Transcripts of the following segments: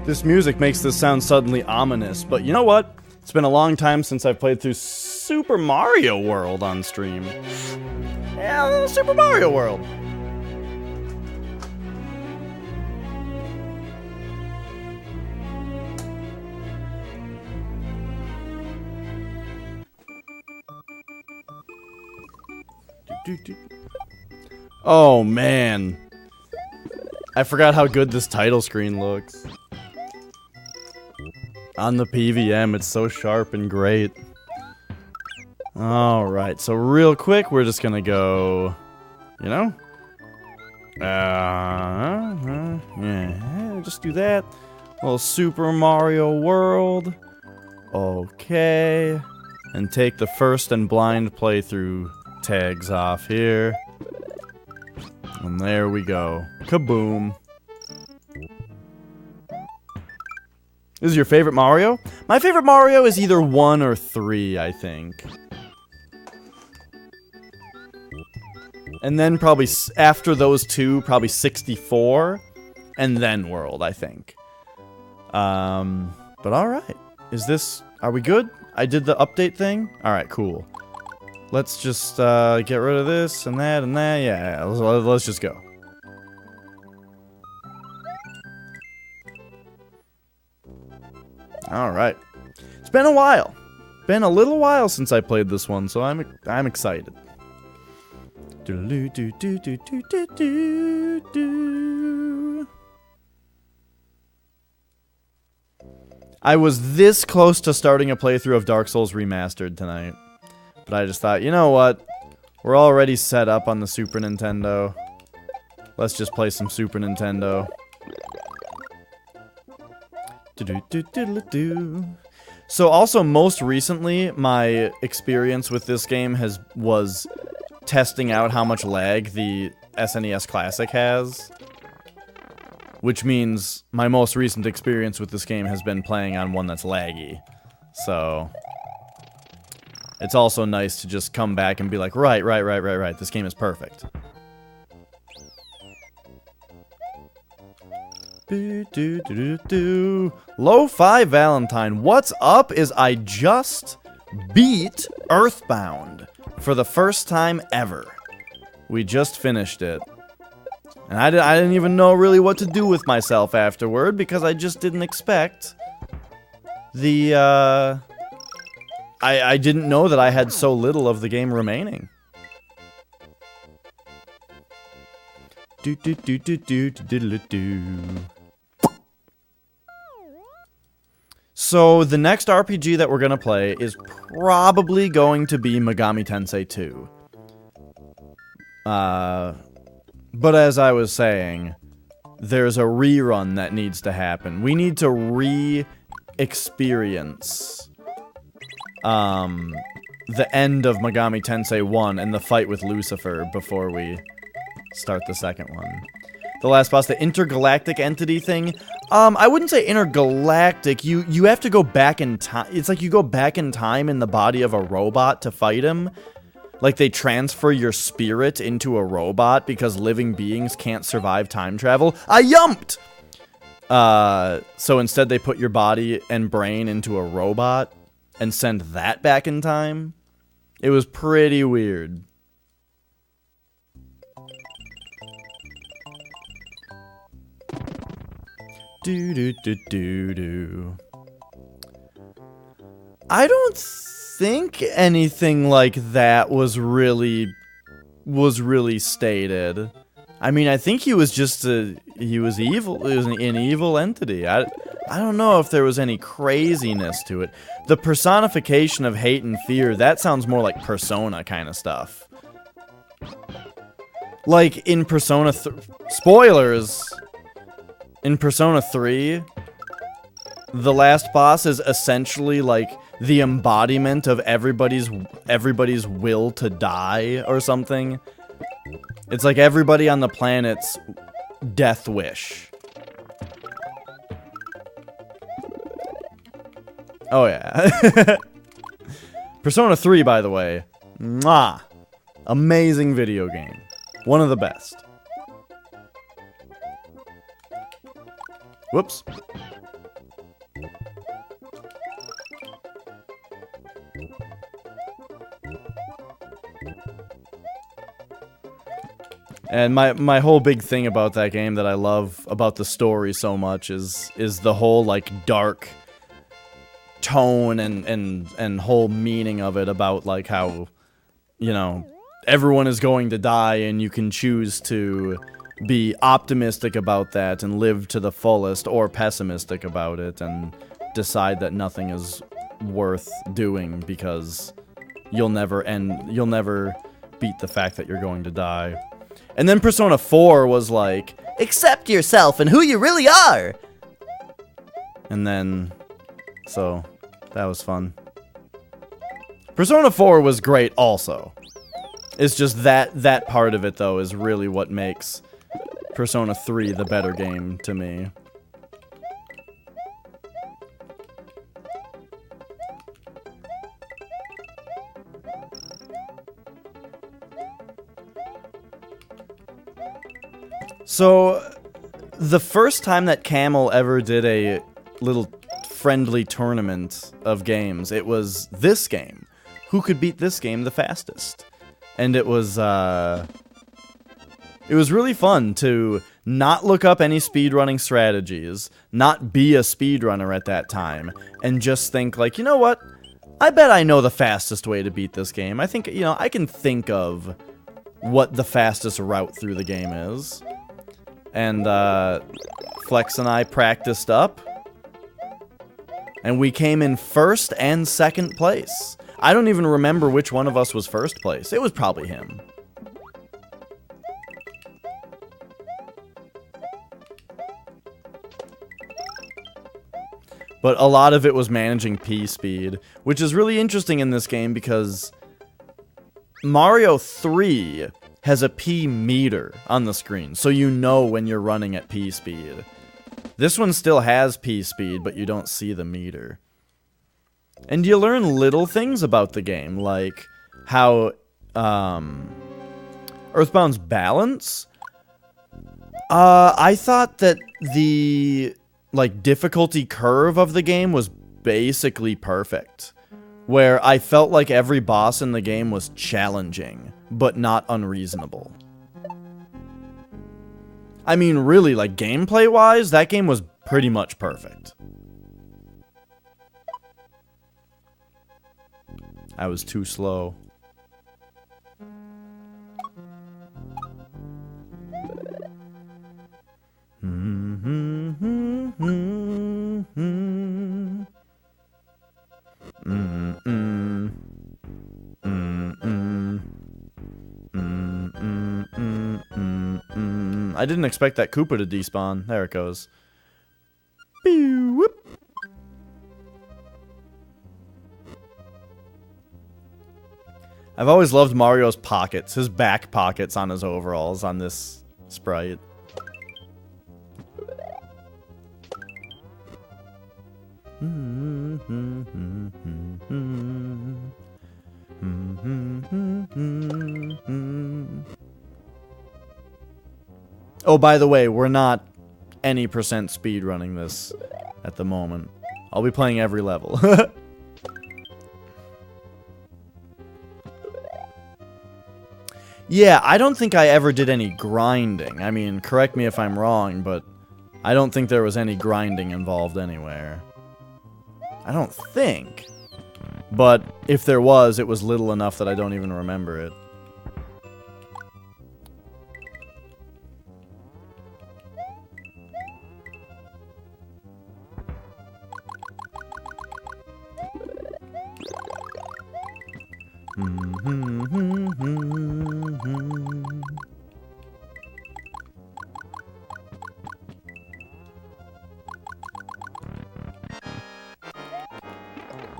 This music makes this sound suddenly ominous, but you know what? It's been a long time since I've played through Super Mario World on stream. Yeah, Super Mario World. Oh man, I forgot how good this title screen looks. On the PVM, it's so sharp and great. Alright, so real quick, we're just gonna go, you know? Yeah, just do that. Little Super Mario World. Okay. And take the first and blind playthrough tags off here. And there we go. Kaboom. This is your favorite Mario? My favorite Mario is either 1 or 3, I think. And then probably after those two, probably 64, and then World, I think. But alright. Are we good? I did the update thing? Alright, cool. Let's just get rid of this and that and that. Yeah, let's just go. Alright. It's been a while. Been a little while since I played this one, so I'm excited. I was this close to starting a playthrough of Dark Souls Remastered tonight. But I just thought, you know what? We're already set up on the Super Nintendo. Let's just play some Super Nintendo. So also, most recently, my experience with this game was testing out how much lag the SNES Classic has. Which means my most recent experience with this game has been playing on one that's laggy. So it's also nice to just come back and be like, right, this game is perfect. Lo-Fi Valentine. What's up is I just beat Earthbound for the first time ever. We just finished it. And I didn't even know really what to do with myself afterward because I just didn't expect the, I didn't know that I had so little of the game remaining. So the next RPG that we're gonna play is probably going to be Megami Tensei 2. But as I was saying, there's a rerun that needs to happen. We need to re-experience the end of Megami Tensei 1 and the fight with Lucifer before we start the second one. The last boss, the intergalactic entity thing. I wouldn't say intergalactic. You have to go back in time. It's like you go back in time in the body of a robot to fight him. Like they transfer your spirit into a robot because living beings can't survive time travel. I yumped! So instead they put your body and brain into a robot and send that back in time. It was pretty weird. I don't think anything like that was really stated. I mean, I think he was just he was evil. He was an evil entity. I don't know if there was any craziness to it. The personification of hate and fear, that sounds more like Persona kind of stuff. Like in Persona spoilers. In Persona 3, the last boss is essentially like the embodiment of everybody's will to die or something. It's like everybody on the planet's death wish. Oh yeah. Persona 3, by the way. Mwah! Amazing video game. One of the best. Whoops. And my whole big thing about that game that I love about the story so much is the whole, like, dark tone and whole meaning of it about, like, how, you know, everyone is going to die and you can choose to be optimistic about that and live to the fullest, or pessimistic about it and decide that nothing is worth doing because you'll never beat the fact that you're going to die. And then Persona 4 was like, accept yourself and who you really are! And then, so, that was fun. Persona 4 was great also. It's just that part of it, though, is really what makes Persona 3 the better game to me. So, the first time that Camel ever did a little friendly tournament of games, it was this game. Who could beat this game the fastest? And it was really fun to not look up any speedrunning strategies, not be a speedrunner at that time, and just think, like, you know what? I bet I know the fastest way to beat this game. I think, you know, I can think of what the fastest route through the game is. And, Flex and I practiced up. And we came in first and second place. I don't even remember which one of us was first place. It was probably him. But a lot of it was managing P speed, which is really interesting in this game because Mario 3 has a P meter on the screen, so you know when you're running at P speed. This one still has P speed, but you don't see the meter. And you learn little things about the game, like how Earthbound's balance. I thought that the difficulty curve of the game was basically perfect, where I felt like every boss in the game was challenging, but not unreasonable. I mean, really, like, gameplay-wise, that game was pretty much perfect. I was too slow. I didn't expect that Koopa to despawn. There it goes. Pew, whoop. I've always loved Mario's pockets, his back pockets on his overalls on this sprite. Oh, by the way, we're not any percent speedrunning this at the moment. I'll be playing every level. Yeah, I don't think I ever did any grinding. I mean, correct me if I'm wrong, but I don't think there was any grinding involved anywhere. I don't think. But if there was, it was little enough that I don't even remember it.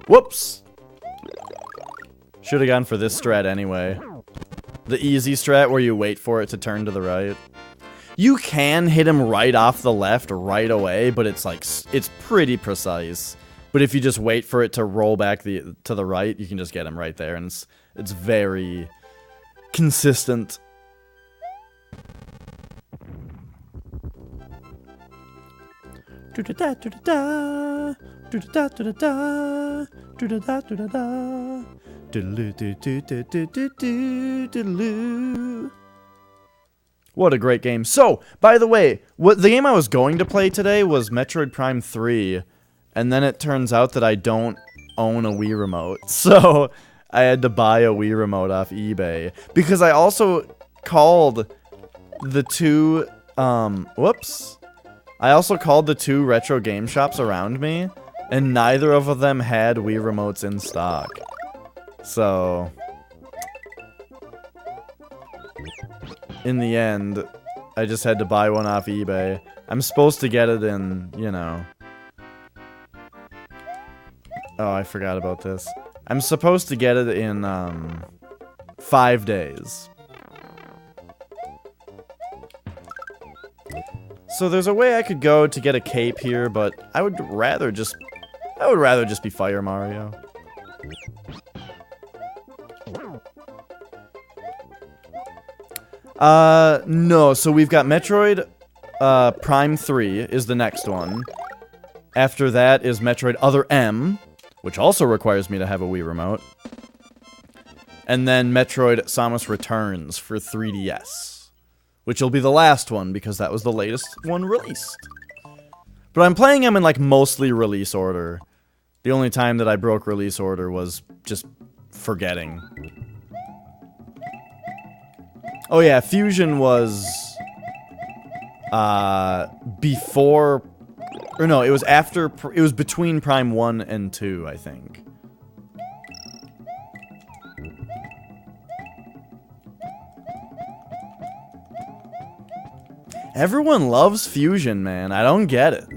Whoops! Should have gone for this strat anyway. The easy strat where you wait for it to turn to the right. You can hit him right off the left right away, but it's like, it's pretty precise. But if you just wait for it to roll back to the right, you can just get him right there, and it's very consistent. What a great game. So, by the way, the game I was going to play today was Metroid Prime 3, and then it turns out that I don't own a Wii remote. So, I had to buy a Wii remote off eBay. Because I also called the two, whoops. I also called the two retro game shops around me, and neither of them had Wii remotes in stock. So, in the end, I just had to buy one off eBay. I'm supposed to get it in, you know... Oh, I forgot about this. I'm supposed to get it in, 5 days. So there's a way I could go to get a cape here, but I would rather just be Fire Mario. No, so we've got Metroid, Prime 3 is the next one. After that is Metroid Other M, which also requires me to have a Wii remote. And then Metroid Samus Returns for 3DS, which will be the last one because that was the latest one released. But I'm playing them in like mostly release order. The only time that I broke release order was just forgetting. Oh yeah, Fusion was before, or no, it was after, it was between Prime 1 and 2, I think. Everyone loves Fusion, man. I don't get it.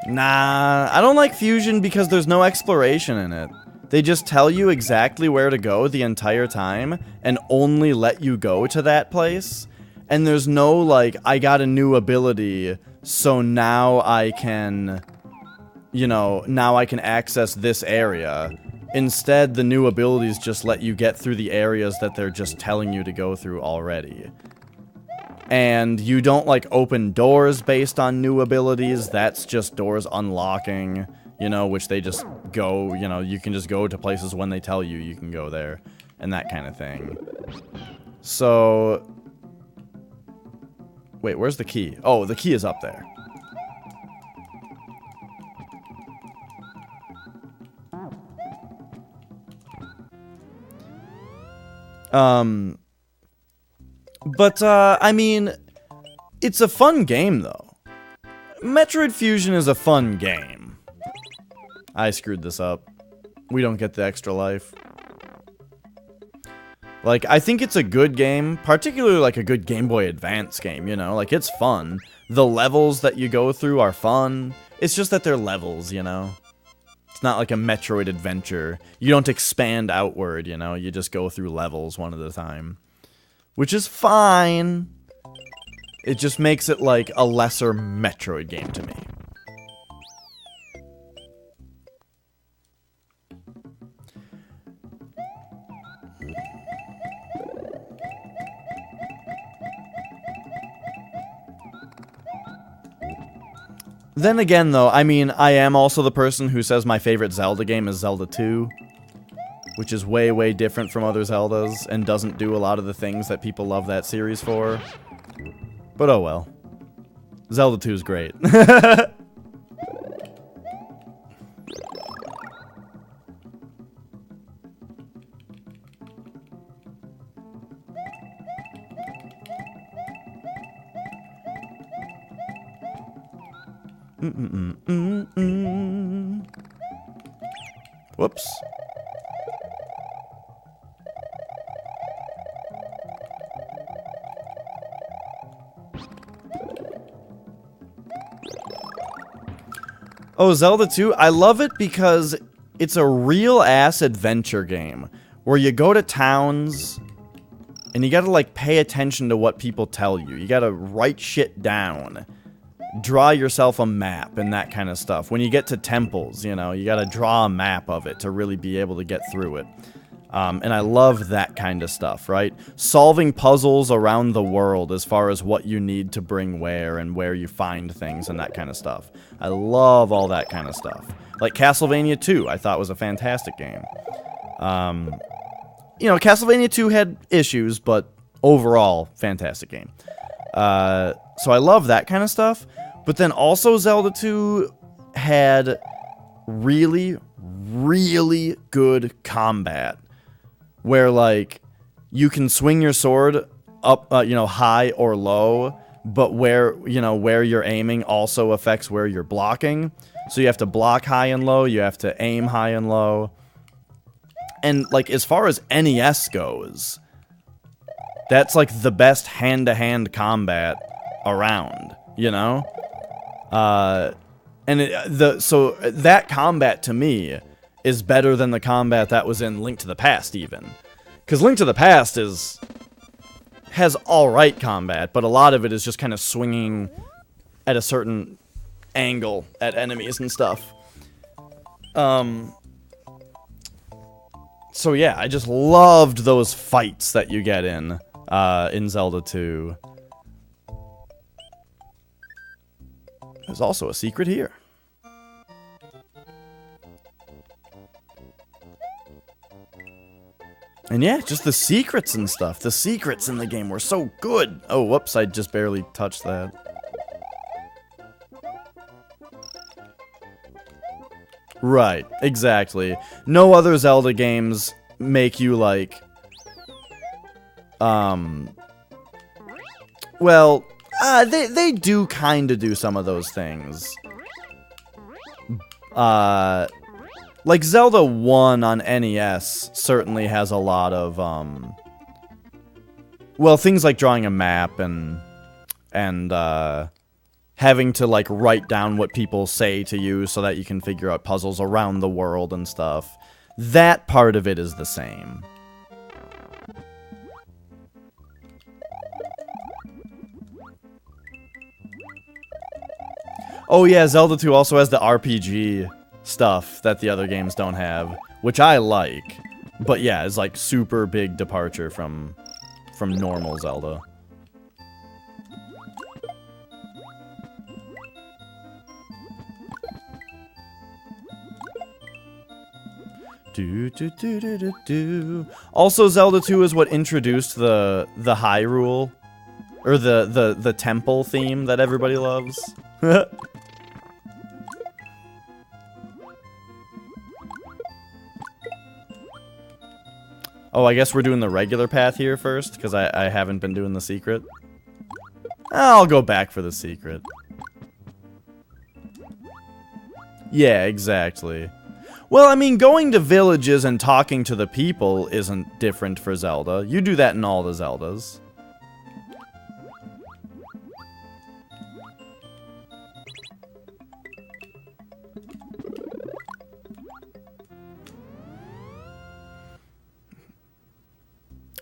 Nah, I don't like Fusion because there's no exploration in it. They just tell you exactly where to go the entire time, and only let you go to that place. And there's no, like, I got a new ability, so now I can, you know, now I can access this area. Instead, the new abilities just let you get through the areas that they're just telling you to go through already. And you don't, like, open doors based on new abilities. That's just doors unlocking, you know, which they just go, you know, you can just go to places when they tell you can go there. And that kind of thing. So... Wait, where's the key? Oh, the key is up there. But, I mean, it's a fun game, though. Metroid Fusion is a fun game. I screwed this up. We don't get the extra life. Like, I think it's a good game, particularly like a good Game Boy Advance game, you know? Like, it's fun. The levels that you go through are fun. It's just that they're levels, you know? It's not like a Metroid adventure. You don't expand outward, you know? You just go through levels one at a time. Which is fine. It just makes it like a lesser Metroid game to me. Then again, though, I mean, I am also the person who says my favorite Zelda game is Zelda 2. Which is way, way different from other Zeldas, and doesn't do a lot of the things that people love that series for. But oh well. Zelda 2 is great. Whoops. Oh, Zelda 2? I love it because it's a real-ass adventure game. Where you go to towns, and you gotta, like, pay attention to what people tell you. You gotta write shit down. Draw yourself a map and that kind of stuff. When you get to temples, you know, you gotta draw a map of it to really be able to get through it. And I love that kind of stuff, right? Solving puzzles around the world as far as what you need to bring where and where you find things and that kind of stuff. I love all that kind of stuff. Like Castlevania 2, I thought was a fantastic game. You know, Castlevania 2 had issues, but overall, fantastic game. So I love that kind of stuff. But then also Zelda 2 had really, really good combat. Where, like, you can swing your sword up, you know, high or low, but where you're aiming also affects where you're blocking. So you have to block high and low, you have to aim high and low. And, like, as far as NES goes, that's, like, the best hand-to-hand combat around, you know? So that combat, to me, is better than the combat that was in Link to the Past, even. Because Link to the Past has alright combat, but a lot of it is just kind of swinging at a certain angle at enemies and stuff. So yeah, I just loved those fights that you get in Zelda 2. There's also a secret here. And yeah, just the secrets and stuff. The secrets in the game were so good. Oh, whoops, I just barely touched that. Right, exactly. No other Zelda games make you, like... Well, they do kind of do some of those things. Like, Zelda 1 on NES certainly has a lot of, well, things like drawing a map and having to, like, write down what people say to you so that you can figure out puzzles around the world and stuff. That part of it is the same. Oh yeah, Zelda 2 also has the RPG stuff that the other games don't have, which I like. But yeah, it's like super big departure from normal Zelda. Also, Zelda 2 is what introduced the Hyrule, or the temple theme that everybody loves. Oh, I guess we're doing the regular path here first, because I haven't been doing the secret. I'll go back for the secret. Yeah, exactly. Well, I mean, going to villages and talking to the people isn't different for Zelda. You do that in all the Zeldas.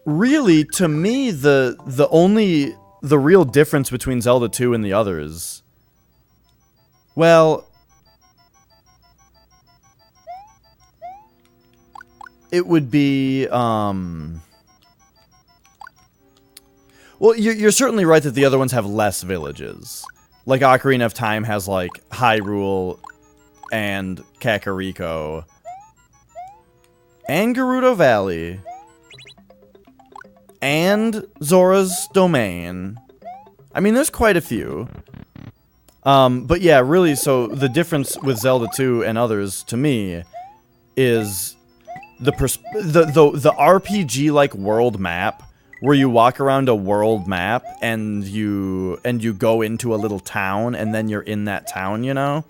Really, to me, the real difference between Zelda 2 and the others, well, it would be, well, you're certainly right that the other ones have less villages. Like, Ocarina of Time has, like, Hyrule and Kakariko and Gerudo Valley and Zora's Domain. I mean, there's quite a few. But yeah, really, so the difference with Zelda 2 and others, to me, is the RPG-like world map, where you walk around a world map, and you go into a little town, and then you're in that town, you know?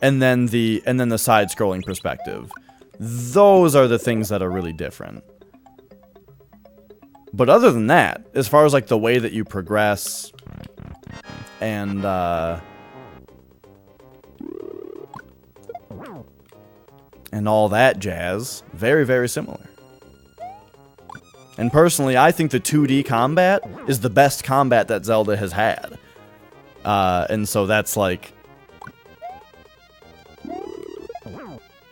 And then the side-scrolling perspective. Those are the things that are really different. But other than that, as far as, like, the way that you progress, and all that jazz, very, very similar. And personally, I think the 2D combat is the best combat that Zelda has had. And so that's, like...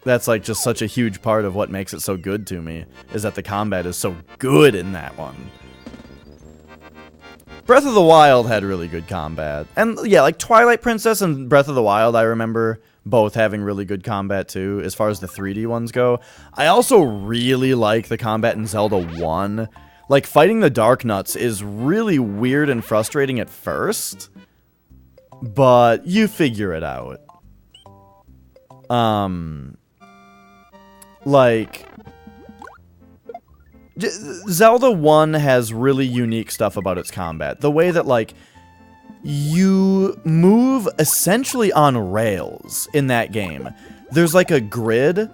That's like just such a huge part of what makes it so good to me, is that the combat is so good in that one. Breath of the Wild had really good combat. And yeah, like Twilight Princess and Breath of the Wild, I remember both having really good combat too, as far as the 3D ones go. I also really like the combat in Zelda 1. Like, fighting the Dark Nuts is really weird and frustrating at first, but you figure it out. Like, Zelda 1 has really unique stuff about its combat. The way that, like, you move essentially on rails in that game. There's, like, a grid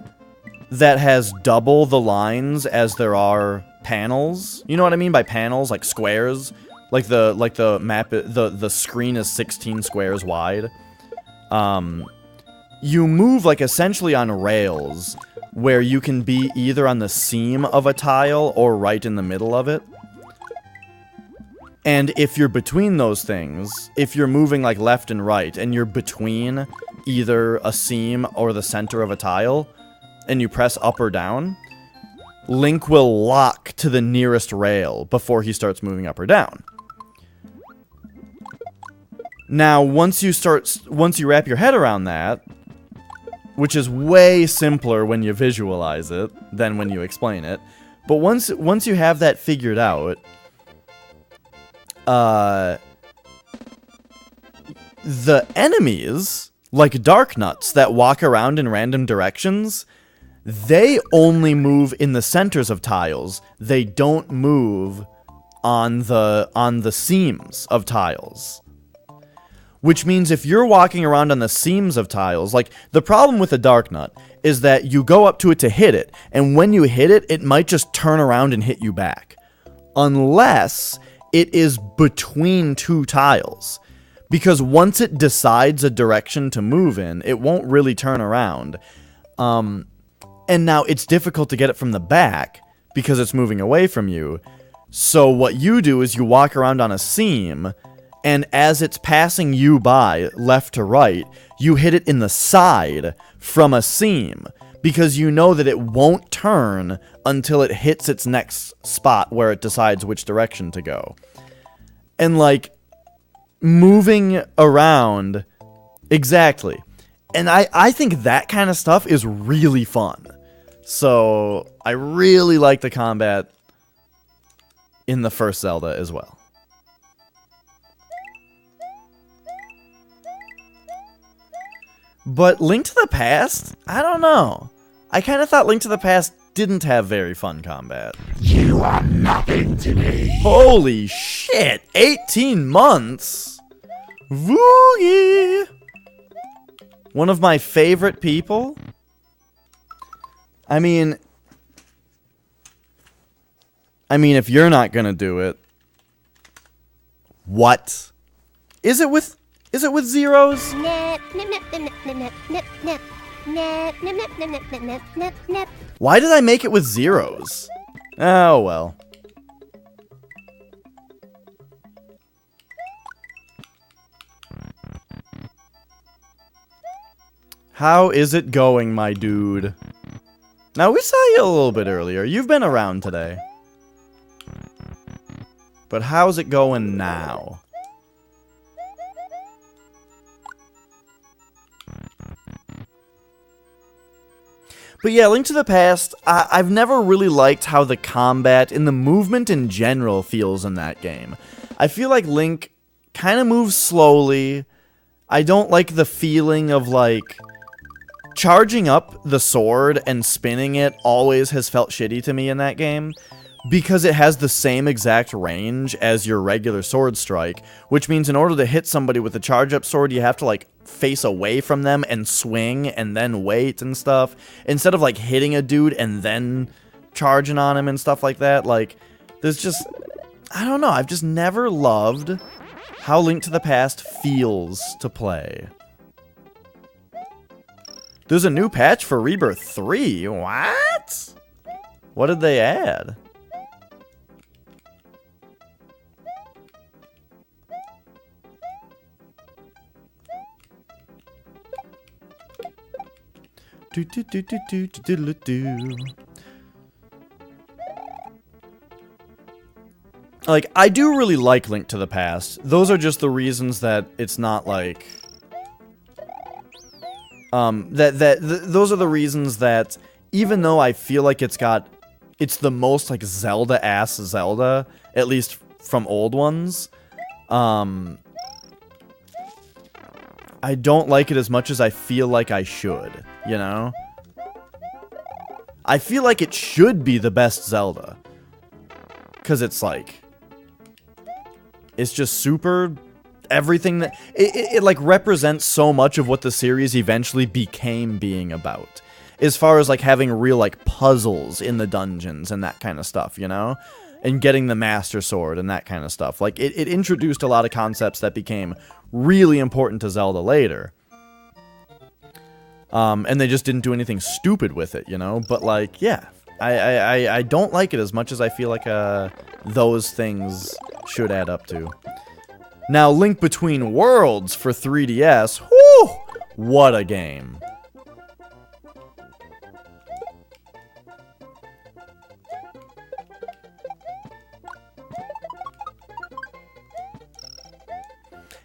that has double the lines as there are panels. You know what I mean by panels? Like squares. Like the map, the screen is 16 squares wide. You move, like, essentially on rails, where you can be either on the seam of a tile or right in the middle of it. And if you're between those things, if you're moving, like, left and right, and you're between either a seam or the center of a tile, and you press up or down, Link will lock to the nearest rail before he starts moving up or down. Now, once you wrap your head around that, which is way simpler when you visualize it than when you explain it, but once you have that figured out, the enemies, like Dark Nuts that walk around in random directions, they only move in the centers of tiles. They don't move on the seams of tiles. Which means if you're walking around on the seams of tiles, like, the problem with a Dark Nut is that you go up to it to hit it, and when you hit it, it might just turn around and hit you back. Unless it is between two tiles. Because once it decides a direction to move in, it won't really turn around. And now it's difficult to get it from the back, because it's moving away from you. So what you do is you walk around on a seam, and as it's passing you by, left to right, you hit it in the side from a seam, because you know that it won't turn until it hits its next spot where it decides which direction to go. And, like, moving around, exactly. And I think that kind of stuff is really fun. So, I really like the combat in the first Zelda as well. But Link to the Past? I don't know. I kind of thought Link to the Past didn't have very fun combat. You are nothing to me. Holy shit! 18 months? Woogie! One of my favorite people? I mean, if you're not gonna do it, what? Is it with zeros? Why did I make it with zeros? Oh, well. How is it going, my dude? Now, we saw you a little bit earlier. You've been around today. But how's it going now? But yeah, Link to the Past, I've never really liked how the combat and the movement in general feels in that game. I feel like Link kind of moves slowly. I don't like the feeling of, like, charging up the sword and spinning it always has felt shitty to me in that game, because it has the same exact range as your regular sword strike, which means in order to hit somebody with a charge-up sword, you have to, like, face away from them and swing and then wait and stuff, instead of, like, hitting a dude and then charging on him and stuff like that. Like, there's just, I don't know, I've just never loved how Link to the Past feels to play. There's a new patch for Rebirth 3. What? What did they add? Do, do, do, do, do, do, do, do. Like, I do really like Link to the Past. Those are just the reasons that it's not like... those are the reasons that even though I feel like it's the most like Zelda-ass Zelda, at least from old ones, I don't like it as much as I feel like I should, you know? I feel like it should be the best Zelda. 'Cause it's like... It's just super... Everything that... It like represents so much of what the series eventually became being about. As far as like having real like puzzles in the dungeons and that kind of stuff, you know? And getting the Master Sword and that kind of stuff. Like, it introduced a lot of concepts that became really important to Zelda later. And they just didn't do anything stupid with it, you know? But, like, yeah. I don't like it as much as I feel like those things should add up to. Now, Link Between Worlds for 3DS. Whew! What a game.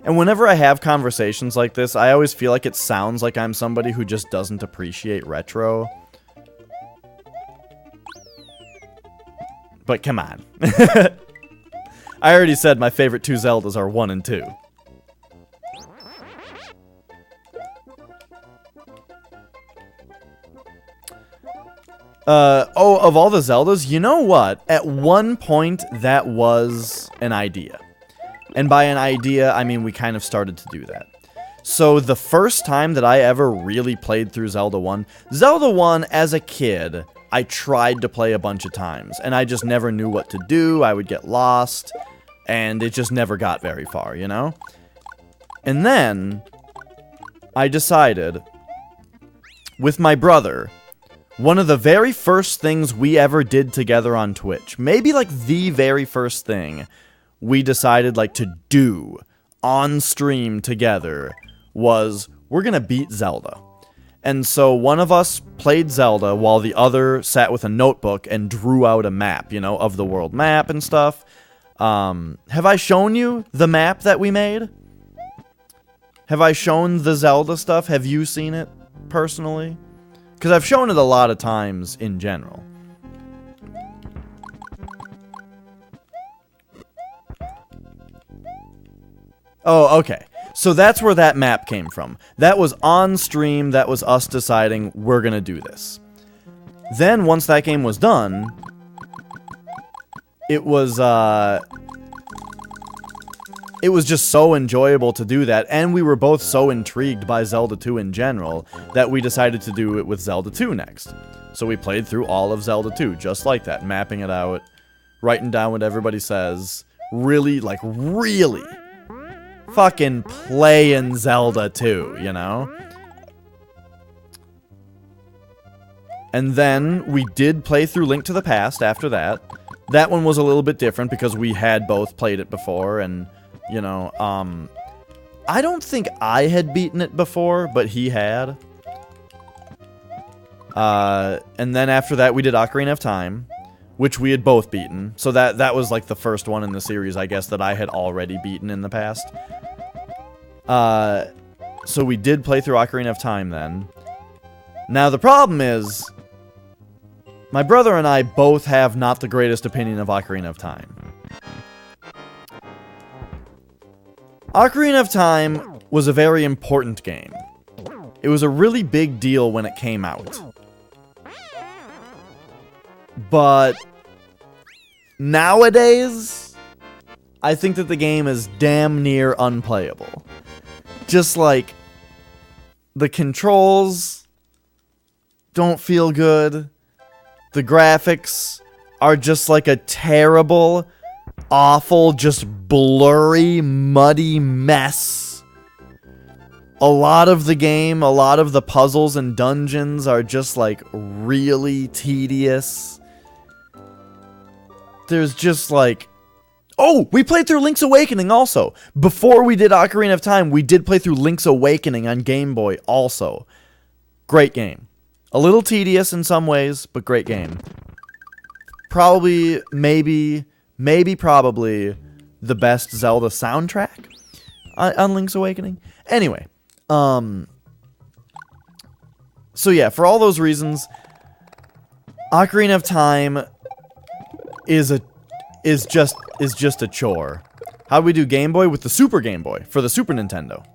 And whenever I have conversations like this, I always feel like it sounds like I'm somebody who just doesn't appreciate retro. But come on. I already said my favorite two Zeldas are 1 and 2. Of all the Zeldas, you know what? At one point, that was an idea. And by an idea, I mean we kind of started to do that. So the first time that I ever really played through Zelda 1, as a kid, I tried to play a bunch of times, and I just never knew what to do. I would get lost, and it just never got very far, you know? And then, I decided, with my brother, one of the very first things we ever did together on Twitch, maybe like the very first thing we decided like to do on stream together was we're gonna beat Zelda. And so one of us played Zelda while the other sat with a notebook and drew out a map, you know, of the world map and stuff. Have I shown you the map that we made? Have I shown the Zelda stuff? Have you seen it personally? Because I've shown it a lot of times in general. Oh, okay. So that's where that map came from. That was on stream, that was us deciding we're gonna do this. Then, once that game was done, it was just so enjoyable to do that, and we were both so intrigued by Zelda 2 in general, that we decided to do it with Zelda 2 next. So we played through all of Zelda 2, just like that, mapping it out, writing down what everybody says, really fucking playing Zelda 2, you know? And then we did play through Link to the Past after that. That one was a little bit different because we had both played it before, and, you know, I don't think I had beaten it before, but he had. And then after that we did Ocarina of Time, which we had both beaten. So that was like the first one in the series, I guess, that I had already beaten in the past. So we did play through Ocarina of Time then. Now the problem is, my brother and I both have not the greatest opinion of Ocarina of Time. Ocarina of Time was a very important game. It was a really big deal when it came out. But nowadays, I think that the game is damn near unplayable. Just like, the controls don't feel good. The graphics are just like a terrible, awful, just blurry, muddy mess. A lot of the game, a lot of the puzzles and dungeons are just like really tedious. There's just like... Oh, we played through Link's Awakening also. Before we did Ocarina of Time, we did play through Link's Awakening on Game Boy also. Great game. A little tedious in some ways, but great game. Probably, maybe, probably the best Zelda soundtrack on Link's Awakening. Anyway, so yeah, for all those reasons, Ocarina of Time is just a chore. How do we do Game Boy? With the Super Game Boy for the Super Nintendo.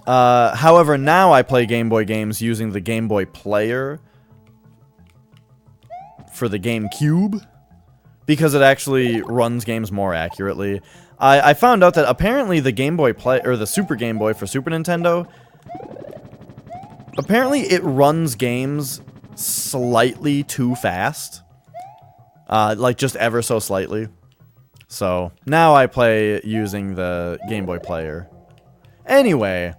However, now I play Game Boy games using the Game Boy Player for the GameCube because it actually runs games more accurately. I found out that apparently the Game Boy or the Super Game Boy for Super Nintendo, apparently it runs games slightly too fast. Like just ever so slightly. So now I play using the Game Boy Player. Anyway,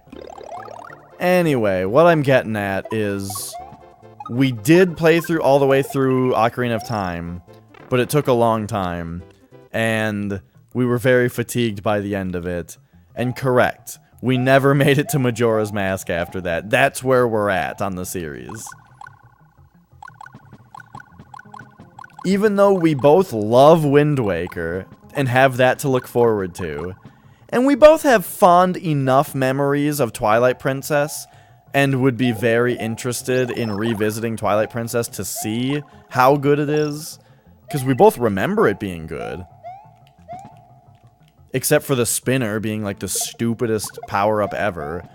what I'm getting at is we did play through all the way through Ocarina of Time, but it took a long time, and we were very fatigued by the end of it. And correct, we never made it to Majora's Mask after that. That's where we're at on the series. Even though we both love Wind Waker and have that to look forward to, and we both have fond enough memories of Twilight Princess and would be very interested in revisiting Twilight Princess to see how good it is. Because we both remember it being good. Except for the spinner being like the stupidest power-up ever.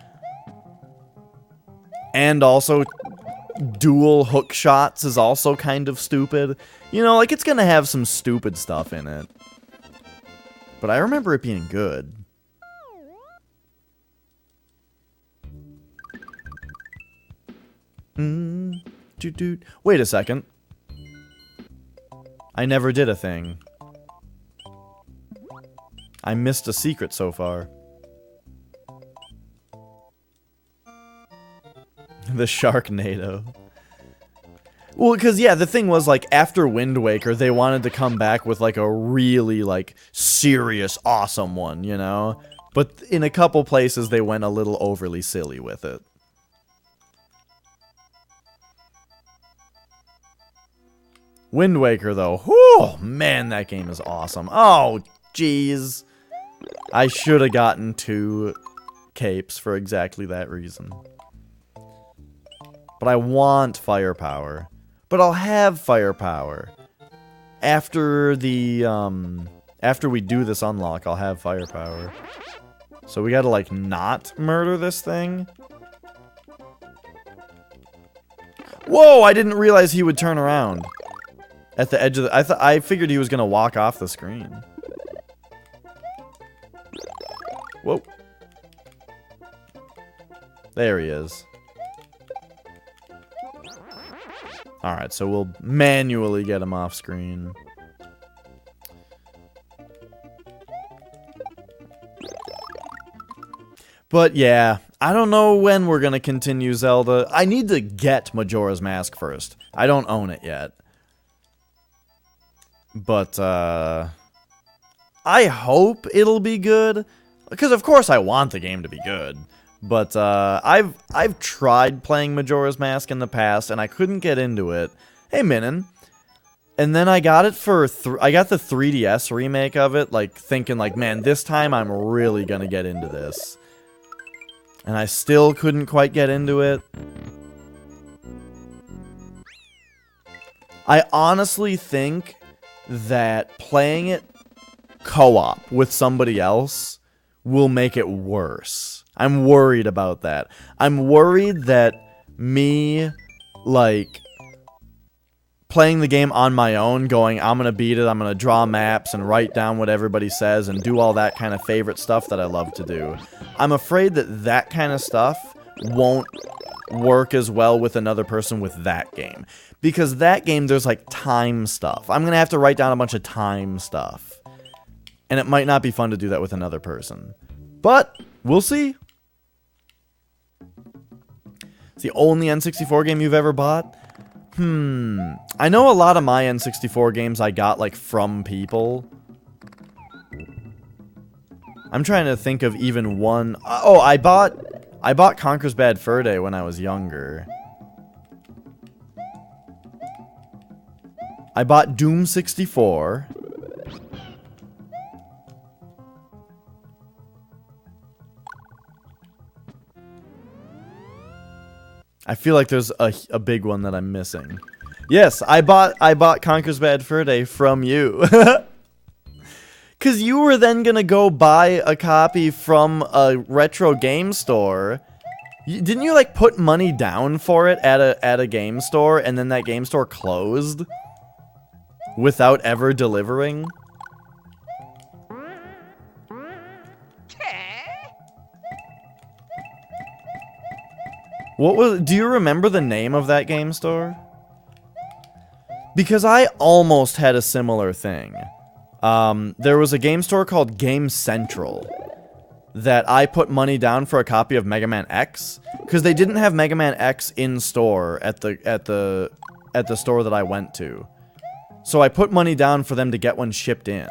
And also, dual hook shots is also kind of stupid. You know, like it's gonna have some stupid stuff in it. But I remember it being good. Wait a second. I never did a thing. I missed a secret so far. The Sharknado. Well, because, yeah, the thing was, like, after Wind Waker, they wanted to come back with, like, a really, like, serious, awesome one, you know? But in a couple places, they went a little overly silly with it. Wind Waker, though. Whew, man, that game is awesome. Oh, jeez. I should have gotten 2 capes for exactly that reason. But I want firepower. But I'll have firepower. After the, after we do this unlock, I'll have firepower. So we gotta, like, not murder this thing? Whoa, I didn't realize he would turn around. At the edge of the... I figured he was gonna walk off the screen. Whoa. There he is. Alright, so we'll manually get him off screen. But yeah, I don't know when we're gonna continue Zelda. I need to get Majora's Mask first. I don't own it yet. But, I hope it'll be good. Because, of course, I want the game to be good. But, I've tried playing Majora's Mask in the past, and I couldn't get into it. Hey, Minin. And then I got it for... I got the 3DS remake of it, like, thinking, like, man, this time I'm really gonna get into this. And I still couldn't quite get into it. I honestly think that playing it co-op with somebody else will make it worse. I'm worried about that. I'm worried that me, like, playing the game on my own, going, I'm gonna beat it, I'm gonna draw maps and write down what everybody says and do all that kind of favorite stuff that I love to do. I'm afraid that that kind of stuff won't work as well with another person with that game. Because that game, there's, like, time stuff. I'm gonna have to write down a bunch of time stuff. And it might not be fun to do that with another person. But, we'll see. It's the only N64 game you've ever bought? I know a lot of my N64 games I got, like, from people. I'm trying to think of even one. Oh, I bought Conker's Bad Fur Day when I was younger. I bought Doom 64. I feel like there's a big one that I'm missing. Yes, I bought Conker's Bad Fur Day from you. Cause you were then gonna go buy a copy from a retro game store. Didn't you like put money down for it at a game store, and then that game store closed without ever delivering? What was? Do you remember the name of that game store? Because I almost had a similar thing. There was a game store called Game Central that I put money down for a copy of Mega Man X, because they didn't have Mega Man X in store at the store that I went to. So I put money down for them to get one shipped in,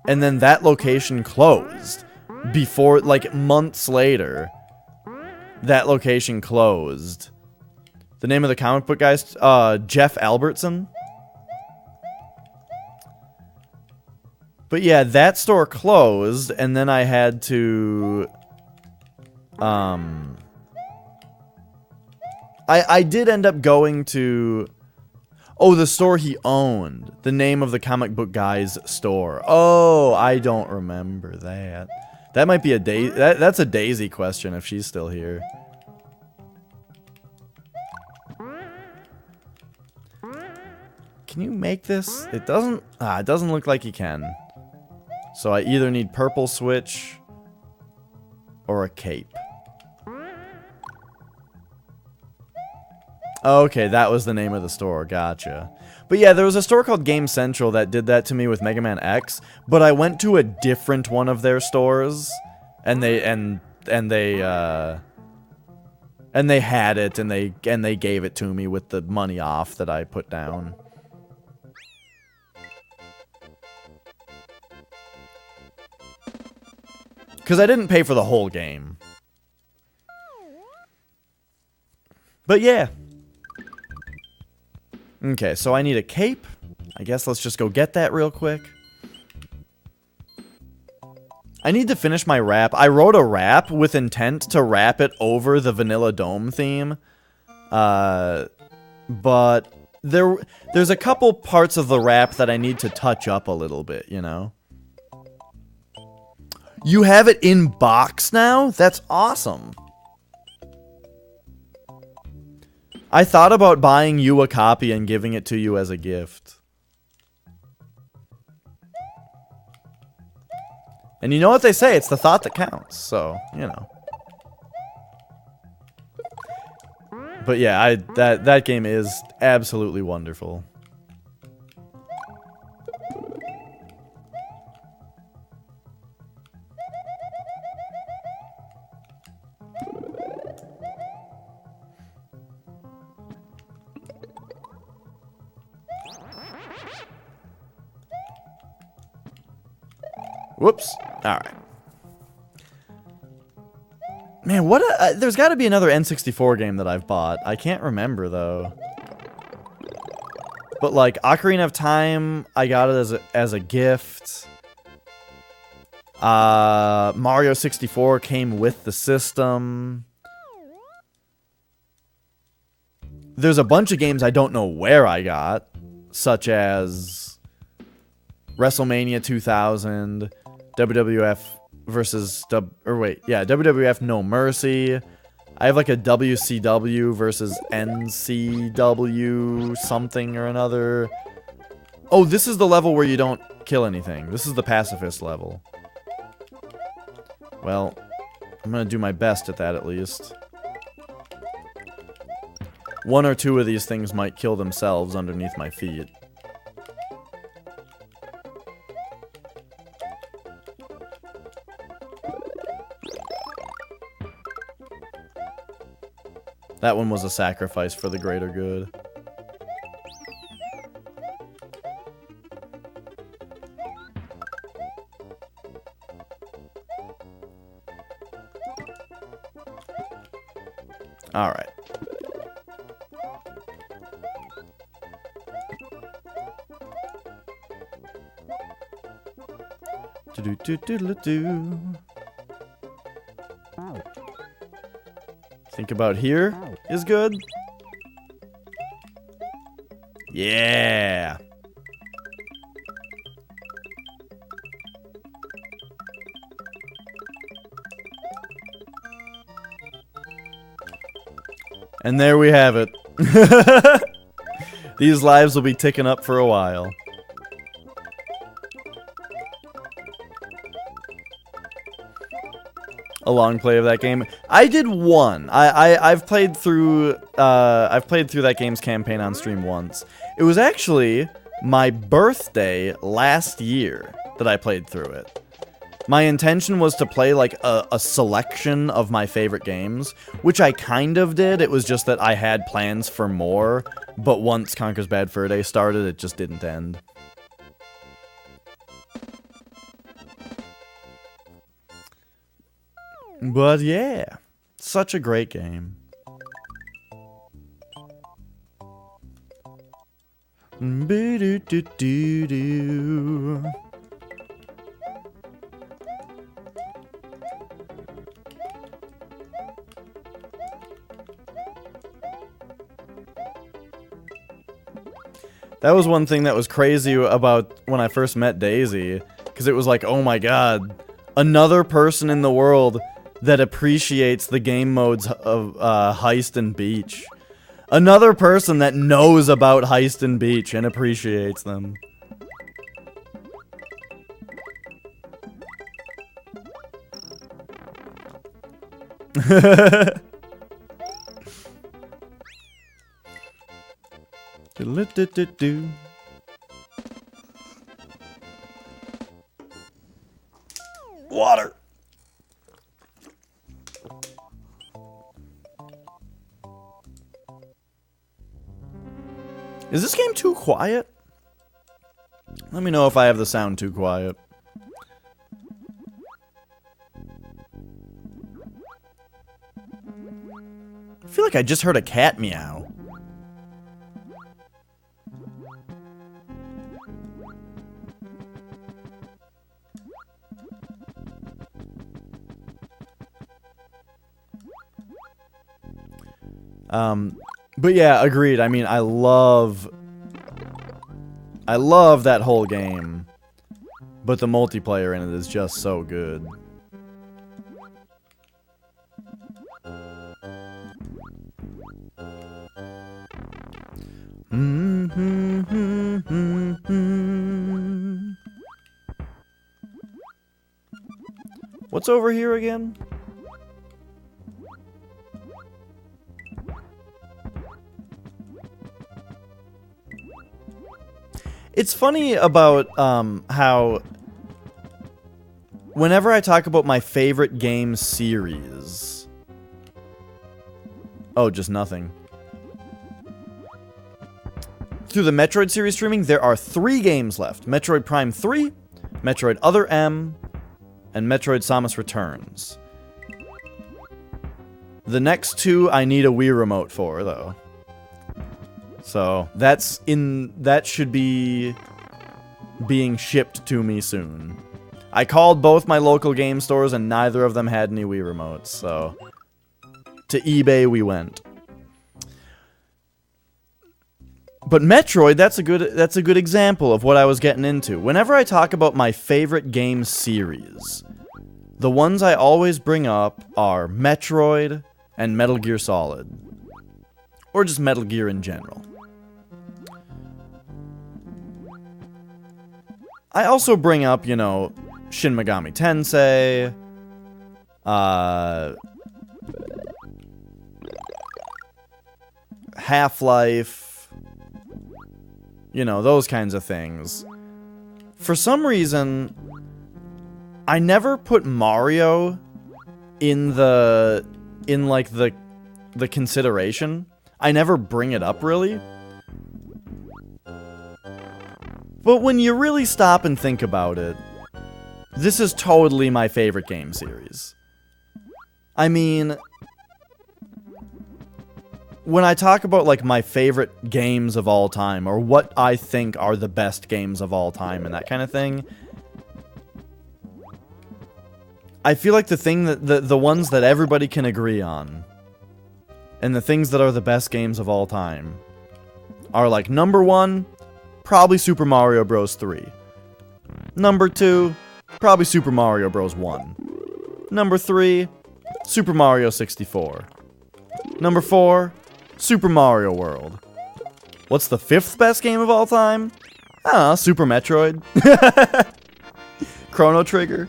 and then that location closed before, like, months later. That location closed. The name of the comic book guy, Jeff Albertson. But yeah, that store closed, and then I had to, I did end up going to, oh, the store he owned. The name of the comic book guy's store. Oh, I don't remember that. That might be a that's a Daisy question if she's still here. Can you make this? It doesn't look like you can. So I either need purple switch or a cape. Okay, that was the name of the store. Gotcha. But yeah, there was a store called Game Central that did that to me with Mega Man X, but I went to a different one of their stores, and they had it, and they gave it to me with the money off that I put down. Because I didn't pay for the whole game. But yeah. Okay, so I need a cape. I guess let's just go get that real quick. I need to finish my rap. I wrote a rap with intent to rap it over the Vanilla Dome theme. But there's a couple parts of the rap that I need to touch up a little bit, you know? You have it in box now? That's awesome. I thought about buying you a copy and giving it to you as a gift. And you know what they say, it's the thought that counts, so, you know. But yeah, that game is absolutely wonderful. Whoops. Alright. Man, what a... there's got to be another N64 game that I've bought. I can't remember, though. But, like, Ocarina of Time, I got it as a gift. Mario 64 came with the system. There's a bunch of games I don't know where I got, such as WrestleMania 2000, WWF versus WWF No Mercy. I have like a WCW versus NCW something or another. Oh, this is the level where you don't kill anything. This is the pacifist level. Well, I'm gonna do my best at that at least. One or two of these things might kill themselves underneath my feet. That one was a sacrifice for the greater good. Alright. Do-do-do-do-do-do. Think about here is good. Yeah. And there we have it. These lives will be ticking up for a while. A long play of that game. I did one. I've played through that game's campaign on stream once. It was actually my birthday last year that I played through it. My intention was to play like a selection of my favorite games, which I kind of did. It was just that I had plans for more, but once Conker's Bad Fur Day started, it just didn't end. But yeah, such a great game. Be-do-do-do-do. That was one thing that was crazy about when I first met Daisy, because it was like, oh my god, another person in the world that appreciates the game modes of Heist and Beach. Another person that knows about Heist and Beach and appreciates them. Do-do-do-do. Water. Is this game too quiet? Let me know if I have the sound too quiet. I feel like I just heard a cat meow. But yeah, agreed. I mean, I love that whole game, but the multiplayer in it is just so good. What's over here again? It's funny about how whenever I talk about my favorite game series... Oh, just nothing. Through the Metroid series streaming, there are 3 games left. Metroid Prime 3, Metroid Other M, and Metroid Samus Returns. The next 2 I need a Wii remote for, though. So, that should be being shipped to me soon. I called both my local game stores and neither of them had any Wii remotes, so to eBay we went. But Metroid, that's a good example of what I was getting into. Whenever I talk about my favorite game series, the ones I always bring up are Metroid and Metal Gear Solid. Or just Metal Gear in general. I also bring up, you know, Shin Megami Tensei, Half-Life, you know, those kinds of things. For some reason, I never put Mario in the consideration. I never bring it up, really. But when you really stop and think about it, this is totally my favorite game series. I mean, when I talk about, like, my favorite games of all time, or what I think are the best games of all time and that kind of thing, I feel like the thing that, the ones that everybody can agree on, and the things that are the best games of all time, are, like, number 1, probably Super Mario Bros. 3. Number 2, probably Super Mario Bros. 1. Number 3, Super Mario 64. Number 4, Super Mario World. What's the 5th best game of all time? I don't know, Super Metroid. Chrono Trigger.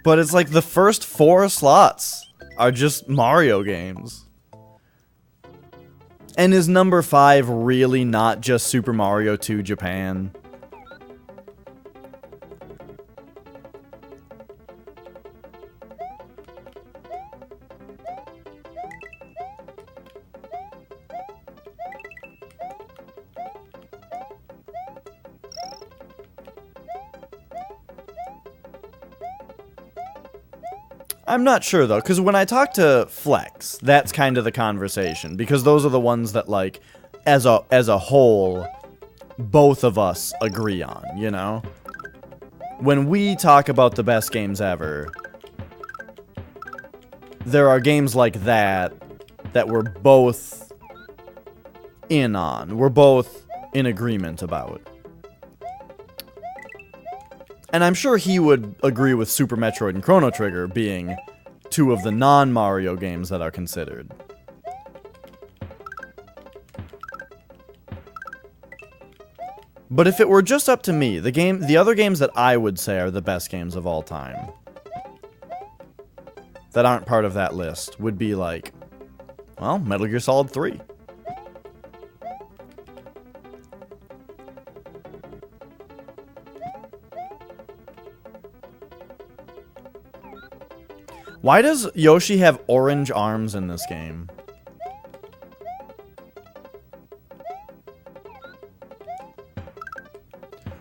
But it's like the first 4 slots are just Mario games. And is number 5 really not just Super Mario 2 Japan? I'm not sure, though, because when I talk to Flex, that's kind of the conversation, because those are the ones that, like, as a whole, both of us agree on, you know? When we talk about the best games ever, there are games like that we're both in on. We're both in agreement about. And I'm sure he would agree with Super Metroid and Chrono Trigger being 2 of the non-Mario games that are considered. But if it were just up to me, the other games that I would say are the best games of all time, that aren't part of that list, would be like, well, Metal Gear Solid 3. Why does Yoshi have orange arms in this game?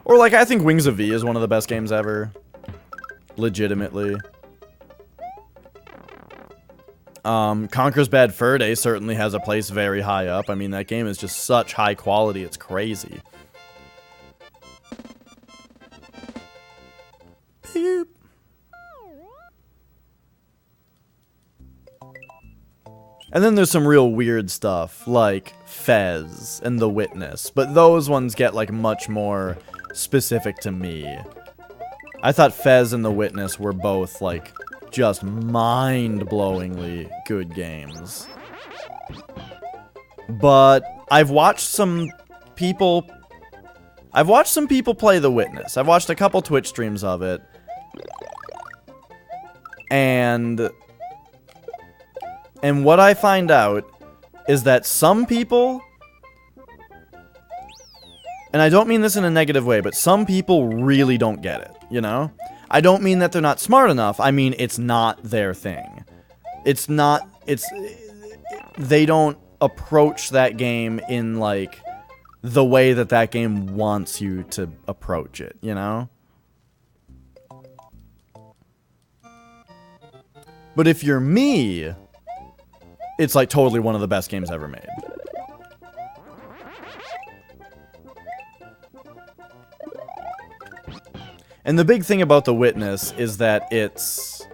Or, like, I think Wings of V is one of the best games ever. Legitimately. Conker's Bad Fur Day certainly has a place very high up. I mean, that game is just such high quality, it's crazy. Beep. And then there's some real weird stuff, like Fez and The Witness, but those ones get, like, much more specific to me. I thought Fez and The Witness were both, like, just mind-blowingly good games. But I've watched some people play The Witness. I've watched a couple Twitch streams of it. And what I find out is that some people, and I don't mean this in a negative way, but some people really don't get it, you know? I don't mean that they're not smart enough, I mean it's not their thing. They don't approach that game in, like, the way that that game wants you to approach it, you know? But if you're me, it's, like, totally one of the best games ever made. And the big thing about The Witness is that it's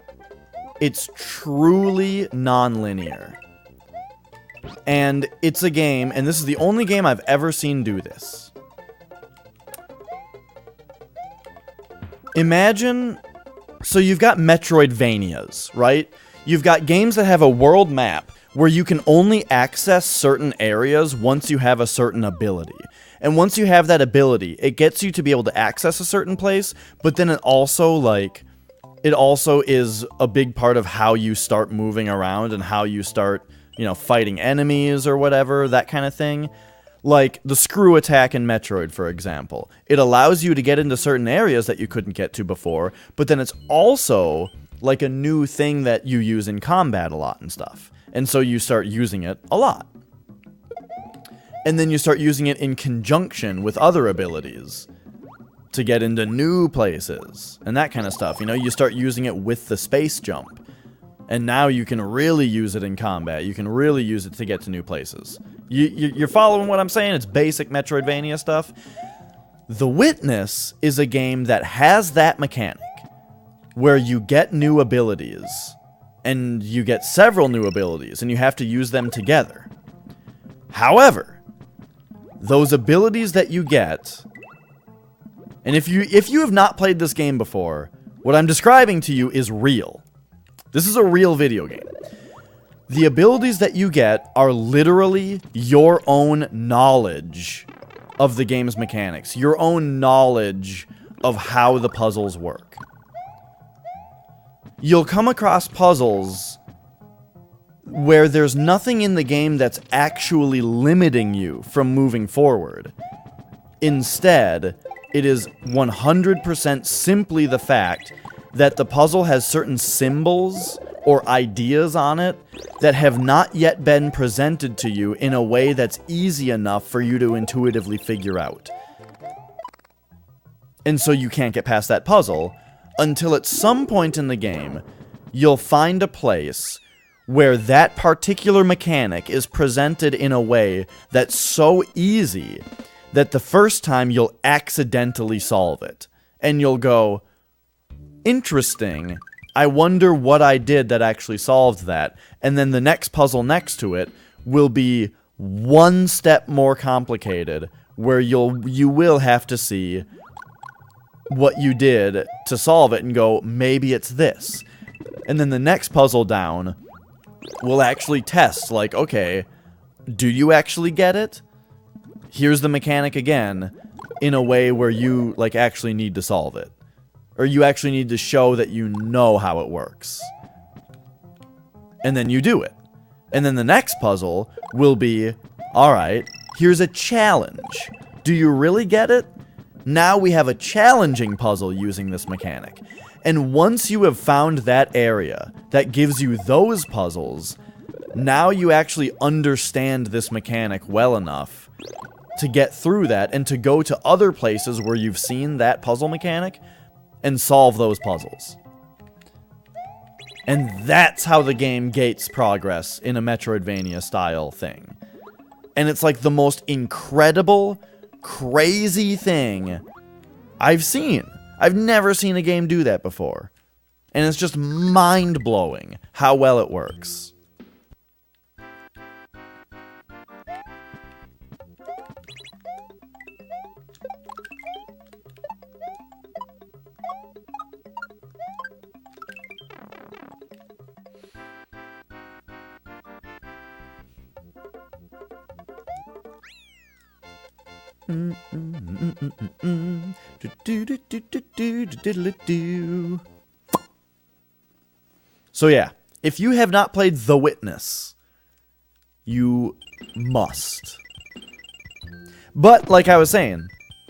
truly non-linear. And it's a game, and this is the only game I've ever seen do this. Imagine, so you've got Metroidvanias, right? You've got games that have a world map where you can only access certain areas once you have a certain ability. And once you have that ability, it gets you to be able to access a certain place, but then it also is a big part of how you start moving around and how you start, you know, fighting enemies or whatever, that kind of thing. Like the screw attack in Metroid, for example. It allows you to get into certain areas that you couldn't get to before, but then it's also like a new thing that you use in combat a lot and stuff. And so you start using it a lot. And then you start using it in conjunction with other abilities to get into new places and that kind of stuff. You know, you start using it with the space jump. And now you can really use it in combat. You can really use it to get to new places. You're following what I'm saying? It's basic Metroidvania stuff. The Witness is a game that has that mechanic where you get new abilities. And you get several new abilities, and you have to use them together. However, those abilities that you get, and if you have not played this game before, what I'm describing to you is real. This is a real video game. The abilities that you get are literally your own knowledge of the game's mechanics, your own knowledge of how the puzzles work. You'll come across puzzles where there's nothing in the game that's actually limiting you from moving forward. Instead, it is 100% simply the fact that the puzzle has certain symbols or ideas on it that have not yet been presented to you in a way that's easy enough for you to intuitively figure out. And so you can't get past that puzzle until at some point in the game, you'll find a place where that particular mechanic is presented in a way that's so easy that the first time you'll accidentally solve it. And you'll go, interesting, I wonder what I did that actually solved that. And then the next puzzle next to it will be one step more complicated, where you will have to see what you did to solve it and go, maybe it's this. And then the next puzzle down will actually test, like, okay, do you actually get it? Here's the mechanic again, in a way where you, like, actually need to solve it. Or you actually need to show that you know how it works. And then you do it. And then the next puzzle will be, alright, here's a challenge. Do you really get it? Now we have a challenging puzzle using this mechanic. And once you have found that area that gives you those puzzles, now you actually understand this mechanic well enough to get through that and to go to other places where you've seen that puzzle mechanic and solve those puzzles. And that's how the game gates progress in a Metroidvania style thing. And it's like the most incredible, crazy thing I've seen. I've never seen a game do that before. And it's just mind-blowing how well it works. So yeah, if you have not played The Witness, you must. But, like I was saying,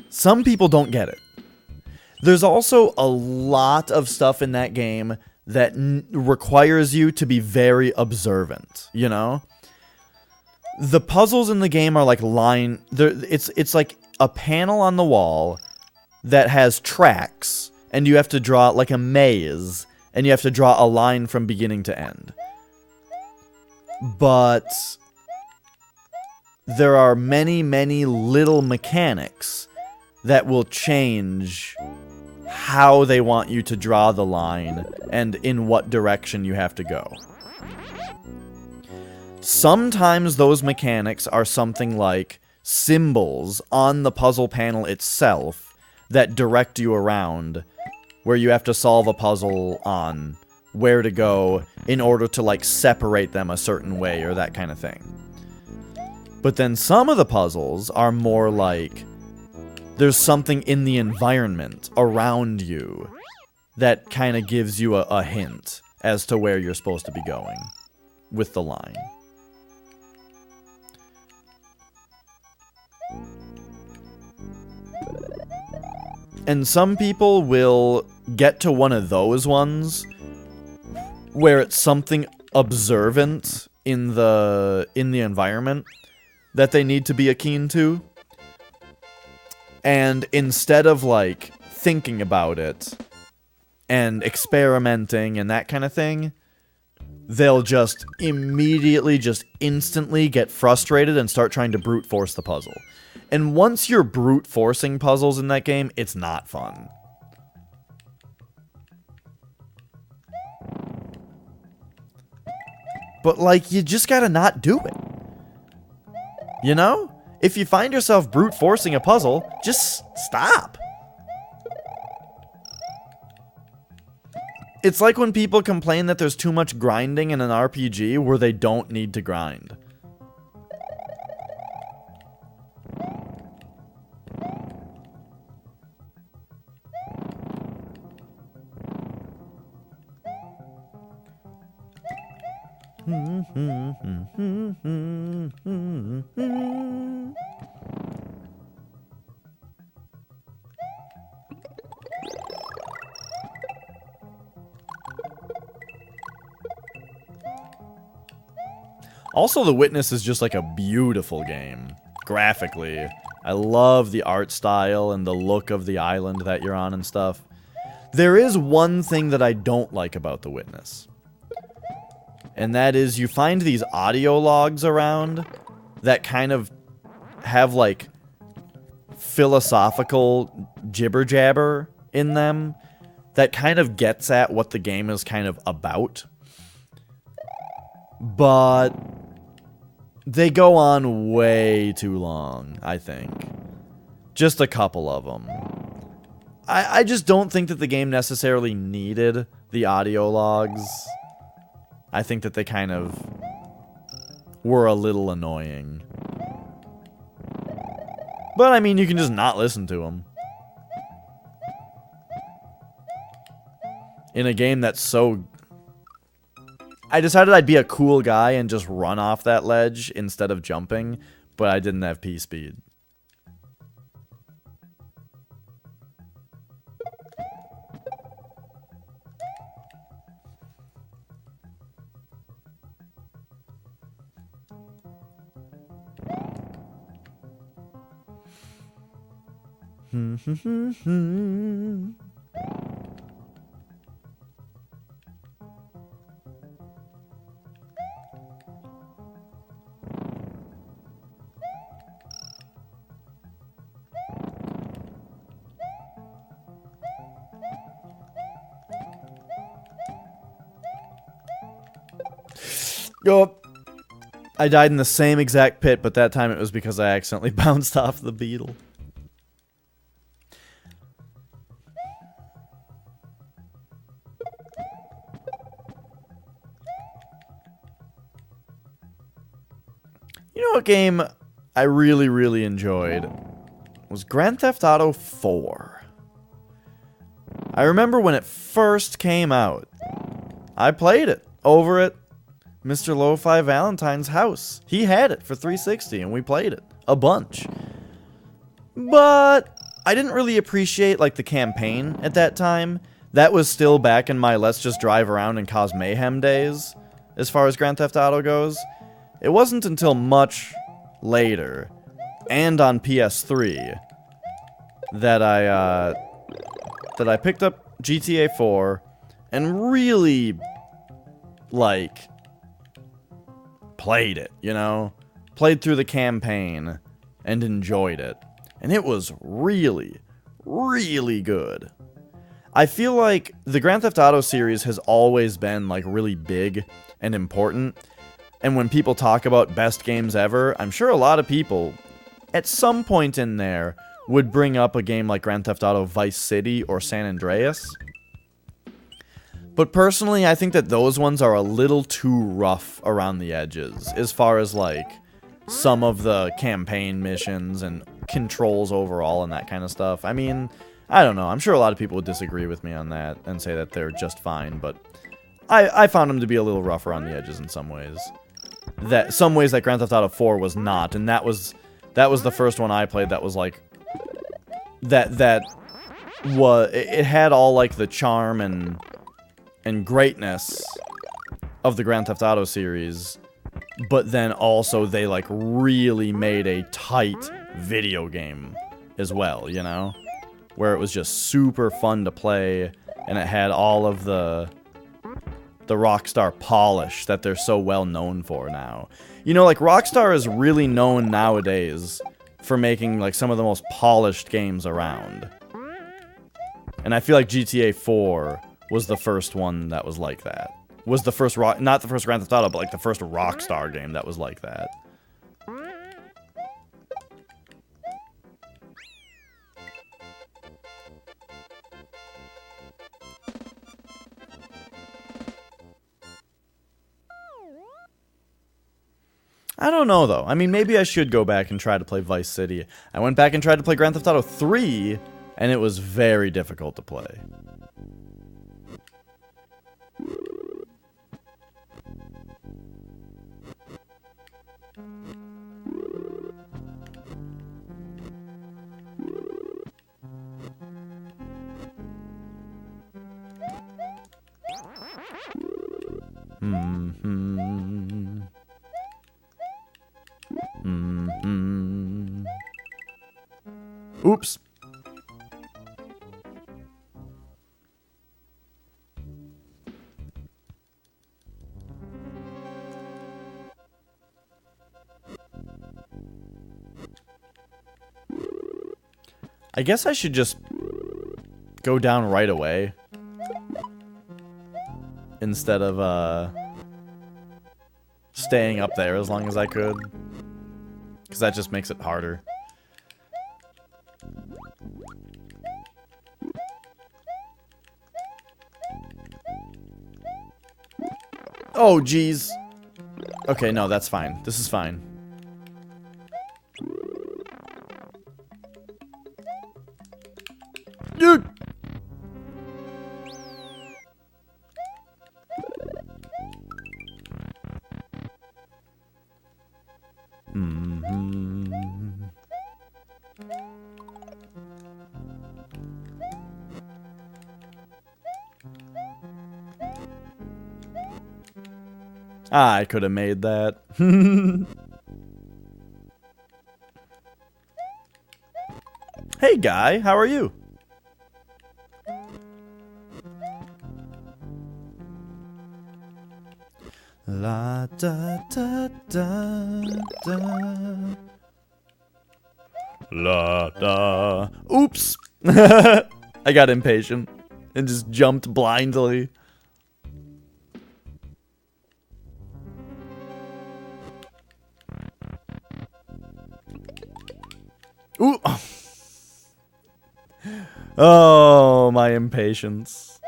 some people don't get it. There's also a lot of stuff in that game that requires you to be very observant, you know? The puzzles in the game are like it's like a panel on the wall that has tracks, and you have to draw like a maze, and you have to draw a line from beginning to end. But there are many, many little mechanics that will change how they want you to draw the line and in what direction you have to go. Sometimes those mechanics are something like symbols on the puzzle panel itself that direct you around, where you have to solve a puzzle on where to go in order to, like, separate them a certain way or that kind of thing. But then some of the puzzles are more like there's something in the environment around you that kind of gives you a hint as to where you're supposed to be going with the line. And some people will get to one of those ones where it's something observant in the environment, that they need to be akin to. And instead of, like, thinking about it and experimenting and that kind of thing, they'll just immediately, just instantly get frustrated and start trying to brute force the puzzle. And once you're brute forcing puzzles in that game, it's not fun. But, like, you just gotta not do it. You know? If you find yourself brute forcing a puzzle, just stop. It's like when people complain that there's too much grinding in an RPG where they don't need to grind. Also, The Witness is just like a beautiful game, graphically. I love the art style and the look of the island that you're on and stuff. There is one thing that I don't like about The Witness. And that is you find these audio logs around that kind of have, like, philosophical jibber-jabber in them that kind of gets at what the game is kind of about. But they go on way too long, I think. Just a couple of them. I just don't think that the game necessarily needed the audio logs. I think that they kind of were a little annoying. But, I mean, you can just not listen to them. In a game that's so... I decided I'd be a cool guy and just run off that ledge instead of jumping, but I didn't have P-speed. Yo, I died in the same exact pit, but that time it was because I accidentally bounced off the beetle. You know what game I really, really enjoyed was Grand Theft Auto 4. I remember when it first came out, I played it over at Mr. Lo-Fi Valentine's house. He had it for 360 and we played it a bunch. But I didn't really appreciate, like, the campaign at that time. That was still back in my let's just drive around and cause mayhem days, as far as Grand Theft Auto goes. It wasn't until much later, and on PS3, that I picked up GTA 4 and really, like, played it, you know? Played through the campaign and enjoyed it. And it was really, really good. I feel like the Grand Theft Auto series has always been, like, really big and important. And when people talk about best games ever, I'm sure a lot of people, at some point in there, would bring up a game like Grand Theft Auto Vice City or San Andreas. But personally, I think that those ones are a little too rough around the edges, as far as, like, some of the campaign missions and controls overall and that kind of stuff. I mean, I don't know. I'm sure a lot of people would disagree with me on that and say that they're just fine, but I found them to be a little rough around the edges in some ways. Some ways that Grand Theft Auto 4 was not, and that was the first one I played that was like it had all, like, the charm and greatness of the Grand Theft Auto series, but then also they like really made a tight video game as well, you know? Where it was just super fun to play, and it had all of the Rockstar polish that they're so well known for now. You know, like, Rockstar is really known nowadays for making, like, some of the most polished games around. And I feel like GTA 4 was the first one that was like that. Was the first not the first Grand Theft Auto, but like the first Rockstar game that was like that. I don't know, though. I mean, maybe I should go back and try to play Vice City. I went back and tried to play Grand Theft Auto 3, and it was very difficult to play. Oops. I guess I should just go down right away instead of staying up there as long as I could, because that just makes it harder. Oh, jeez. Okay, no, that's fine. This is fine. Dude! I could have made that. Hey, guy, how are you? La da da da da. La da. Oops. I got impatient and just jumped blindly. Ooh. Oh, my impatience.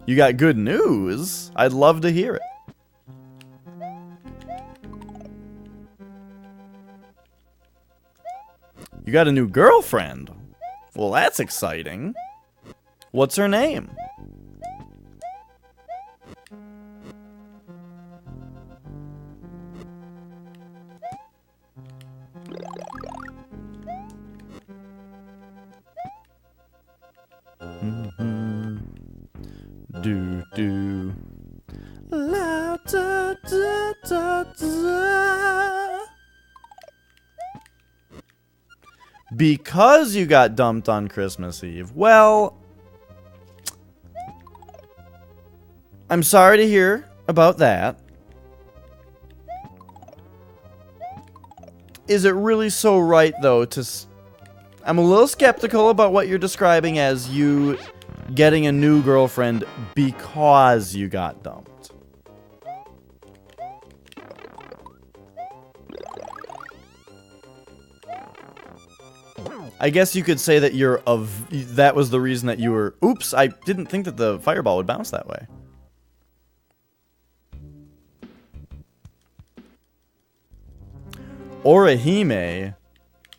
You got good news? I'd love to hear it. You got a new girlfriend? Well, that's exciting. What's her name? Do do. La da da da da. Because you got dumped on Christmas Eve. Well, I'm sorry to hear about that. Is it really so right, though, to... I'm a little skeptical about what you're describing as you getting a new girlfriend because you got dumped. I guess you could say that that was the reason that you were... Oops, I didn't think that the fireball would bounce that way. Orihime,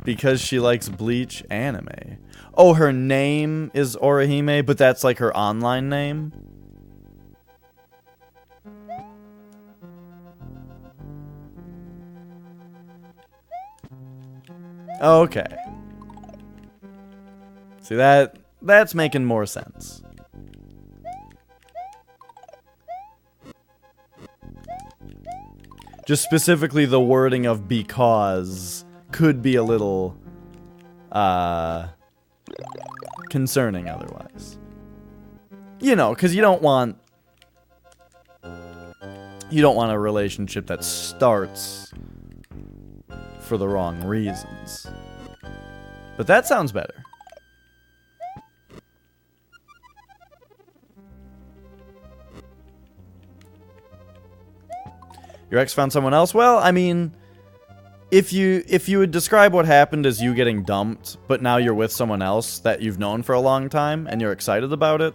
because she likes Bleach anime. Oh, her name is Orihime, but that's like her online name? Okay. See, that's making more sense. Just specifically the wording of because could be a little concerning otherwise. You know, because you don't want a relationship that starts for the wrong reasons. But that sounds better. Your ex found someone else? Well, I mean, if you would describe what happened as you getting dumped, but now you're with someone else that you've known for a long time and you're excited about it,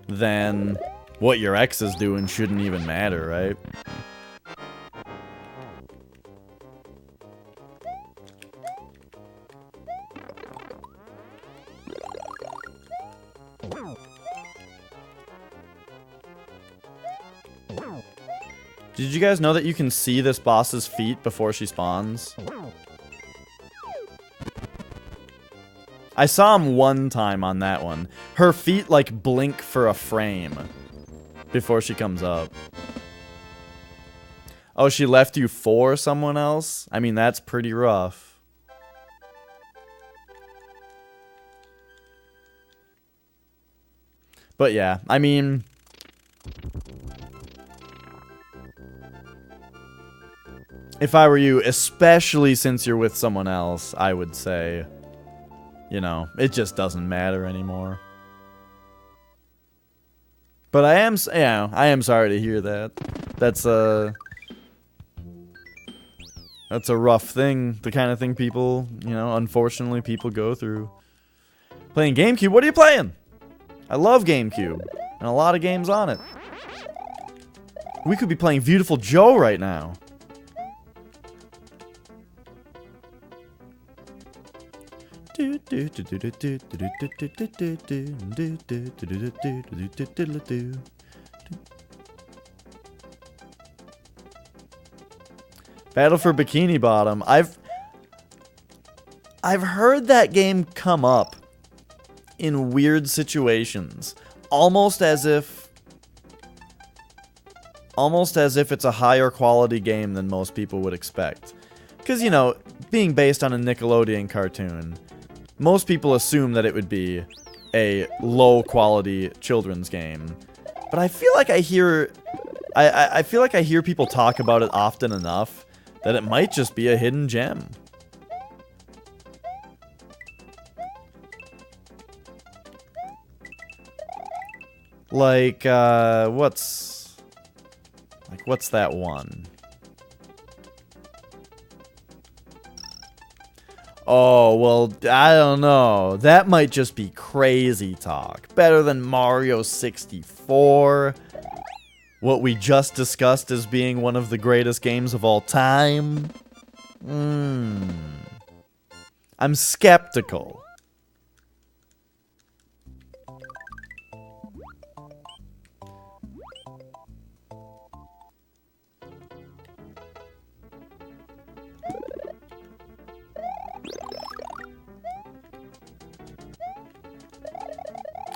then what your ex is doing shouldn't even matter, right? Did you guys know that you can see this boss's feet before she spawns? I saw him one time on that one. Her feet, like, blink for a frame before she comes up. Oh, she left you for someone else? I mean, that's pretty rough. But yeah, I mean... if I were you, especially since you're with someone else, I would say, you know, it just doesn't matter anymore. But I am sorry to hear that. That's a rough thing, the kind of thing people, you know, unfortunately people go through. Playing GameCube? What are you playing? I love GameCube, and a lot of games on it. We could be playing Beautiful Joe right now. Battle for Bikini Bottom. I've heard that game come up in weird situations, almost as if it's a higher quality game than most people would expect. Because, you know, being based on a Nickelodeon cartoon, most people assume that it would be a low-quality children's game. But I feel like I hear people talk about it often enough that it might just be a hidden gem. Like, what's that one? Oh, well, I don't know. That might just be crazy talk. Better than Mario 64. What we just discussed as being one of the greatest games of all time. I'm skeptical.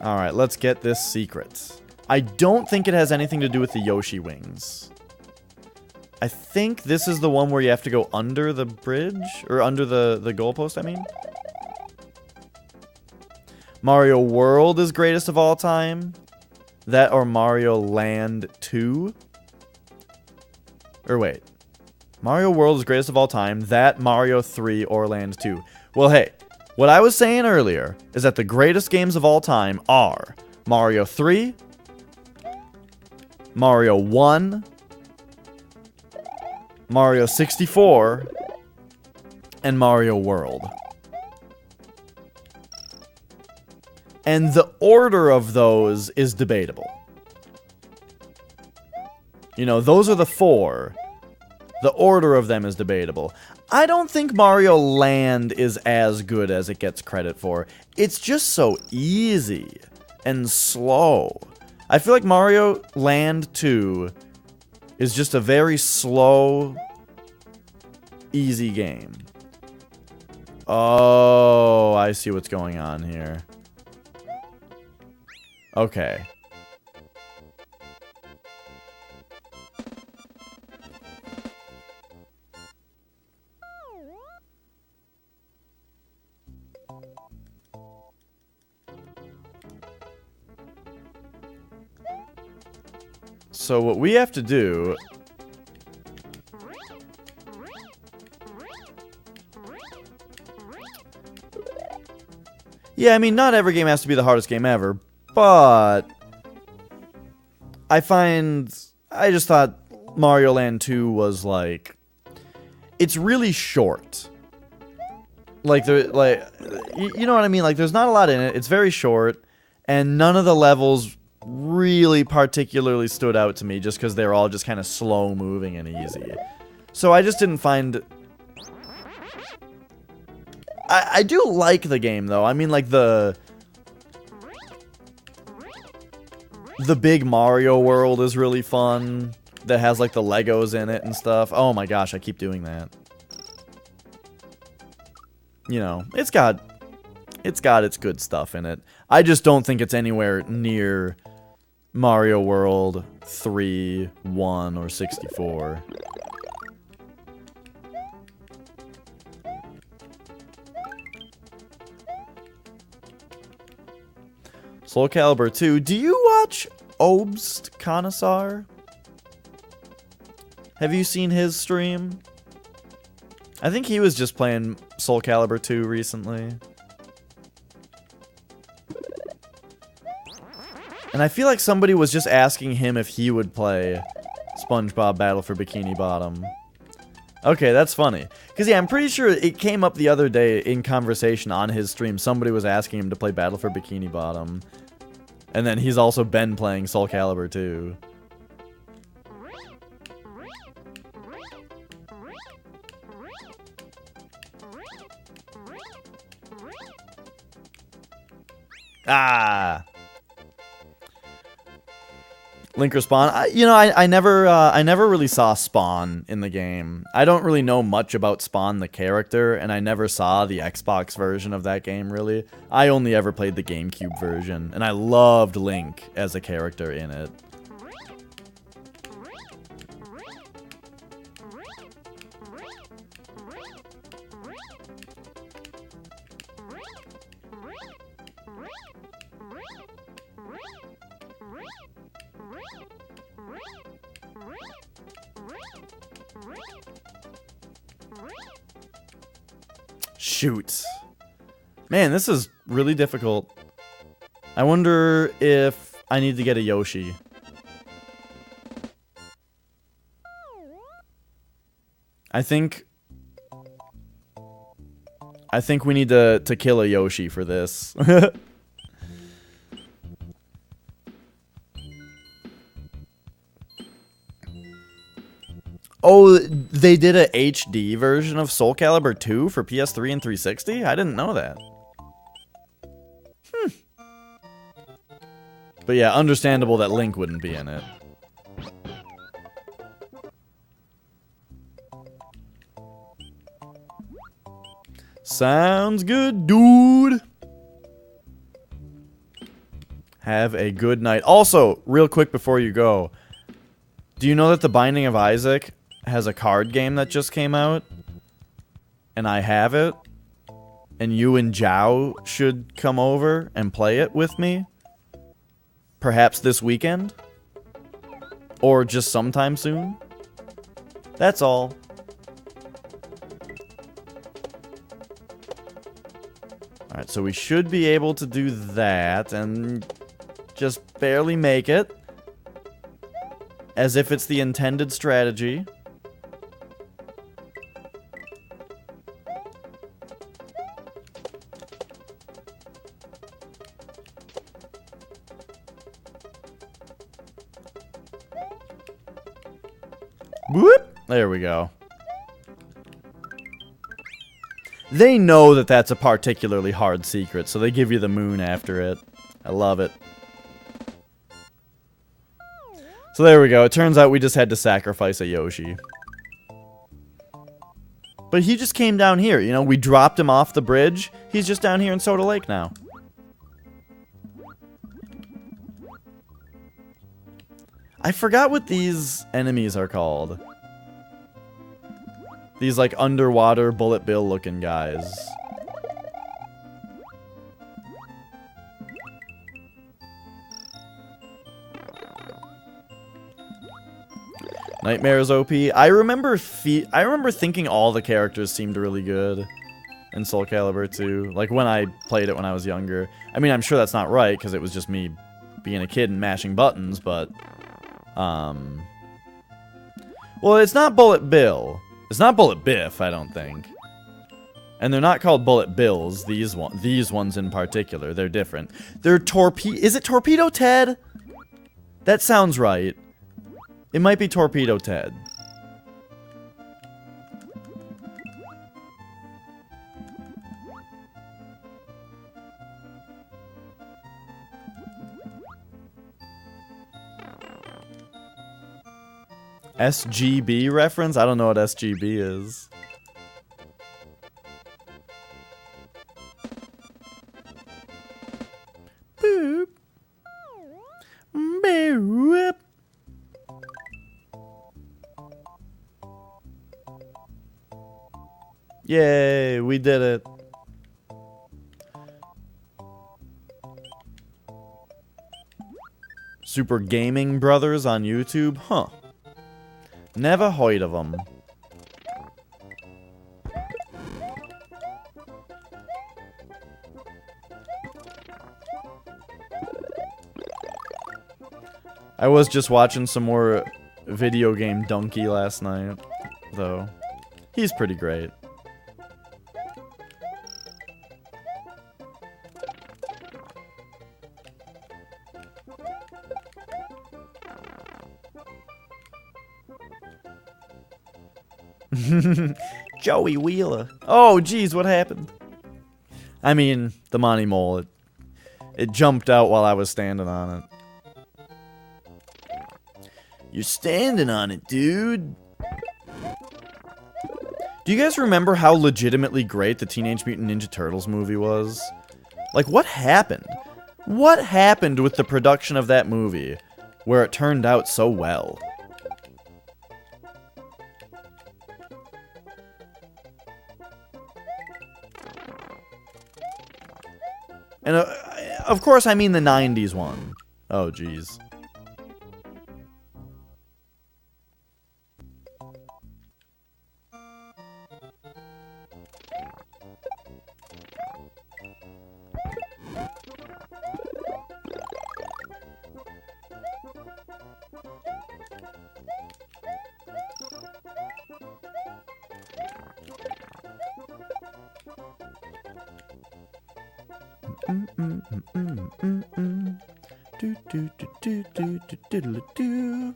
Alright, let's get this secret. I don't think it has anything to do with the Yoshi wings. I think this is the one where you have to go under the bridge? Or under the goalpost, I mean? Mario World is greatest of all time? That or Mario Land 2? Or wait. Mario World is greatest of all time. That, Mario 3, or Land 2. Well, hey. What I was saying earlier is that the greatest games of all time are Mario 3, Mario 1, Mario 64, and Mario World. And the order of those is debatable. You know, those are the four. The order of them is debatable. I don't think Mario Land is as good as it gets credit for. It's just so easy and slow. I feel like Mario Land 2 is just a very slow, easy game. Oh, I see what's going on here. Okay. So what we have to do... Yeah, I mean, not every game has to be the hardest game ever, but... I just thought Mario Land 2 was, like... It's really short. Like, you know what I mean? Like, there's not a lot in it. It's very short, and none of the levels really particularly stood out to me just because they're all just kind of slow moving and easy. So I just didn't find... I do like the game, though. I mean, like, the big Mario world is really fun. That has, like, the Legos in it and stuff. Oh my gosh, I keep doing that. You know, it's got its good stuff in it. I just don't think it's anywhere near Mario World 3, 1, or 64. Soul Calibur 2. Do you watch Obst Connoisseur? Have you seen his stream? I think he was just playing Soul Calibur 2 recently. And I feel like somebody was just asking him if he would play SpongeBob Battle for Bikini Bottom. Okay, that's funny. Because, yeah, I'm pretty sure it came up the other day in conversation on his stream. Somebody was asking him to play Battle for Bikini Bottom. And then he's also been playing Soul Calibur 2. Ah! Link or Spawn? I never really saw Spawn in the game. I don't really know much about Spawn the character, and I never saw the Xbox version of that game, really. I only ever played the GameCube version, and I loved Link as a character in it. Shoot. Man, this is really difficult. I wonder if I need to get a Yoshi. I think we need to kill a Yoshi for this. Oh, they did a HD version of Soul Calibur 2 for PS3 and 360? I didn't know that. But yeah, understandable that Link wouldn't be in it. Sounds good, dude. Have a good night. Also, real quick before you go, do you know that The Binding of Isaac has a card game that just came out? And I have it. And you and Zhao should come over and play it with me. Perhaps this weekend? Or just sometime soon? That's all. Alright, so we should be able to do that and just barely make it. As if it's the intended strategy. Whoop! There we go. They know that that's a particularly hard secret, so they give you the moon after it. I love it. So there we go. It turns out we just had to sacrifice a Yoshi. But he just came down here, you know? We dropped him off the bridge. He's just down here in Soda Lake now. I forgot what these enemies are called. These, like, underwater bullet bill looking guys. Nightmare's OP. I remember thinking all the characters seemed really good in Soul Calibur 2. Like, when I played it when I was younger. I mean, I'm sure that's not right, because it was just me being a kid and mashing buttons, but... Well, it's not Bullet Bill. It's not Bullet Biff, I don't think. And they're not called Bullet Bills, these ones in particular. They're different. They're Is it Torpedo Ted? That sounds right. It might be Torpedo Ted. SGB reference? I don't know what SGB is. Boop. Boop. Yay, we did it. Super Gaming Brothers on YouTube? Huh. Never heard of them. I was just watching some more video game Donkey last night, though. He's pretty great. Joey Wheeler. Oh, geez, what happened? I mean, the Monty Mole. It jumped out while I was standing on it. You're standing on it, dude. Do you guys remember how legitimately great the Teenage Mutant Ninja Turtles movie was? Like, what happened? What happened with the production of that movie where it turned out so well? And, of course, I mean the 90s one. Oh, jeez. Do.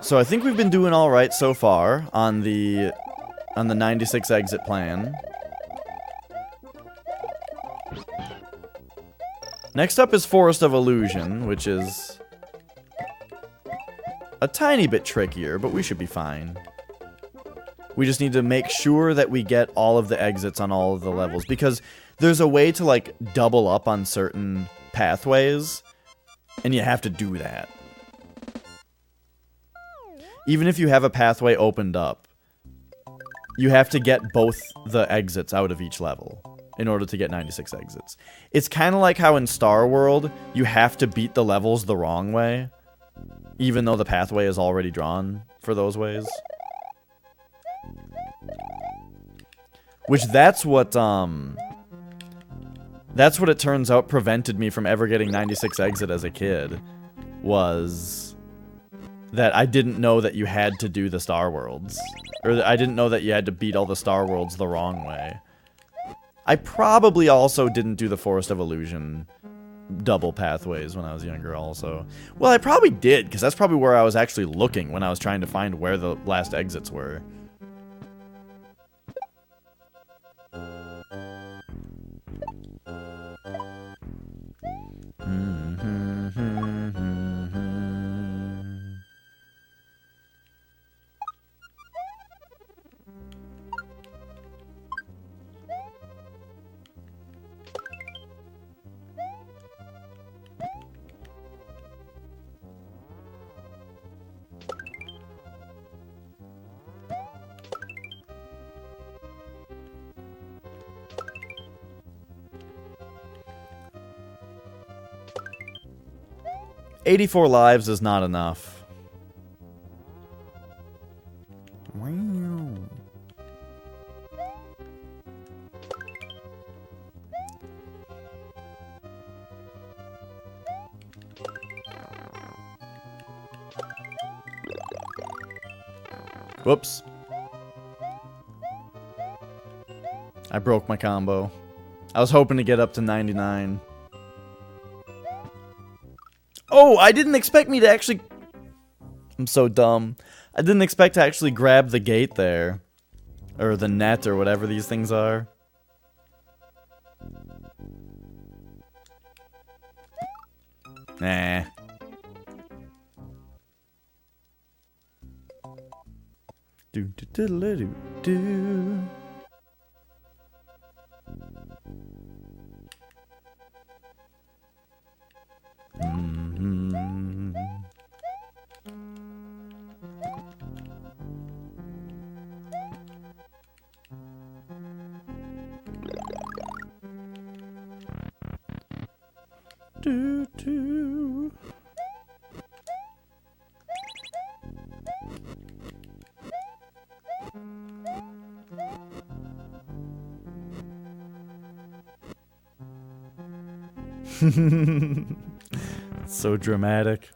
So I think we've been doing all right so far on the 96 exit plan. Next up is Forest of Illusion, which is a tiny bit trickier, but we should be fine. We just need to make sure that we get all of the exits on all of the levels, because there's a way to, like, double up on certain pathways, and you have to do that. Even if you have a pathway opened up, you have to get both the exits out of each level in order to get 96 exits. It's kind of like how in Star World, you have to beat the levels the wrong way, even though the pathway is already drawn for those ways. Which that's what it turns out prevented me from ever getting 96 exit as a kid, was that I didn't know that you had to do the Star Worlds. Or I didn't know that you had to beat all the Star Worlds the wrong way. I probably also didn't do the Forest of Illusion double pathways when I was younger also. Well, I probably did, because that's probably where I was actually looking when I was trying to find where the last exits were. 84 lives is not enough. Wow. Whoops. I broke my combo. I was hoping to get up to 99. Oh, I didn't expect me to actually... I'm so dumb. I didn't expect to actually grab the gate there. Or the net, or whatever these things are. Nah. Do do do do do do. Do do. So dramatic.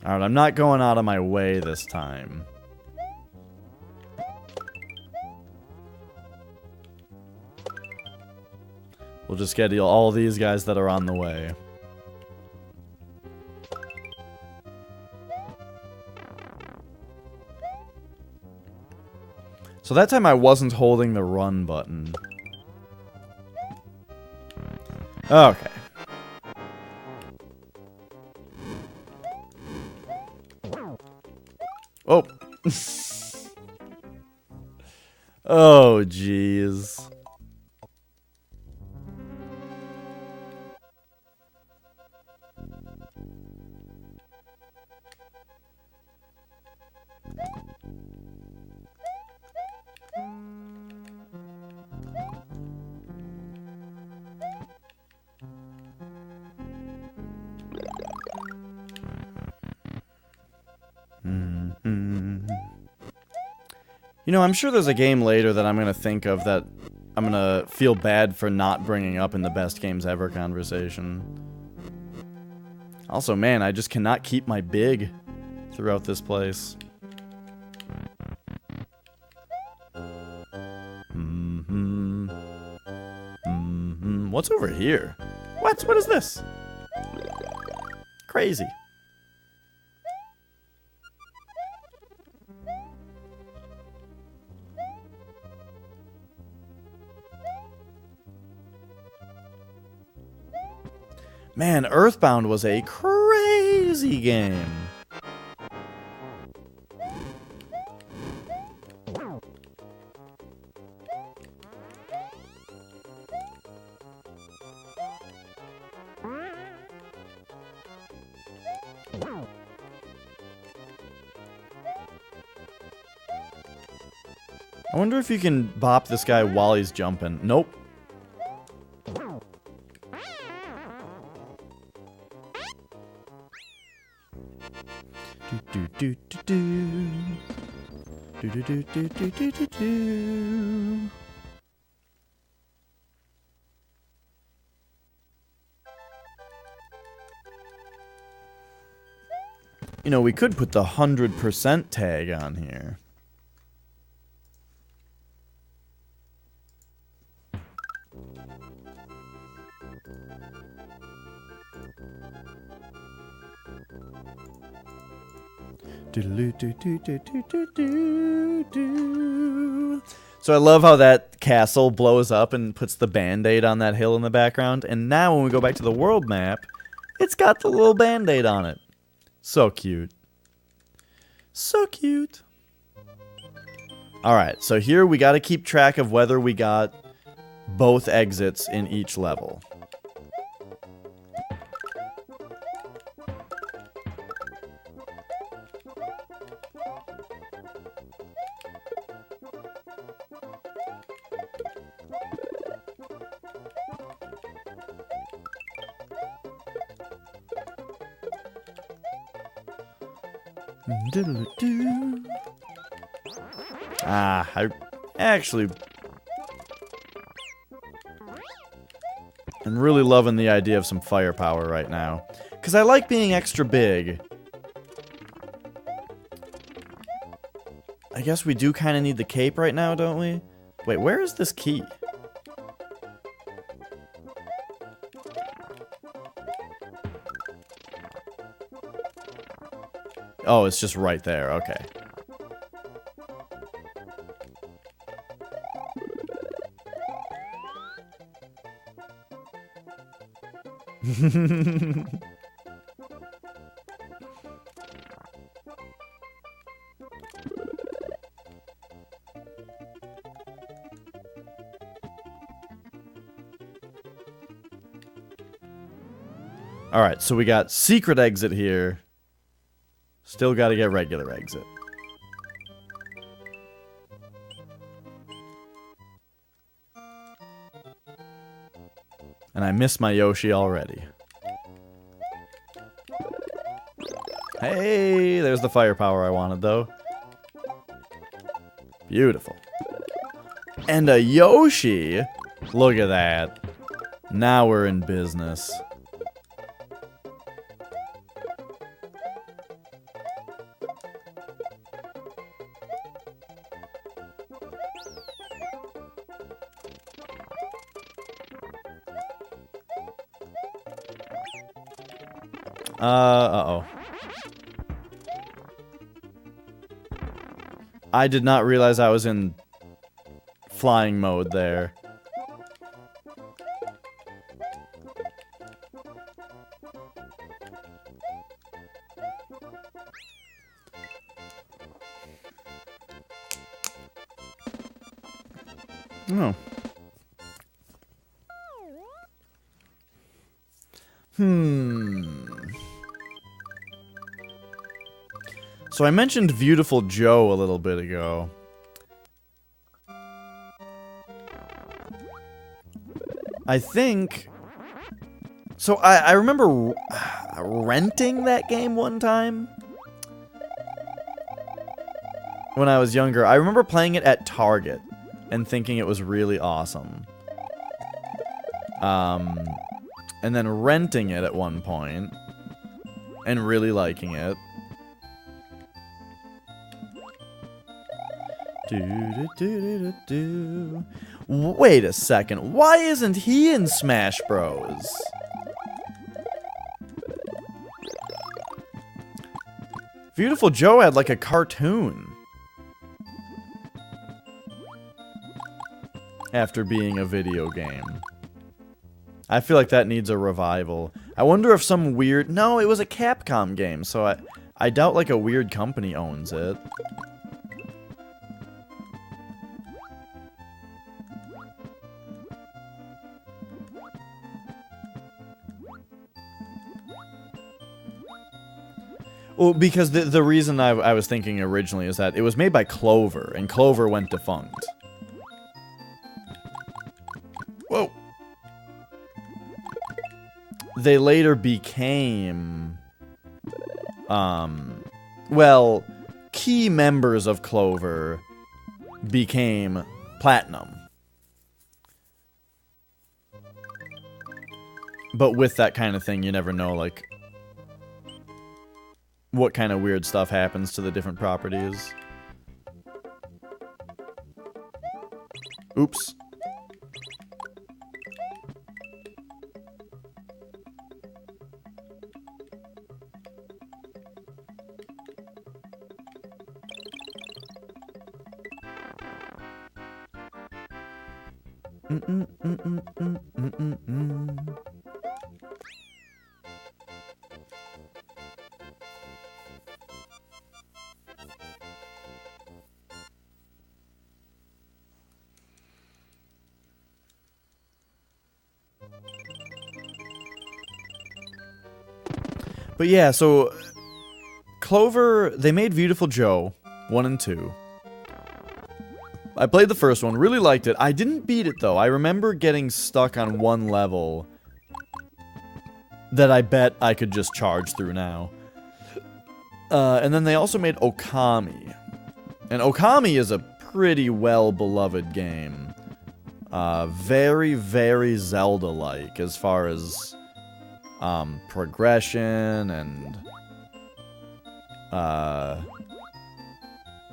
Alright, I'm not going out of my way this time. We'll just get all these guys that are on the way. So that time I wasn't holding the run button. Okay. Oh. Oh, jeez. You know, I'm sure there's a game later that I'm going to think of that I'm going to feel bad for not bringing up in the best games ever conversation. Also, man, I just cannot keep my big throughout this place. What's over here? What? What is this? Crazy. Man, Earthbound was a crazy game. I wonder if you can bop this guy while he's jumping. Nope. Do do do do do do do do do do do do. You know, we could put the 100% tag on here. So I love how that castle blows up and puts the band-aid on that hill in the background. And now when we go back to the world map, it's got the little band-aid on it. So cute. So cute. Alright, so here we got to keep track of whether we got both exits in each level. I actually am really loving the idea of some firepower right now. Because I like being extra big. I guess we do kind of need the cape right now, don't we? Wait, where is this key? Oh, it's just right there. Okay. Alright, so we got secret exit here. Still gotta get regular exit. And I miss my Yoshi already. Hey, there's the firepower I wanted, though. Beautiful. And a Yoshi! Look at that. Now we're in business. Uh-oh. I did not realize I was in flying mode there. Oh. So I mentioned Beautiful Joe a little bit ago. I think... So I remember renting that game one time. When I was younger. I remember playing it at Target and thinking it was really awesome. And then renting it at one point and really liking it. Wait a second. Why isn't he in Smash Bros? Beautiful Joe had like a cartoon. After being a video game. I feel like that needs a revival. I wonder if some weird... No, it was a Capcom game, so I doubt like a weird company owns it. Well, because the reason I was thinking originally is that it was made by Clover, and Clover went defunct. Whoa. They later became, well, key members of Clover became Platinum. But with that kind of thing, you never know, like, what kind of weird stuff happens to the different properties. Oops. But yeah, so Clover, they made Beautiful Joe 1 and 2. I played the first one, really liked it. I didn't beat it though. I remember getting stuck on one level that I bet I could just charge through now. And then they also made Okami. And Okami is a pretty well-beloved game. Very, very Zelda-like as far as progression and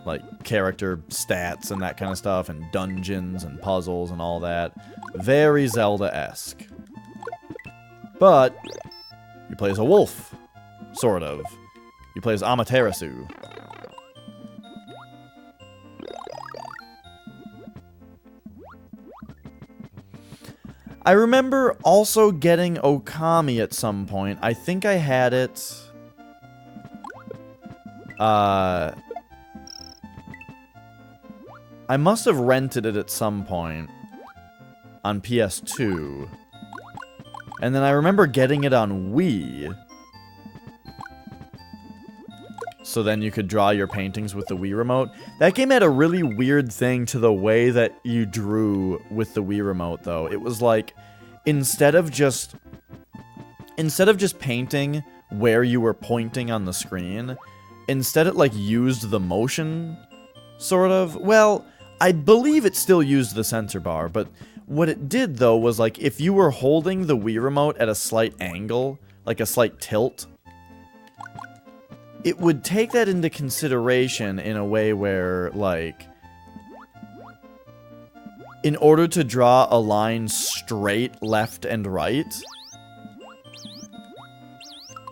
like character stats and that kind of stuff, and dungeons and puzzles and all that. Very Zelda-esque. But you play as a wolf, sort of. You play as Amaterasu. I remember also getting Okami at some point. I think I had it... I must have rented it at some point on PS2. And then I remember getting it on Wii. So then you could draw your paintings with the Wii remote. That game had a really weird thing to the way that you drew with the Wii remote, though. It was like, instead of just painting where you were pointing on the screen, instead it like used the motion, sort of. Well, I believe it still used the sensor bar, but what it did, though, was like if you were holding the Wii remote at a slight angle, like a slight tilt, it would take that into consideration in a way where, like, in order to draw a line straight left and right,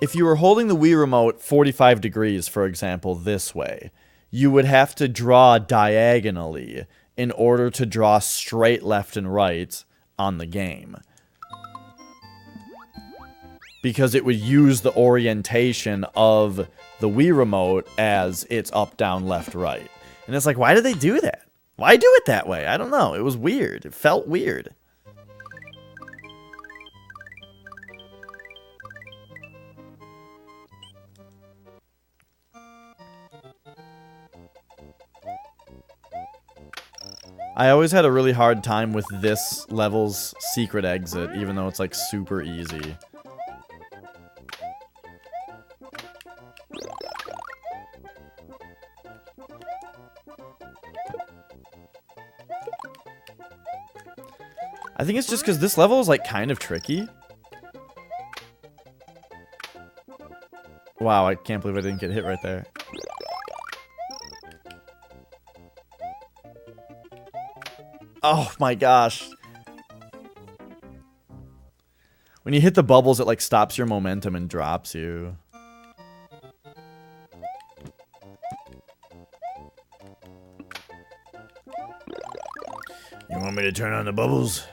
if you were holding the Wii remote 45 degrees, for example, this way, you would have to draw diagonally in order to draw straight left and right on the game. Because it would use the orientation of the Wii remote as its up, down, left, right. And it's like, why did they do that? Why do it that way? I don't know. It was weird. It felt weird. I always had a really hard time with this level's secret exit, even though it's like super easy. I think it's just because this level is like kind of tricky. Wow, I can't believe I didn't get hit right there. Oh my gosh. When you hit the bubbles, it like stops your momentum and drops you. You want me to turn on the bubbles?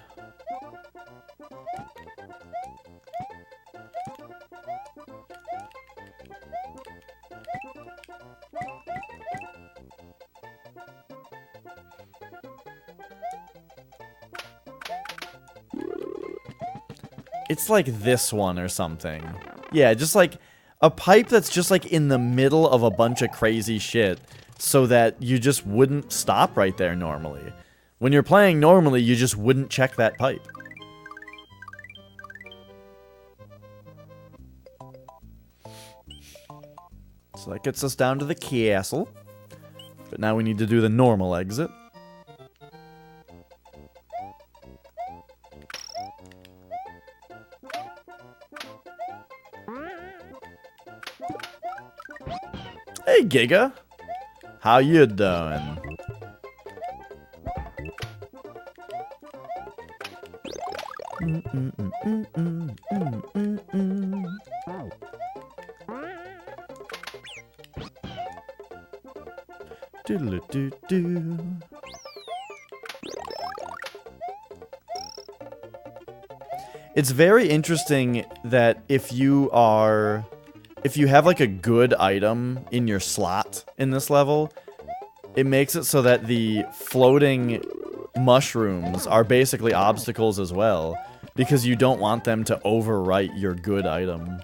It's like this one or something. Yeah, just like a pipe that's just like in the middle of a bunch of crazy shit so that you just wouldn't stop right there normally. When you're playing normally, you just wouldn't check that pipe. So that gets us down to the castle. But now we need to do the normal exit. Hey, Giga. How you doing? Doodle-doo-doo. It's very interesting that if you have like a good item in your slot in this level, it makes it so that the floating mushrooms are basically obstacles as well, because you don't want them to overwrite your good item.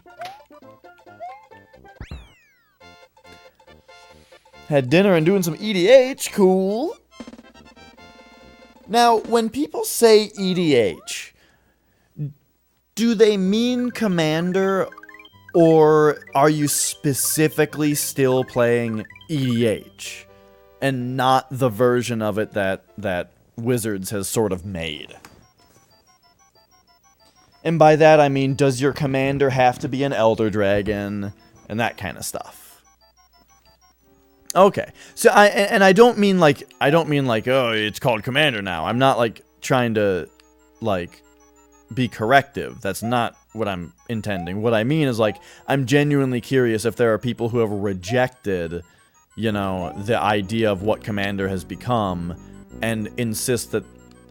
Had dinner and doing some EDH. Cool. Now, when people say EDH, do they mean Commander, or are you specifically still playing EDH and not the version of it that Wizards has sort of made? And by that I mean, does your Commander have to be an Elder Dragon and that kind of stuff? Okay, so I don't mean like oh, it's called Commander now. I'm not like trying to like be corrective. That's not what I'm intending. What I mean is like I'm genuinely curious if there are people who have rejected, you know, the idea of what Commander has become and insist that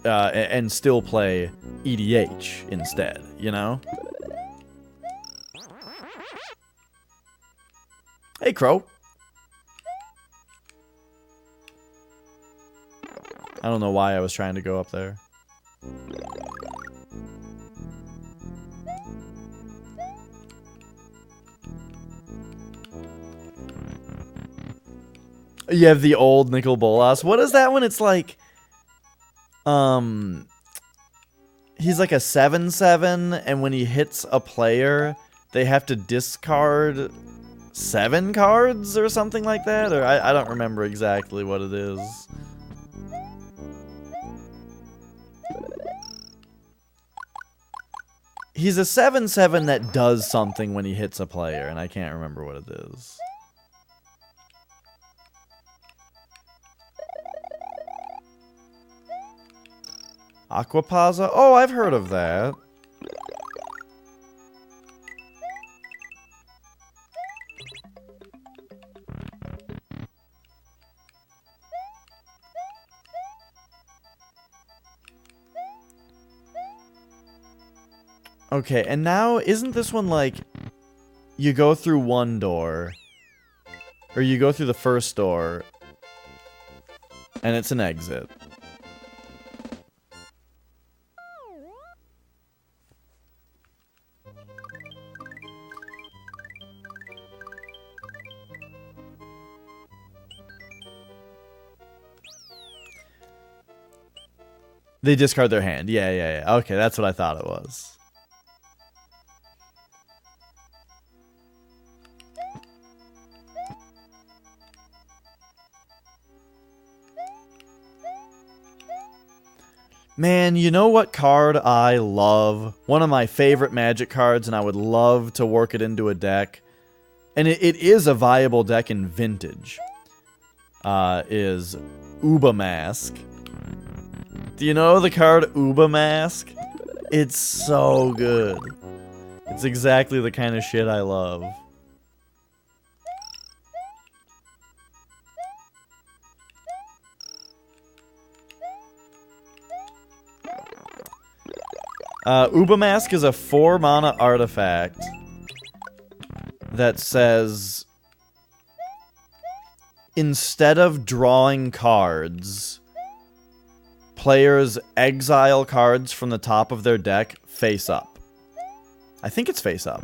and still play EDH instead, you know? Hey, Crow. I don't know why I was trying to go up there. You have the old Nicol Bolas. What is that when it's like... He's like a 7/7, and when he hits a player, they have to discard 7 cards or something like that? Or I don't remember exactly what it is. He's a 7/7 that does something when he hits a player, and I can't remember what it is. Aquapaza? Oh, I've heard of that. Okay, and now, isn't this one like, you go through one door, or you go through the first door, and it's an exit. They discard their hand. Yeah. Okay, that's what I thought it was. Man, you know what card I love? One of my favorite Magic cards, and I would love to work it into a deck. And it is a viable deck in Vintage. Is Uba Mask. Do you know the card Uba Mask? It's so good. It's exactly the kind of shit I love. Uba Mask is a 4-mana artifact that says, instead of drawing cards, players exile cards from the top of their deck face up. I think it's face up.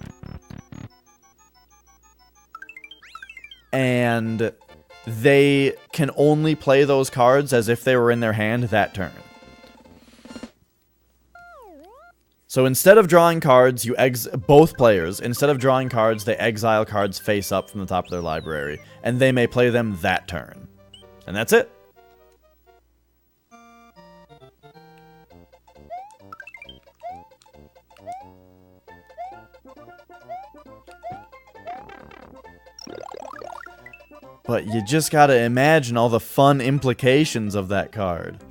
And they can only play those cards as if they were in their hand that turn. So instead of drawing cards, both players, instead of drawing cards, they exile cards face up from the top of their library, and they may play them that turn. And that's it. But you just gotta imagine all the fun implications of that card.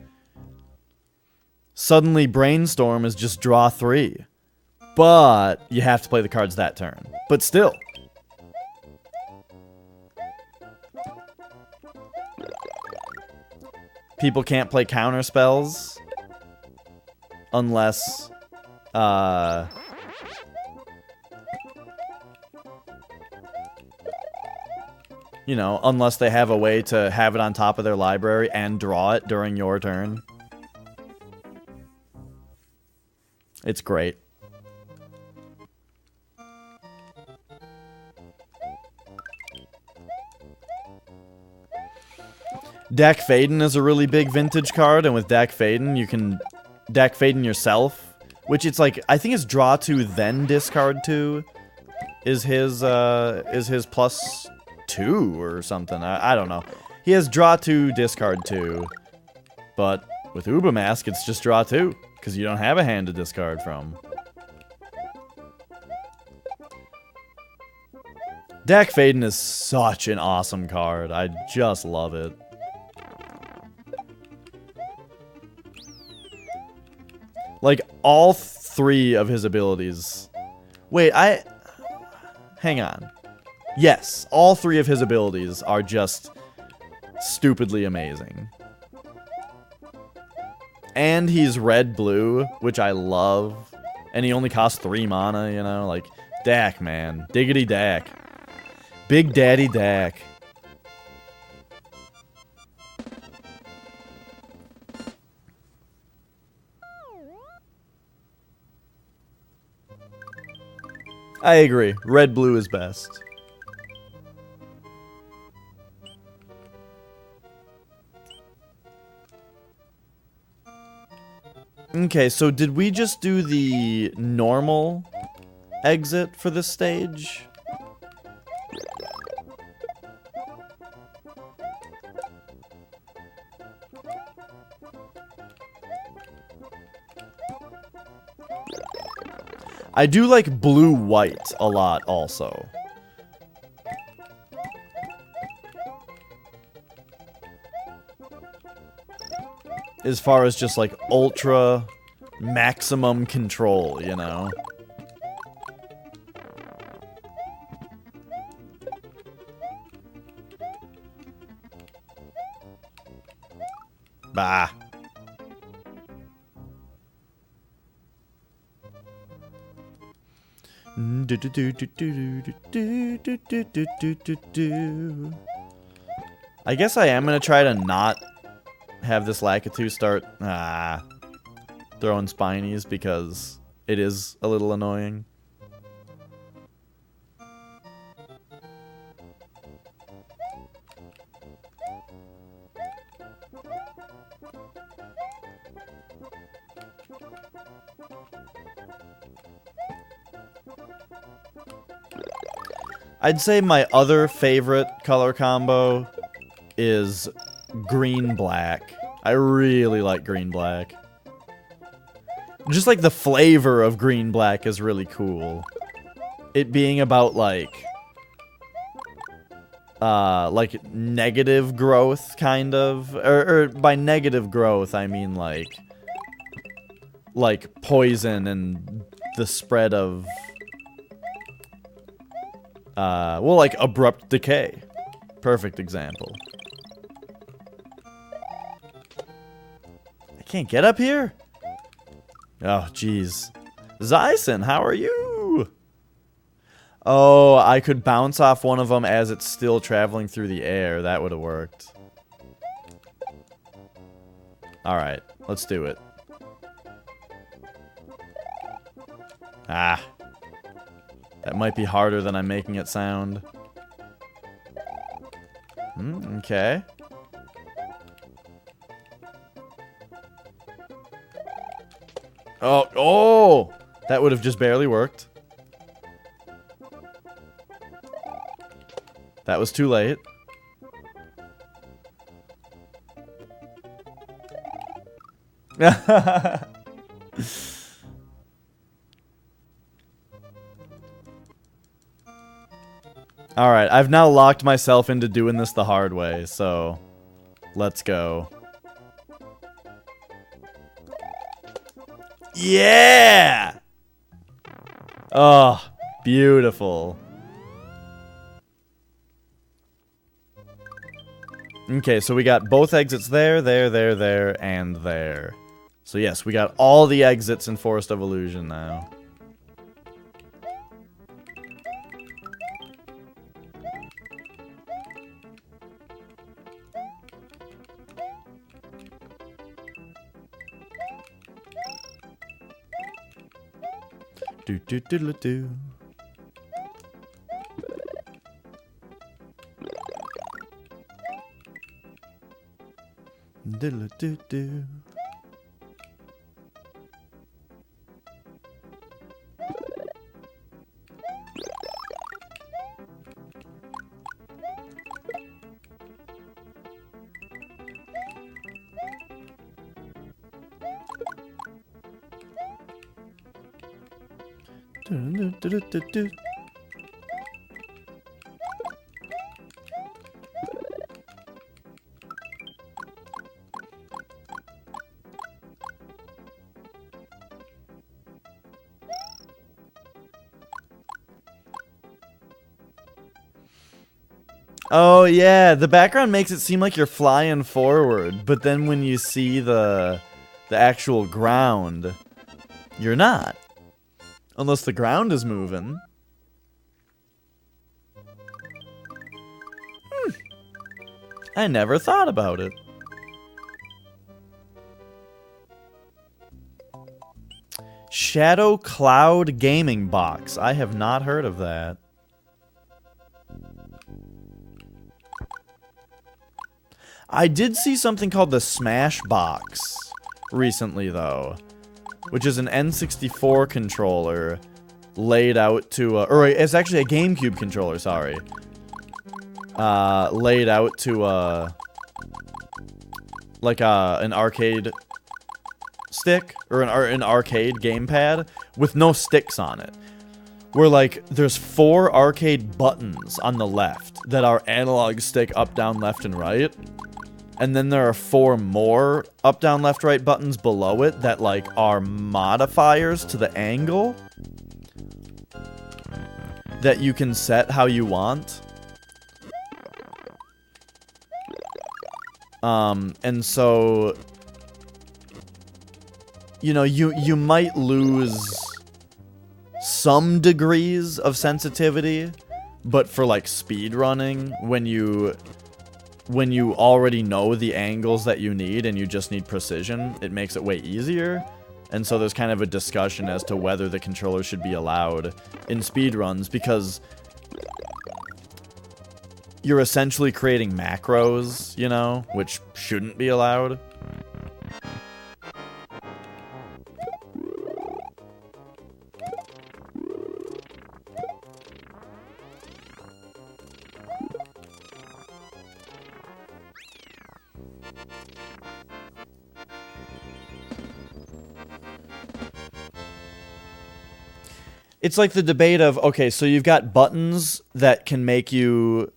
Suddenly, Brainstorm is just draw 3. But you have to play the cards that turn. But still. People can't play counter spells. Unless... you know, unless they have a way to have it on top of their library and draw it during your turn. It's great. Dak Faden is a really big vintage card, and with Dak Faden, you can Dak Faden yourself, which it's like, I think it's draw 2, then discard 2 is his plus 2 or something. I don't know. He has draw 2, discard 2, but with Ubamask, it's just draw 2, because you don't have a hand to discard from. Dak Faden is such an awesome card. I just love it. Like, all 3 of his abilities... Wait, hang on. Yes, all 3 of his abilities are just stupidly amazing. And he's red-blue, which I love. And he only costs 3 mana, you know? Like, Dak, man. Diggity Dak. Big Daddy Dak. I agree. Red-blue is best. Okay, so did we just do the normal exit for this stage? I do like blue-white a lot, also. As far as just, like, ultra maximum control, you know? Bah. I guess I am gonna try to not have this Lakitu start throwing spinies because it is a little annoying. I'd say my other favorite color combo is green-black. I really like green-black. Just like the flavor of green-black is really cool. It being about like negative growth, kind of. Or by negative growth, I mean like poison and the spread of well, like abrupt decay. Perfect example. I can't get up here? Oh, jeez. Zyson, how are you? Oh, I could bounce off one of them as it's still traveling through the air. That would have worked. Alright, let's do it. Ah. That might be harder than I'm making it sound. Okay. Oh! That would have just barely worked. That was too late. Alright, I've now locked myself into doing this the hard way, so let's go. Yeah! Oh, beautiful. Okay, so we got both exits there, and there. So yes, we got all the exits in Forest of Illusion now. Do do do do do. Diddle-a-doo-doo. Do-do-do-do-do-do. Oh yeah, the background makes it seem like you're flying forward, but then when you see the actual ground, you're not. Unless the ground is moving. I never thought about it. Shadow Cloud Gaming Box. I have not heard of that. I did see something called the Smash Box recently, though, which is an N64 controller laid out to, or it's actually a GameCube controller, sorry. Laid out to, like an arcade stick, or an arcade gamepad with no sticks on it. Where, like, there's 4 arcade buttons on the left that are analog stick up, down, left, and right. And then there are 4 more up, down, left, right buttons below it that, like, are modifiers to the angle that you can set how you want. And so, you know, you might lose some degrees of sensitivity, but for, like, speed running, when you already know the angles that you need and you just need precision, it makes it way easier. And so there's kind of a discussion as to whether the controller should be allowed in speedruns, because you're essentially creating macros, you know, which shouldn't be allowed. It's like the debate of, okay, so you've got buttons that can make you,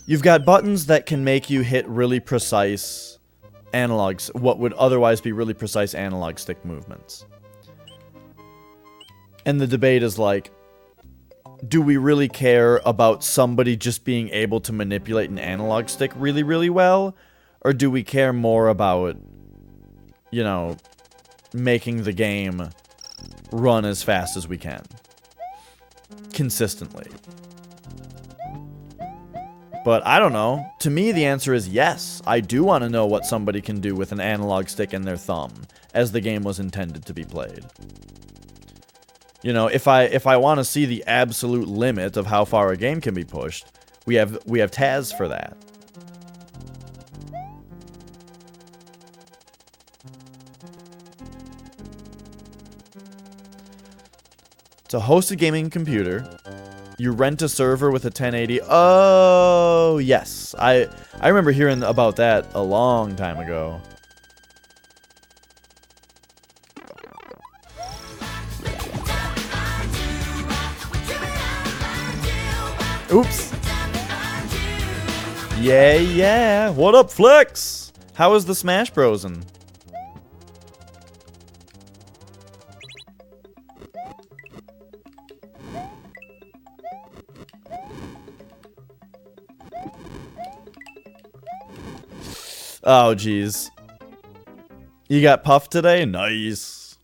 you've got buttons that can make you hit really precise analogs, what would otherwise be really precise analog stick movements. And the debate is like, do we really care about somebody just being able to manipulate an analog stick really, really well? Or do we care more about, you know, making the game run as fast as we can consistently? But I don't know. To me, the answer is yes. I do want to know what somebody can do with an analog stick and their thumb, as the game was intended to be played. You know, if I want to see the absolute limit of how far a game can be pushed, we have Taz for that. To host a gaming computer, you rent a server with a 1080. Oh, yes. I remember hearing about that a long time ago. Oops. Yeah, yeah. What up, Flex? How is the Smash Brosin'? Oh, jeez. You got puffed today? Nice.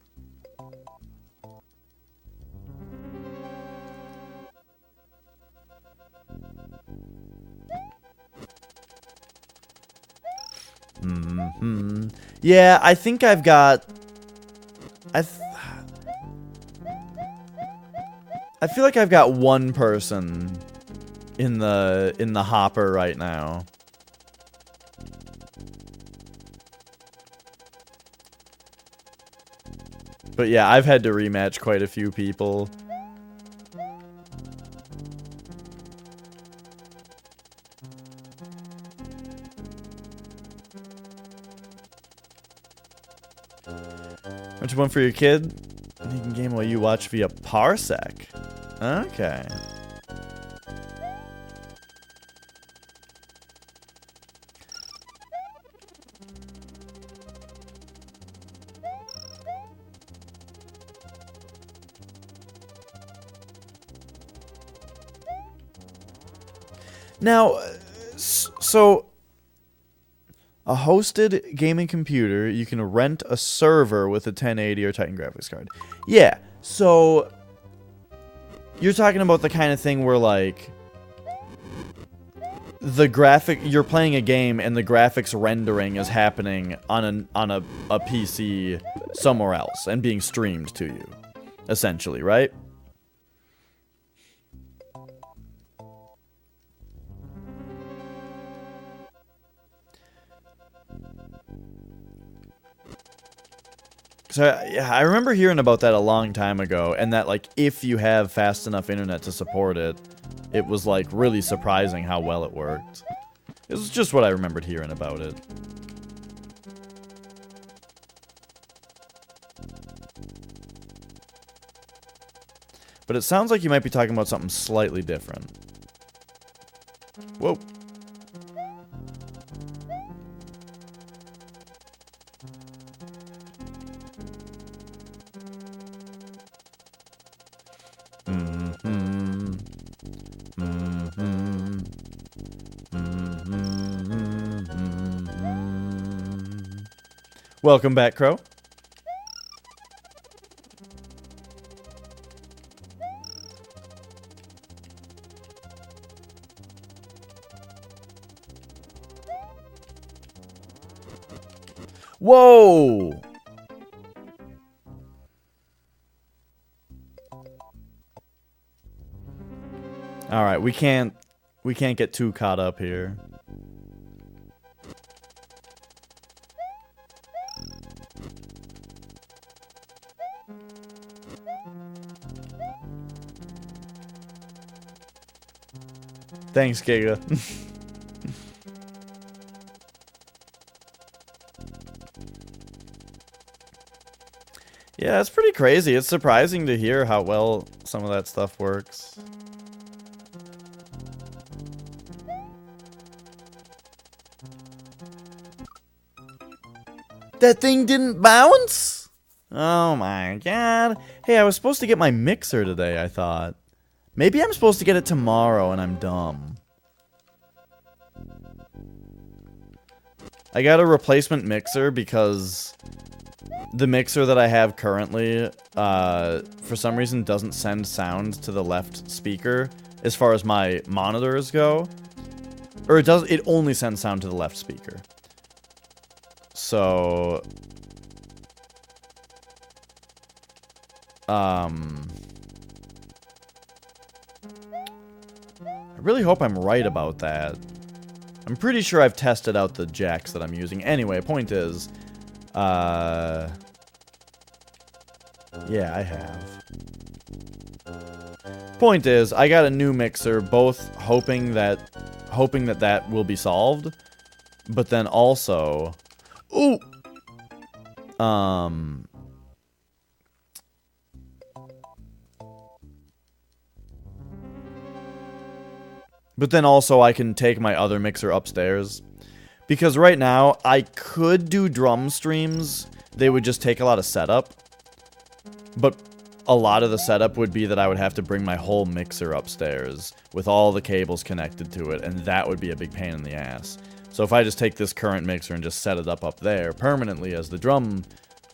Yeah, I think I've got... I feel like I've got one person in the hopper right now. But yeah, I've had to rematch quite a few people. Which one for your kid? You can game while you watch via Parsec. Okay. Now, so a hosted gaming computer, you can rent a server with a 1080 or Titan graphics card. Yeah, so you're talking about the kind of thing where, like, you're playing a game and the graphics rendering is happening on a PC somewhere else and being streamed to you, essentially, right? So, yeah, I remember hearing about that a long time ago, and that, like, if you have fast enough internet to support it, it was, like, really surprising how well it worked. It was just what I remembered hearing about it. But it sounds like you might be talking about something slightly different. Whoa. Welcome back, Crow. Whoa! All right, we can't get too caught up here. Thanks, Giga. Yeah, it's pretty crazy. It's surprising to hear how well some of that stuff works. That thing didn't bounce? Oh my god. Hey, I was supposed to get my mixer today, I thought. Maybe I'm supposed to get it tomorrow and I'm dumb. I got a replacement mixer because the mixer that I have currently, for some reason, doesn't send sound to the left speaker as far as my monitors go. Or it only sends sound to the left speaker. So, I really hope I'm right about that. I'm pretty sure I've tested out the jacks that I'm using. Anyway, point is, yeah, I have. Point is, I got a new mixer, both hoping that that will be solved, but then also, ooh, but then also I can take my other mixer upstairs. Because right now, I could do drum streams. They would just take a lot of setup. But a lot of the setup would be that I would have to bring my whole mixer upstairs with all the cables connected to it. And that would be a big pain in the ass. So if I just take this current mixer and just set it up there permanently as the drum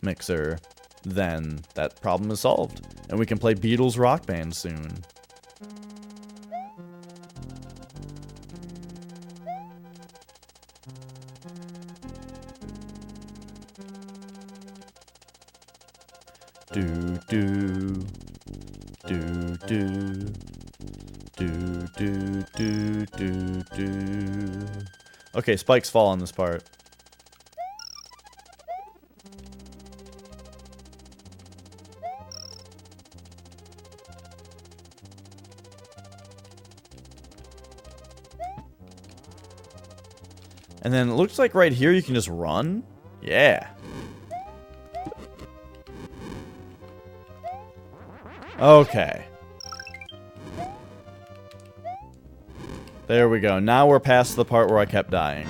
mixer, then that problem is solved. And we can play Beatles Rock Band soon. Do do do do Do, do, do, do, do. Okay, spikes fall on this part. And then it looks like right here you can just run. Yeah. Okay. There we go. Now we're past the part where I kept dying.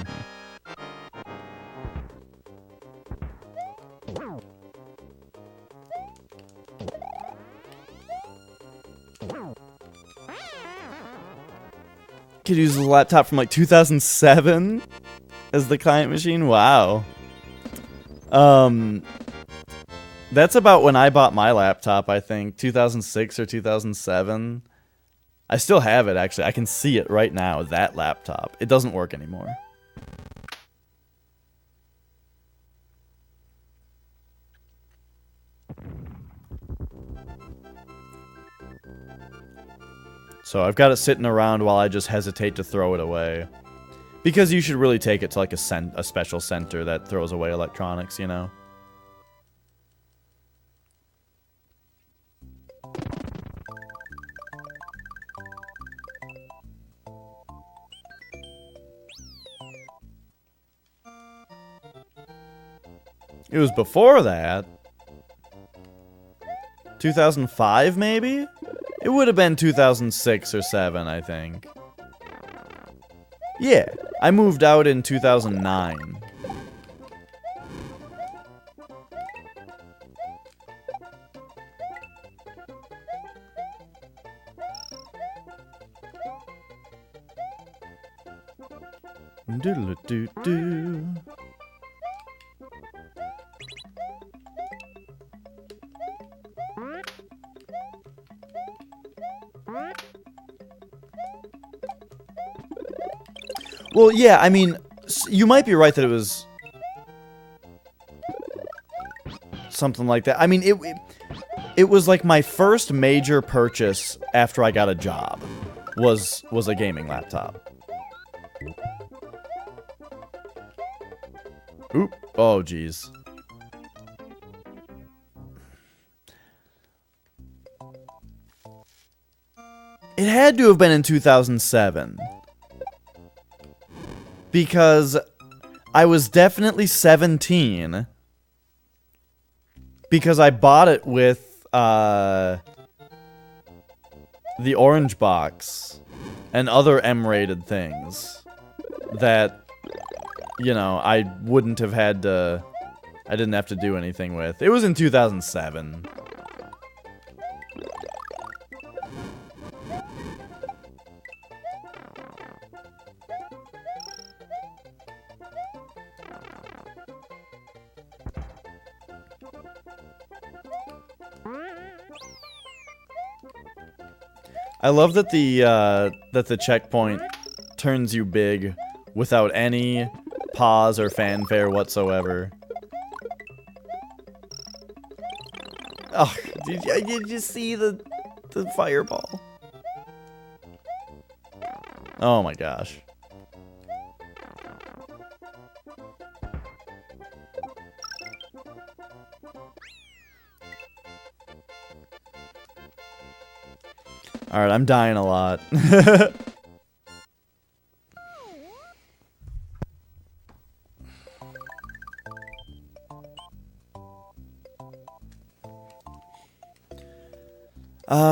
Could use a laptop from like 2007 as the client machine. Wow. That's about when I bought my laptop, I think. 2006 or 2007. I still have it, actually. I can see it right now, that laptop. It doesn't work anymore. So I've got it sitting around while I just hesitate to throw it away. Because you should really take it to like a special center that throws away electronics, you know? It was before that. 2005, maybe? It would have been 2006 or 7, I think. Yeah, I moved out in 2009. Doodle-doo-doo. Well, yeah, I mean, you might be right that it was something like that. I mean, it was like my first major purchase after I got a job was a gaming laptop. Oop. Oh, jeez. It had to have been in 2007. Because I was definitely 17. Because I bought it with the orange box and other M-rated things that, you know, I wouldn't have had to, I didn't have to do anything with. It was in 2007. I love that the checkpoint turns you big without any pause or fanfare whatsoever. Oh, did you see the fireball? Oh my gosh. Alright, I'm dying a lot.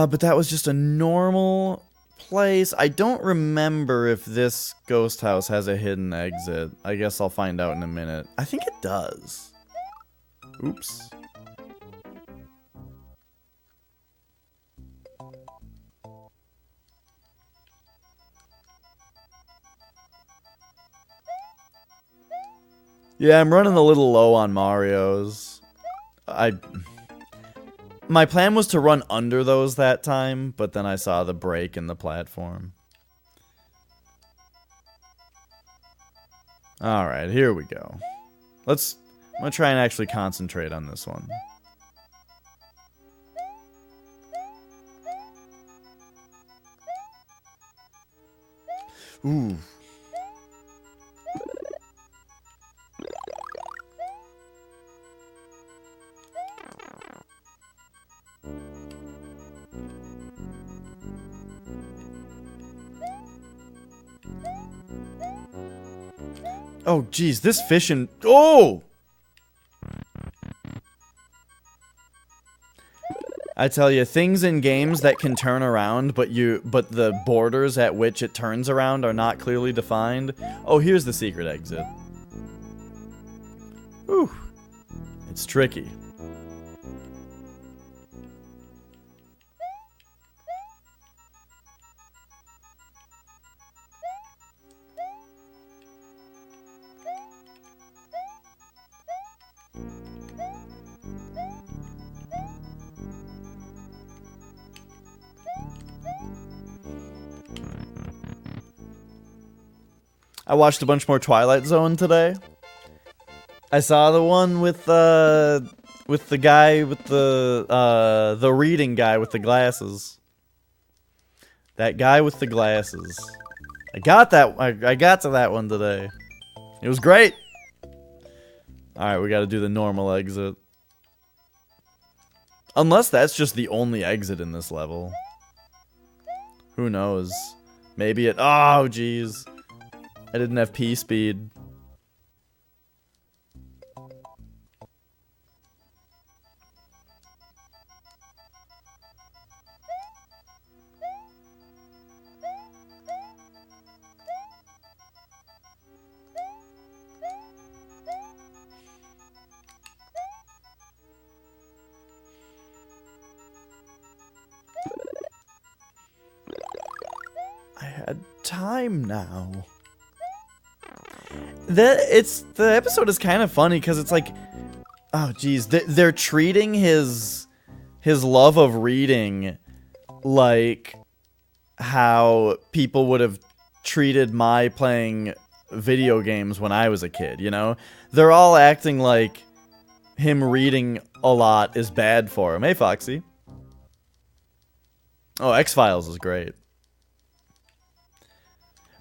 But that was just a normal place. I don't remember if this ghost house has a hidden exit. I guess I'll find out in a minute. I think it does. Oops. Yeah, I'm running a little low on Marios. My plan was to run under those that time, but then I saw the break in the platform. Alright, here we go. I'm gonna try and actually concentrate on this one. Ooh. Oh, geez, this fish and... Oh! I tell you, things in games that can turn around, but the borders at which it turns around are not clearly defined. Oh, here's the secret exit. Whew. It's tricky. I watched a bunch more Twilight Zone today. I saw the one with the guy with the reading guy with the glasses. That guy with the glasses. I got to that one today. It was great. All right, we got to do the normal exit. Unless that's just the only exit in this level. Who knows? Maybe it... Oh, jeez. I didn't have P speed. I had time now. The episode is kind of funny because it's like, oh geez, they're treating his love of reading like how people would have treated my playing video games when I was a kid, you know? They're all acting like him reading a lot is bad for him. Hey, Foxy. Oh, X-Files is great.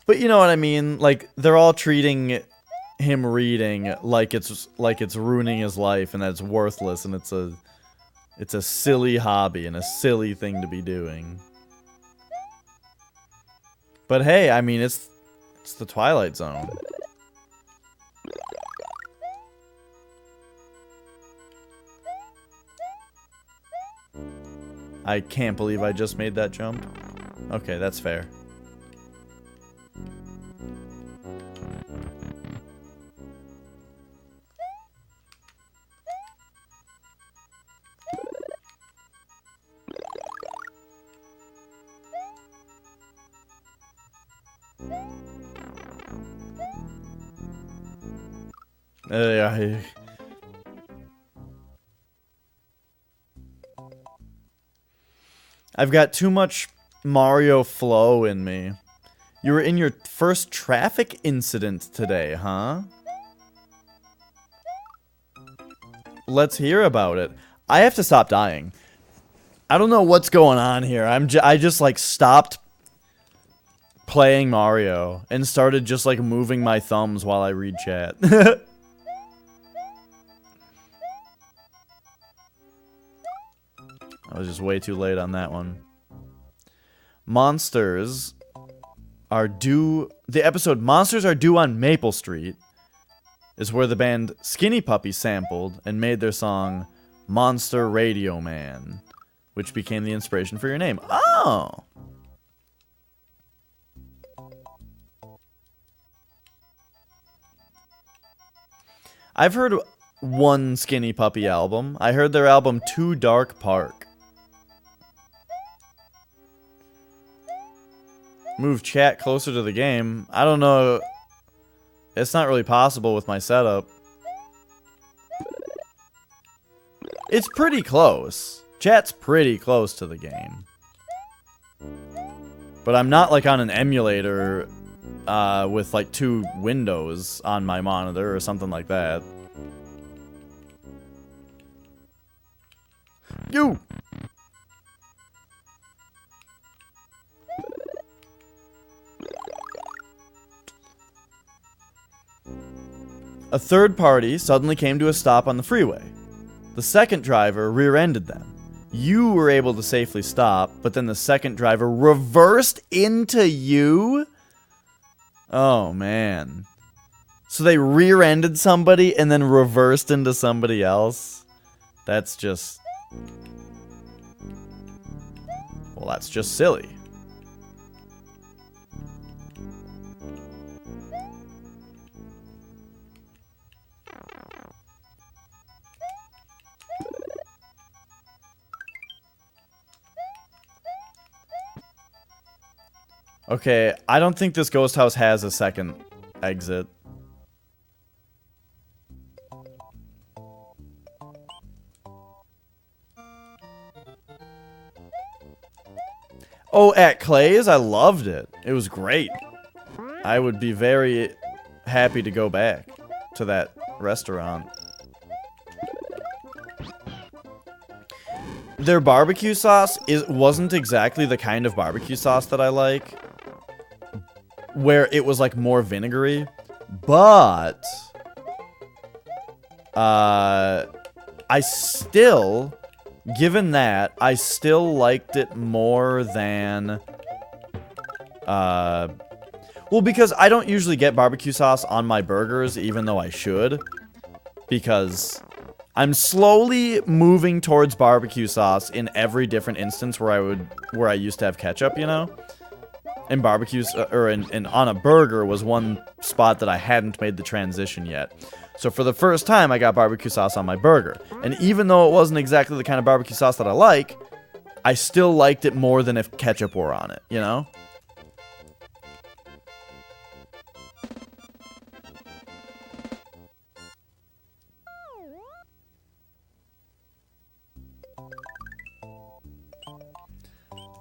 But you know what I mean? Like, they're all treating him reading like it's ruining his life and that it's worthless and it's a silly hobby and a silly thing to be doing. But hey, I mean, it's the Twilight Zone. I can't believe I just made that jump. Okay, that's fair. I've got too much Mario flow in me. You were in your first traffic incident today, huh? Let's hear about it. I have to stop dying. I don't know what's going on here. I just like stopped playing Mario and started just like moving my thumbs while I read chat. I was just way too late on that one. Monsters are due... The episode Monsters Are Due on Maple Street is where the band Skinny Puppy sampled and made their song Monster Radio Man, which became the inspiration for your name. Oh! I've heard one Skinny Puppy album. I heard their album Too Dark Park. Move chat closer to the game. I don't know. It's not really possible with my setup. It's pretty close. Chat's pretty close to the game. But I'm not like on an emulator with like 2 windows on my monitor or something like that. You! A third party suddenly came to a stop on the freeway. The second driver rear-ended them. You were able to safely stop, but then the second driver reversed into you? Oh, man. So they rear-ended somebody and then reversed into somebody else? That's just... Well, that's just silly. Okay, I don't think this ghost house has a second exit. Oh, at Clay's? I loved it. It was great. I would be very happy to go back to that restaurant. Their barbecue sauce wasn't exactly the kind of barbecue sauce that I like, where it was like more vinegary, but I still, given that, I still liked it more than well, because I don't usually get barbecue sauce on my burgers, even though I should, because I'm slowly moving towards barbecue sauce in every different instance where I used to have ketchup, you know? And barbecues, and on a burger was one spot that I hadn't made the transition yet. So for the first time, I got barbecue sauce on my burger. And even though it wasn't exactly the kind of barbecue sauce that I like, I still liked it more than if ketchup were on it, you know?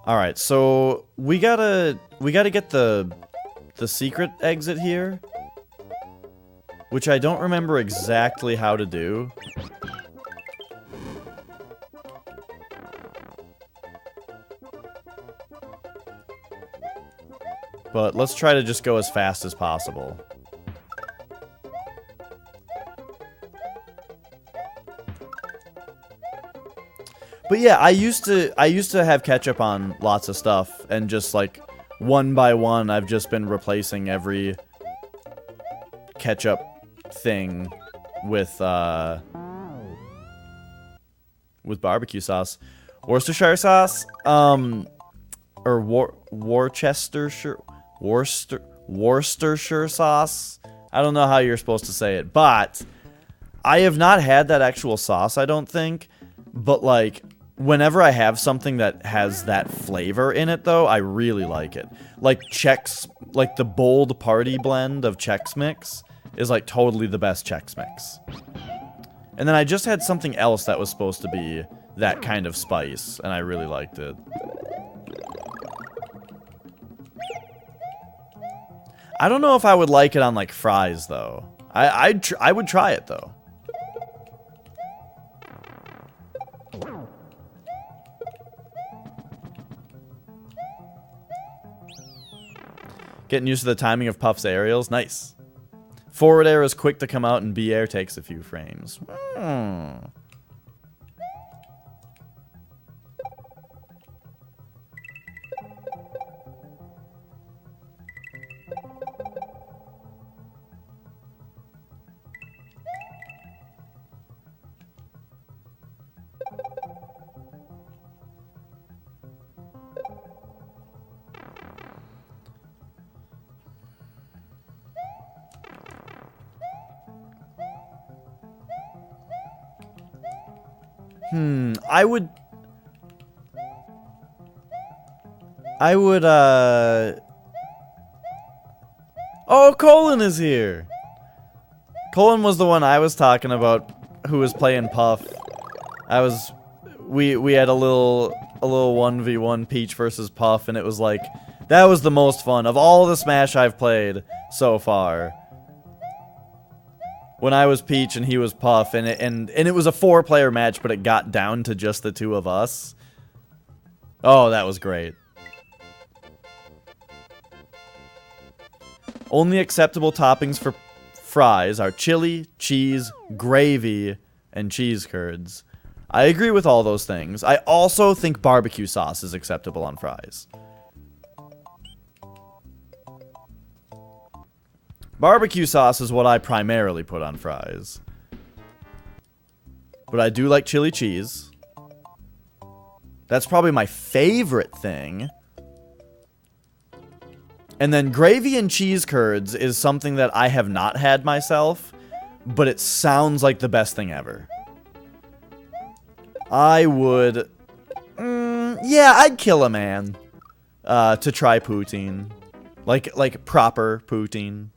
Alright, so we gotta get the secret exit here, which I don't remember exactly how to do. But let's try to just go as fast as possible. But yeah, I used to have ketchup on lots of stuff, and just like one by one, I've just been replacing every ketchup thing with barbecue sauce, Worcestershire sauce, or Worcestershire sauce. I don't know how you're supposed to say it, but I have not had that actual sauce, I don't think. But like, whenever I have something that has that flavor in it, though, I really like it. Like Chex, like the bold party blend of Chex Mix is like totally the best Chex Mix. And then I just had something else that was supposed to be that kind of spice, and I really liked it. I don't know if I would like it on like fries, though. I would try it, though. Getting used to the timing of Puff's aerials. Nice. Forward air is quick to come out, and B air takes a few frames. I would, Oh, Colin is here! Colin was the one I was talking about who was playing Puff. We had a little 1v1 Peach versus Puff, and it was like, that was the most fun of all the Smash I've played so far. When I was Peach and he was Puff, and it was a 4-player match, but it got down to just the 2 of us. Oh, that was great. Only acceptable toppings fries are chili, cheese, gravy, and cheese curds. I agree with all those things. I also think barbecue sauce is acceptable on fries. Barbecue sauce is what I primarily put on fries. But I do like chili cheese. That's probably my favorite thing. And then gravy and cheese curds is something that I have not had myself, but it sounds like the best thing ever. I would... yeah, I'd kill a man to try poutine. Like proper poutine.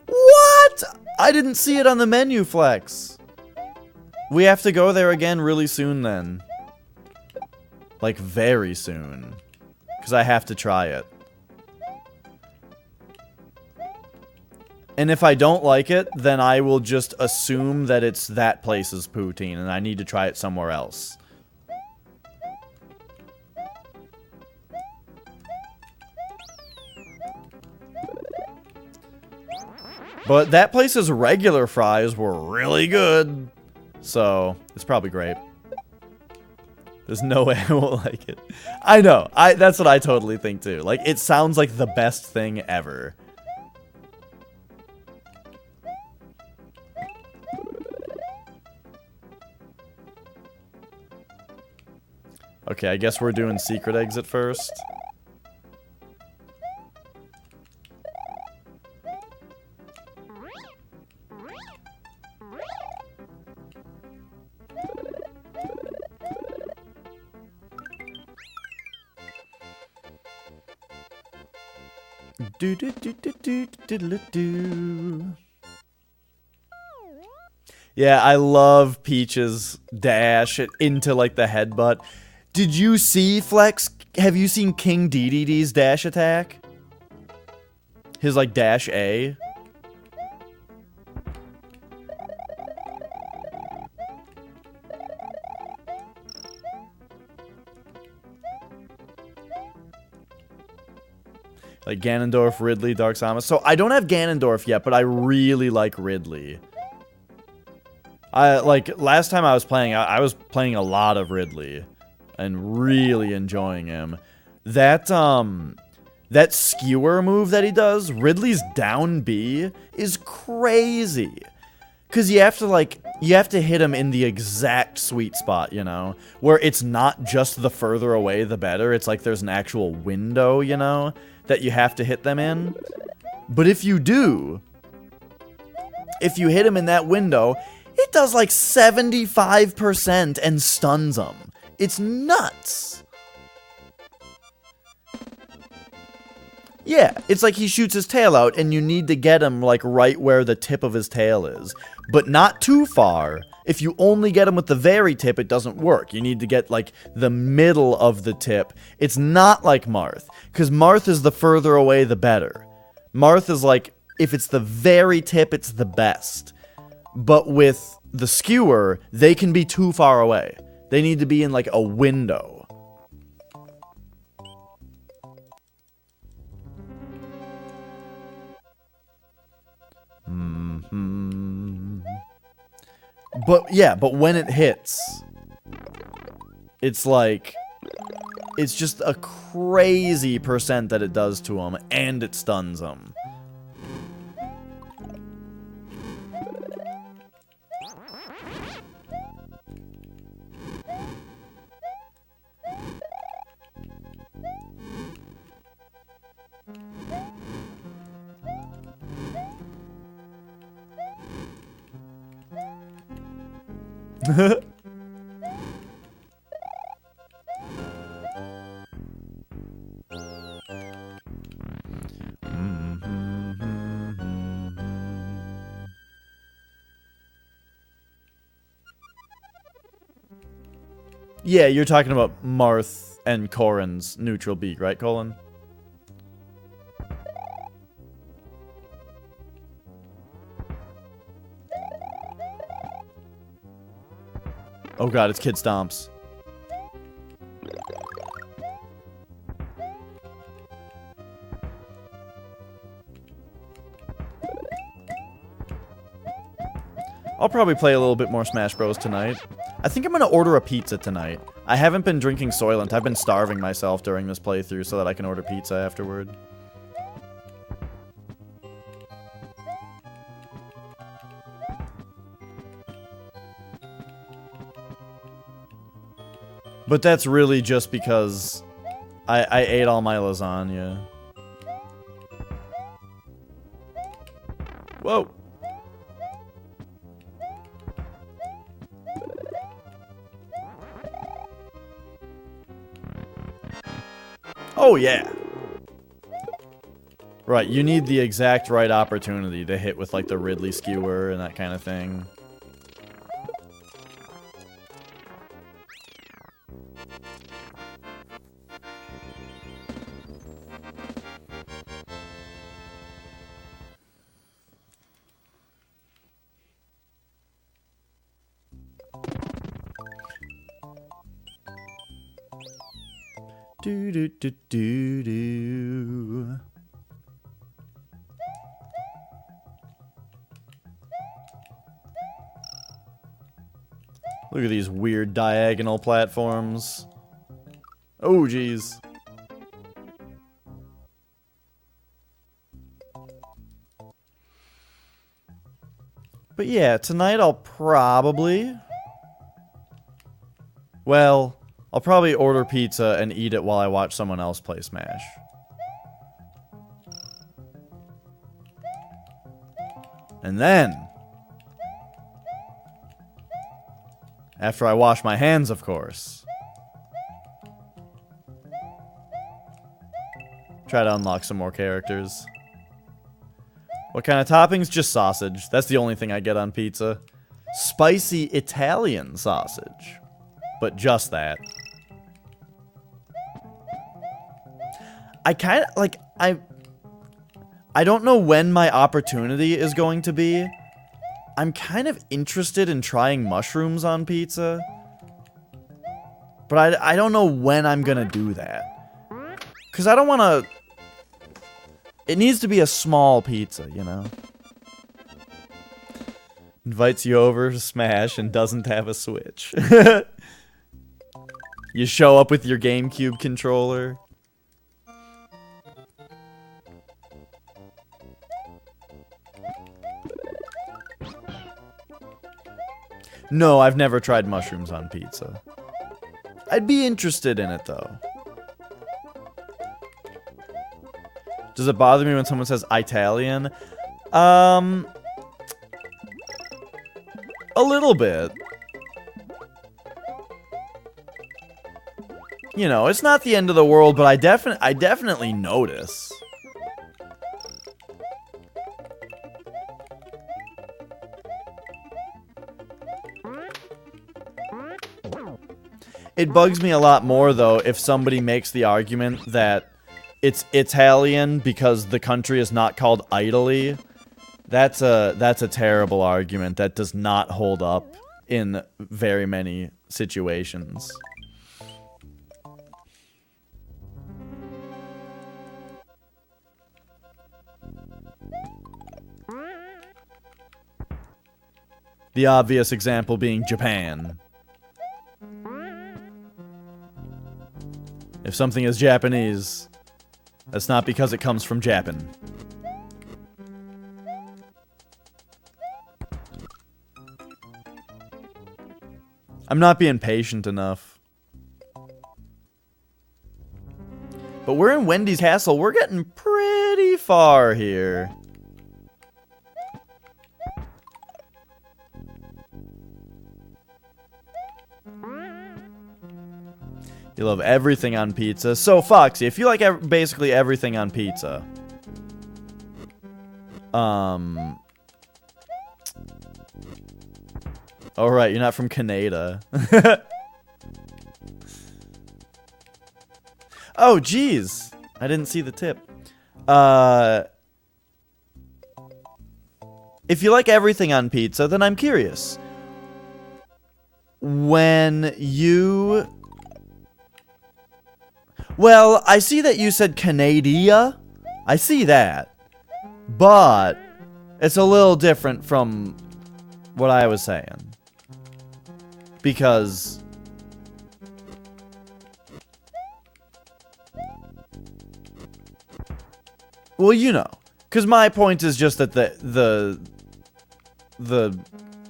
What? I didn't see it on the menu, Flex. We have to go there again really soon then. Like very soon. Because I have to try it. And if I don't like it, then I will just assume that it's that place's poutine and I need to try it somewhere else. But that place's regular fries were really good. So, it's probably great. There's no way I won't like it. I know. That's what I totally think too. Like, it sounds like the best thing ever. Okay, I guess we're doing secret exit first. Do do do do do do do do. Yeah, I love Peach's dash into like the headbutt. Did you see Flex? Have you seen King DDD's dash attack? His like dash A. Like Ganondorf, Ridley, Dark Samus. So I don't have Ganondorf yet, but I really like Ridley. Like last time I was playing a lot of Ridley and really enjoying him. That that skewer move that he does, Ridley's down B, is crazy. Cause you have to hit him in the exact sweet spot, you know? Where it's not just the further away the better, it's like there's an actual window, you know, that you have to hit them in. But if you do, if you hit him in that window, it does like 75% and stuns them. It's nuts. Yeah, it's like he shoots his tail out and you need to get him like right where the tip of his tail is. But not too far. If you only get him with the very tip, it doesn't work. You need to get like the middle of the tip. It's not like Marth, because Marth is the further away the better. Marth is like, if it's the very tip, it's the best. But with the skewer, they can be too far away. They need to be in like a window. But yeah, but when it hits, it's like, it's just a crazy percent that it does to them, and it stuns them. Yeah, you're talking about Marth and Corrin's neutral beak, right, Colin? Oh god, it's Kid Stomps. I'll probably play a little bit more Smash Bros tonight. I think I'm gonna order a pizza tonight. I haven't been drinking Soylent. I've been starving myself during this playthrough so that I can order pizza afterward. But that's really just because I ate all my lasagna. Whoa! Oh, yeah. Right, you need the exact right opportunity to hit with, like, the Ridley skewer and that kind of thing. Do do do do do. Look at these weird diagonal platforms. Oh, geez. But yeah, tonight I'll probably... Well, I'll probably order pizza and eat it while I watch someone else play Smash. And then... After I wash my hands, of course. Try to unlock some more characters. What kind of toppings? Just sausage. That's the only thing I get on pizza. Spicy Italian sausage. But just that. I kind of, like, I don't know when my opportunity is going to be. I'm kind of interested in trying mushrooms on pizza. But I don't know when I'm gonna do that. Because I don't want to... It needs to be a small pizza, you know? Invites you over to Smash and doesn't have a Switch. You show up with your GameCube controller. No, I've never tried mushrooms on pizza. I'd be interested in it, though. Does it bother me when someone says Italian? A little bit. You know, it's not the end of the world, but I definitely notice. It bugs me a lot more, though, if somebody makes the argument that it's Italian because the country is not called Italy. That's a terrible argument that does not hold up in very many situations. The obvious example being Japan. If something is Japanese, that's not because it comes from Japan. I'm not being patient enough. But we're in Wendy's Castle. We're getting pretty far here. You love everything on pizza. So, Foxy, if you like basically everything on pizza... Oh, right, you're not from Canada. Oh, jeez. I didn't see the tip. If you like everything on pizza, then I'm curious. when you... Well, I see that you said Canada. I see that. But it's a little different from what I was saying. Because... Well, you know. Because my point is just that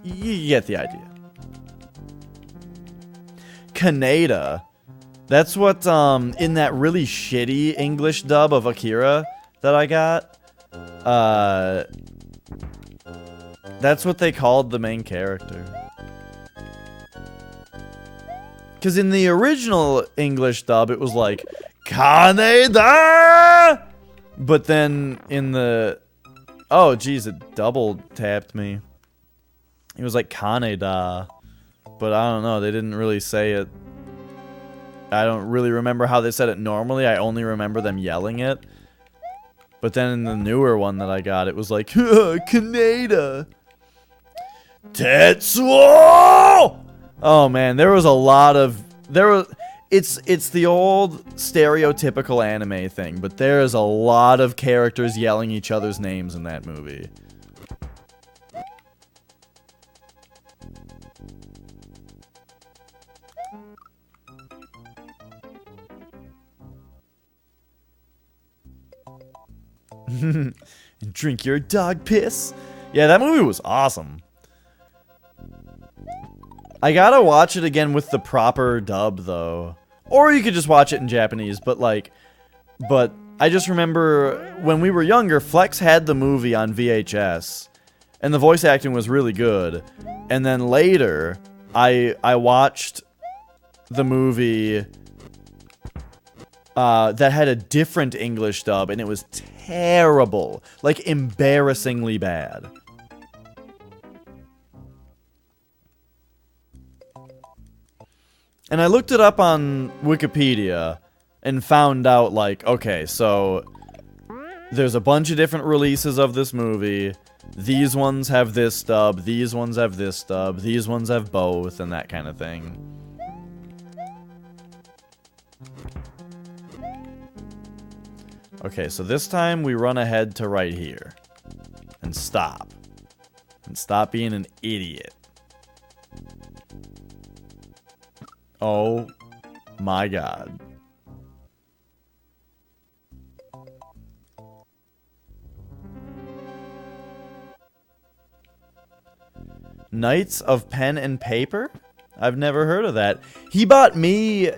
you get the idea. Canada. That's what, in that really shitty English dub of Akira that I got, that's what they called the main character. Because in the original English dub, it was like, Canada! But then in the... Oh, geez, it double tapped me. It was like Canada. But I don't know, they didn't really say it. I don't really remember how they said it normally. I only remember them yelling it. But then in the newer one that I got, it was like, Canada. Tetsuo! Oh man, there was a lot of... It's the old stereotypical anime thing, but there is a lot of characters yelling each other's names in that movie. And drink your dog piss. Yeah, that movie was awesome. I gotta watch it again with the proper dub, though. Or you could just watch it in Japanese, but I just remember when we were younger, Flex had the movie on VHS, and the voice acting was really good. And then later, I watched the movie that had a different English dub, and it was terrible. Like, embarrassingly bad. And I looked it up on Wikipedia and found out, like, okay, so there's a bunch of different releases of this movie. These ones have this dub, these ones have this dub, these ones have both, and that kind of thing. Okay, so this time we run ahead to right here. And stop. And stop being an idiot. Oh my god. Knights of Pen and Paper? I've never heard of that.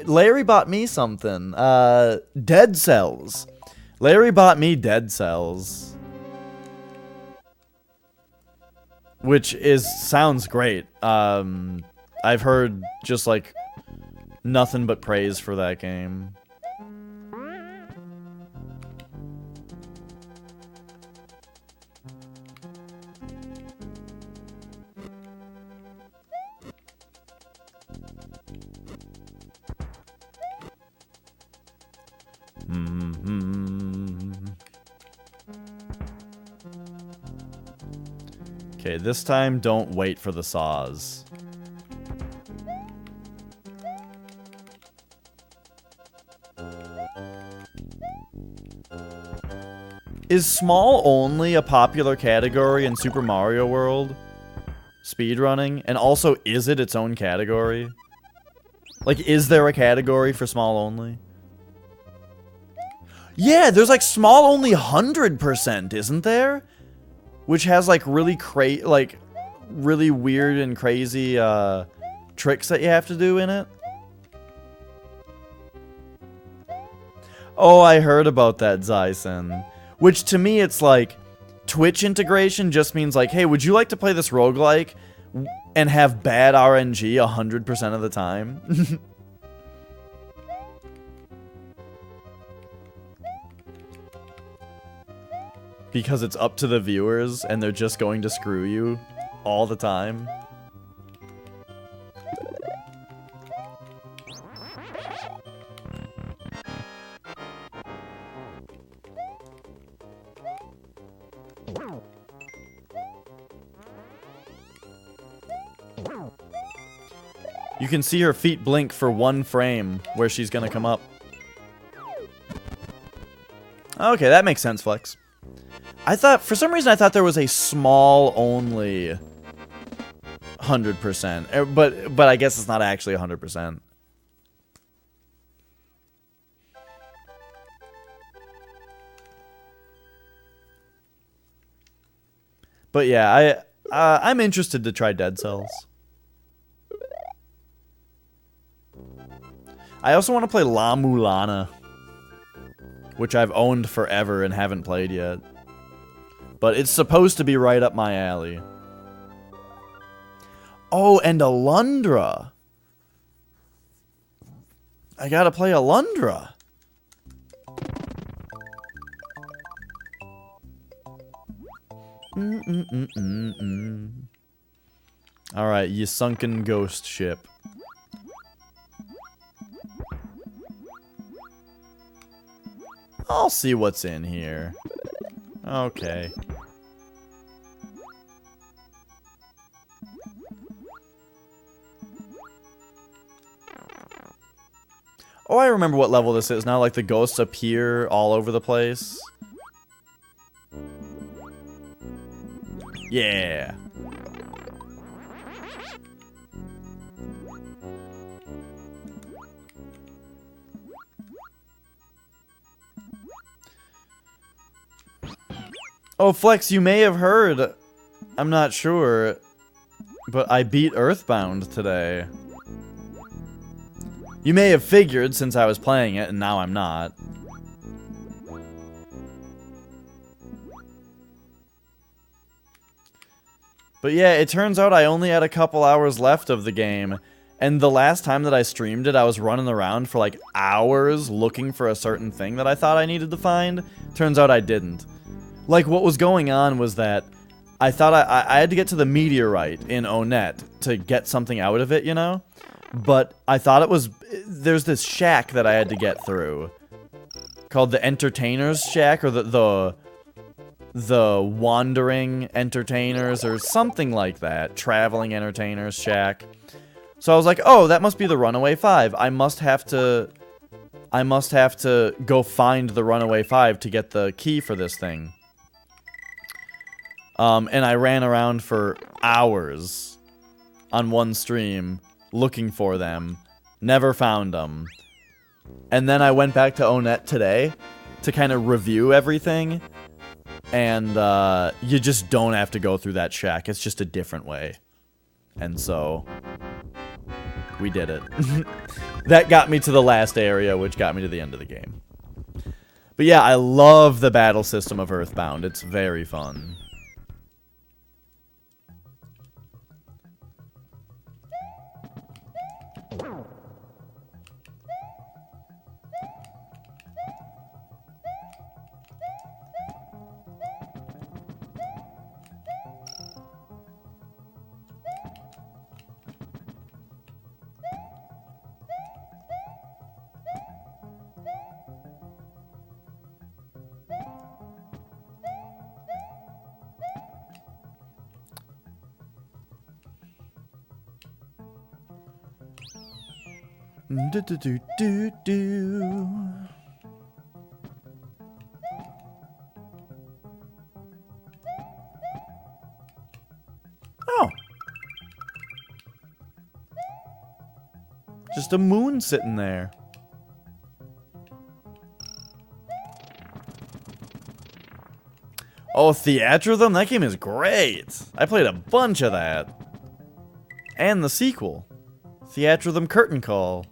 Larry bought me something. Dead Cells. Larry bought me Dead Cells. Which sounds great. I've heard just like nothing but praise for that game. Okay, this time don't wait for the saws. Is small only a popular category in Super Mario World? Speedrunning? And also, is it its own category? Like, is there a category for small only? Yeah, there's like small only 100%, isn't there? Which has like really really weird and crazy tricks that you have to do in it. Oh, I heard about that, Zyson. Which to me, it's like Twitch integration just means like, hey, would you like to play this roguelike and have bad RNG 100% of the time? Because it's up to the viewers and they're just going to screw you all the time. You can see her feet blink for 1 frame where she's gonna come up. Okay, that makes sense, Flex. I thought, for some reason, I thought there was a small only 100%. But I guess it's not actually 100%. But yeah, I'm interested to try Dead Cells. I also want to play La Mulana, which I've owned forever and haven't played yet. But it's supposed to be right up my alley. Oh, and Alundra. I gotta play Alundra. Alright, you sunken ghost ship. I'll see what's in here. Okay. Oh, I remember what level this is now. Like, the ghosts appear all over the place. Yeah. Oh, Flex, you may have heard. I'm not sure. But I beat Earthbound today. You may have figured since I was playing it, and now I'm not. But yeah, it turns out I only had a couple hours left of the game. And the last time that I streamed it, I was running around for like hours looking for a certain thing that I thought I needed to find. Turns out I didn't. Like, what was going on was that I thought I had to get to the meteorite in Onet to get something out of it, you know? But I thought it was... There's this shack that I had to get through. Called the Entertainer's Shack, or the Wandering Entertainers, or something like that. Traveling Entertainers Shack. So I was like, oh, that must be the Runaway 5. I must have to go find the Runaway 5 to get the key for this thing. And I ran around for hours on one stream looking for them. Never found them. And then I went back to Onet today to kind of review everything. And you just don't have to go through that shack. It's just a different way. And so we did it. That got me to the last area, which got me to the end of the game. But yeah, I love the battle system of Earthbound. It's very fun. Do do do do do. Oh. Just a moon sitting there. Oh, Theatrhythm? That game is great. I played a bunch of that. And the sequel. Theatrhythm Curtain Call.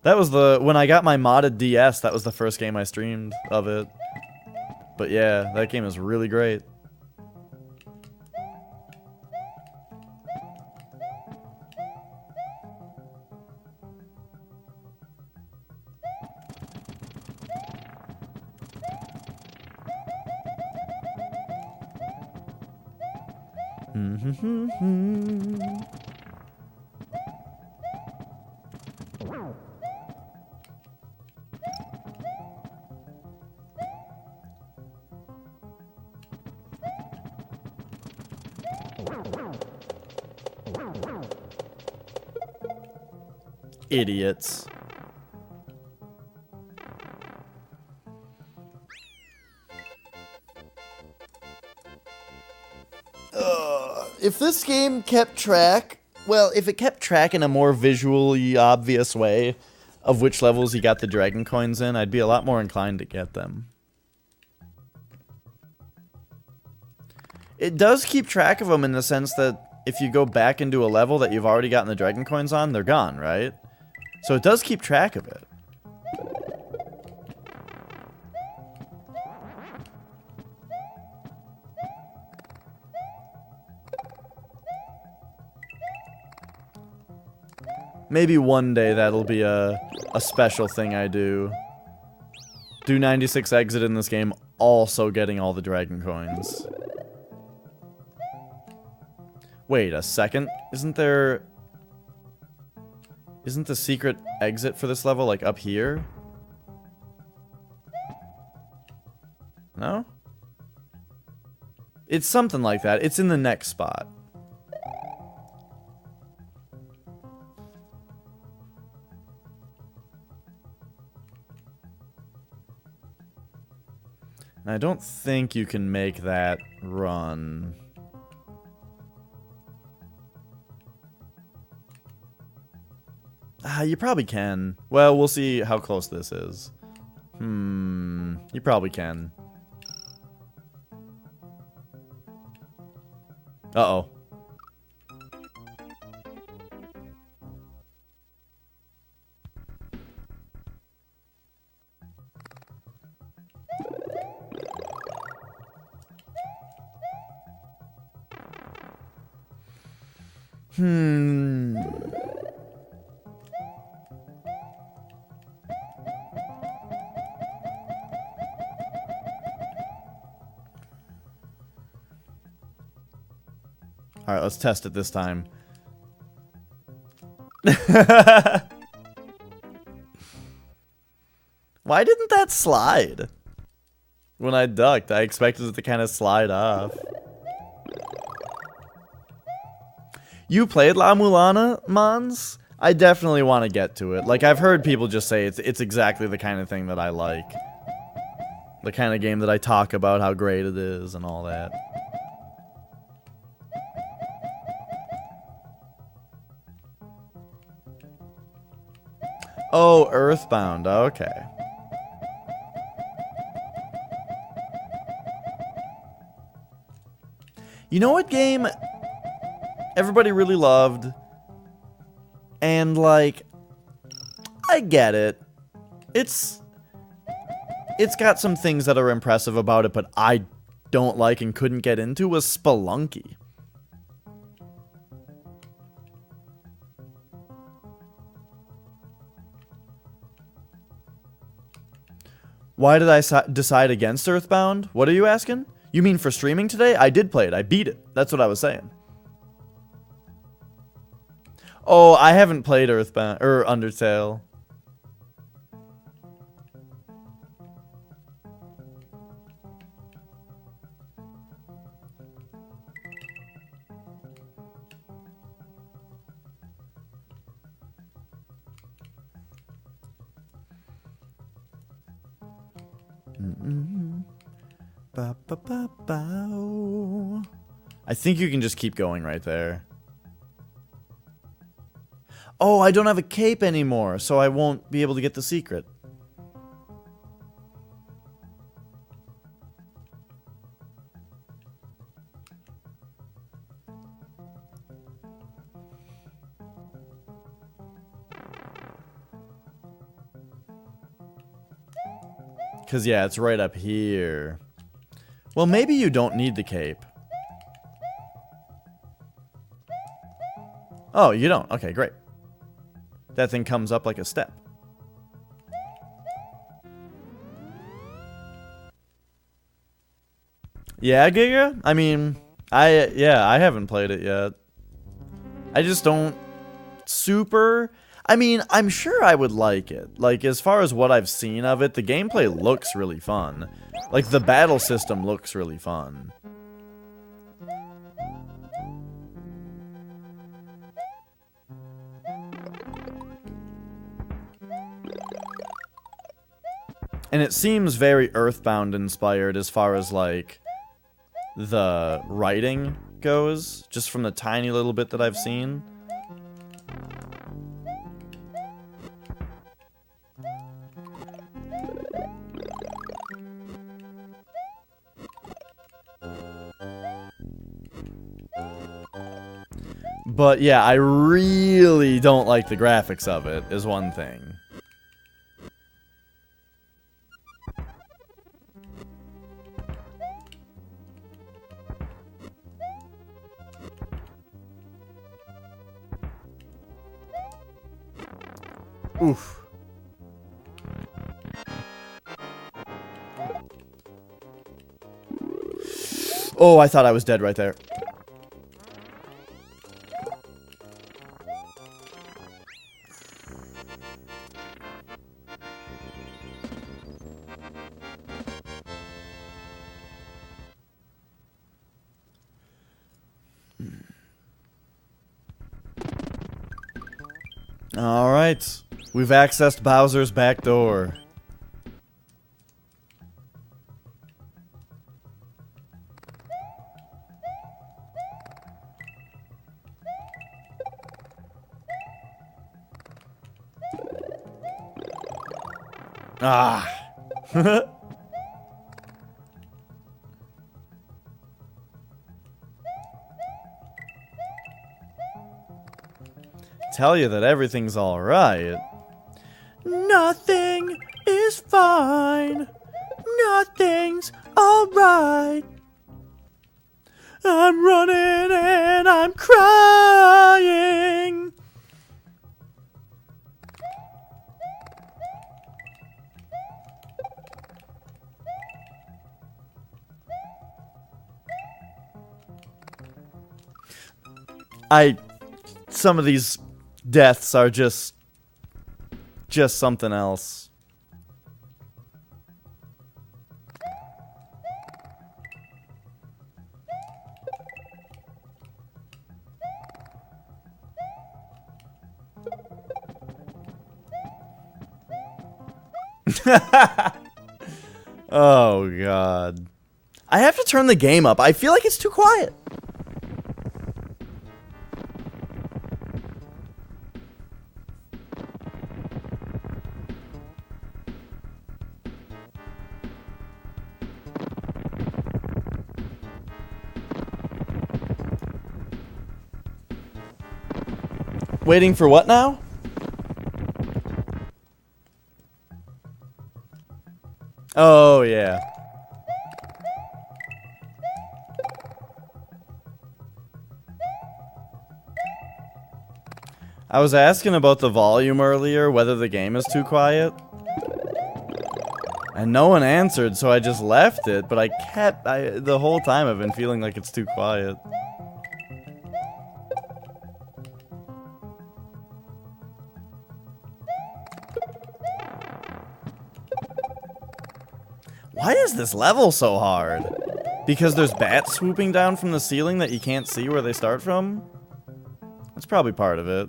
That was when I got my modded DS, that was the first game I streamed of it. But yeah, that game is really great. Idiots. If this game kept track, well, if it kept track in a more visually obvious way of which levels you got the dragon coins in, I'd be a lot more inclined to get them. It does keep track of them in the sense that if you go back into a level that you've already gotten the dragon coins on, they're gone, right? So it does keep track of it. Maybe one day that'll be a special thing I do. Do 96 exit in this game, also getting all the dragon coins. Wait a second. Isn't the secret exit for this level, like, up here? No? It's something like that. It's in the next spot. And I don't think you can make that run. You probably can. Well, we'll see how close this is. You probably can. Uh-oh. Alright, let's test it this time. Why didn't that slide? When I ducked, I expected it to kind of slide off. You played La Mulana, Mons? I definitely want to get to it. Like, I've heard people just say it's exactly the kind of thing that I like. The kind of game that I talk about how great it is and all that. Oh, Earthbound. Okay. You know what game everybody really loved? And, like, I get it. It's got some things that are impressive about it, but I don't like and couldn't get into was Spelunky. Why did I decide against Earthbound? What are you asking? You mean for streaming today? I did play it. I beat it. That's what I was saying. Oh, I haven't played Earthbound or Undertale. I think you can just keep going right there. Oh, I don't have a cape anymore, so I won't be able to get the secret. Because, yeah, it's right up here. Well, maybe you don't need the cape. Oh, you don't. Okay, great. That thing comes up like a step. Yeah, Giga? I mean, I haven't played it yet. I just don't super... I mean, I'm sure I would like it. Like, as far as what I've seen of it, the gameplay looks really fun. Like, the battle system looks really fun. And it seems very Earthbound inspired as far as, like, the writing goes, just from the tiny little bit that I've seen. But yeah, I really don't like the graphics of it, is one thing. Oof. Oh, I thought I was dead right there. Alright. We've accessed Bowser's back door. Ah. Tell you that everything's alright. Nothing is fine. Nothing's alright. I'm running and I'm crying. Some of these deaths are just something else. Oh, God. I have to turn the game up. I feel like it's too quiet. Waiting for what now? Oh, yeah. I was asking about the volume earlier, whether the game is too quiet. And no one answered, so I just left it, but the whole time I've been feeling like it's too quiet. Why is this level so hard? Because there's bats swooping down from the ceiling that you can't see where they start from? That's probably part of it.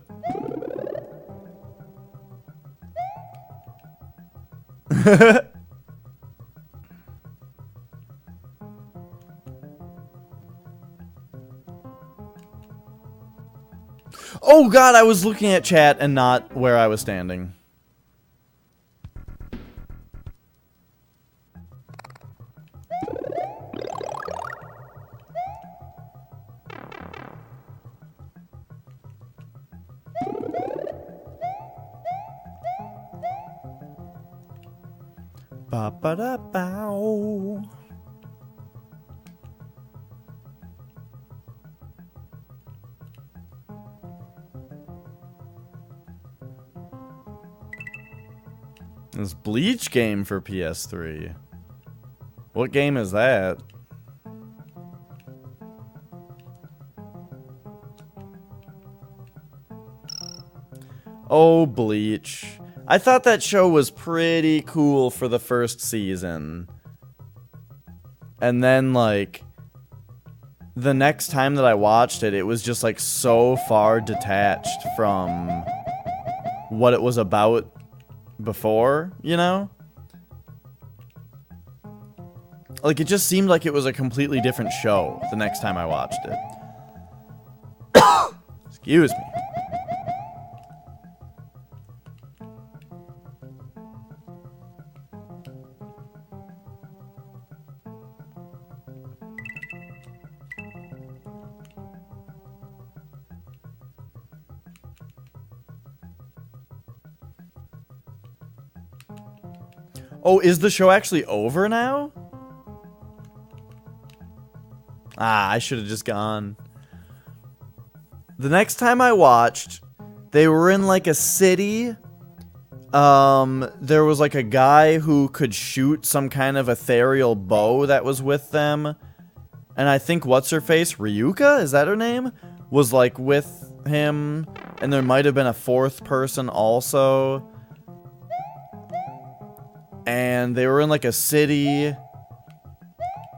Oh God, I was looking at chat and not where I was standing. Ba-ba-da-bow. This Bleach game for PS3. What game is that? Oh, Bleach. I thought that show was pretty cool for the first season. And then, like, the next time that I watched it, it was just, like, so far detached from what it was about before, you know? Like, it just seemed like it was a completely different show the next time I watched it. Excuse me. Oh, is the show actually over now? Ah, I should have just gone. The next time I watched, they were in like a city. There was like a guy who could shoot some kind of ethereal bow that was with them. And I think what's-her-face, Ryuka, is that her name? Was like with him. And there might have been a fourth person also. And they were in like a city.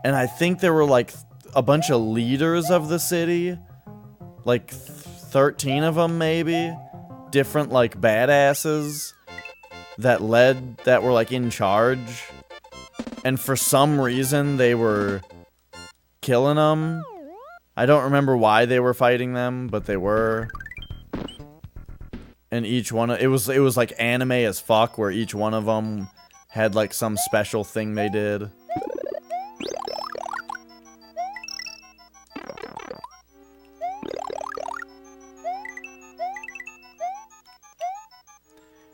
And I think there were like a bunch of leaders of the city. Like 13 of them maybe. Different like badasses that were like in charge. And for some reason they were killing them. I don't remember why they were fighting them, but they were. And each one, it was like anime as fuck, where each one of them had like some special thing they did.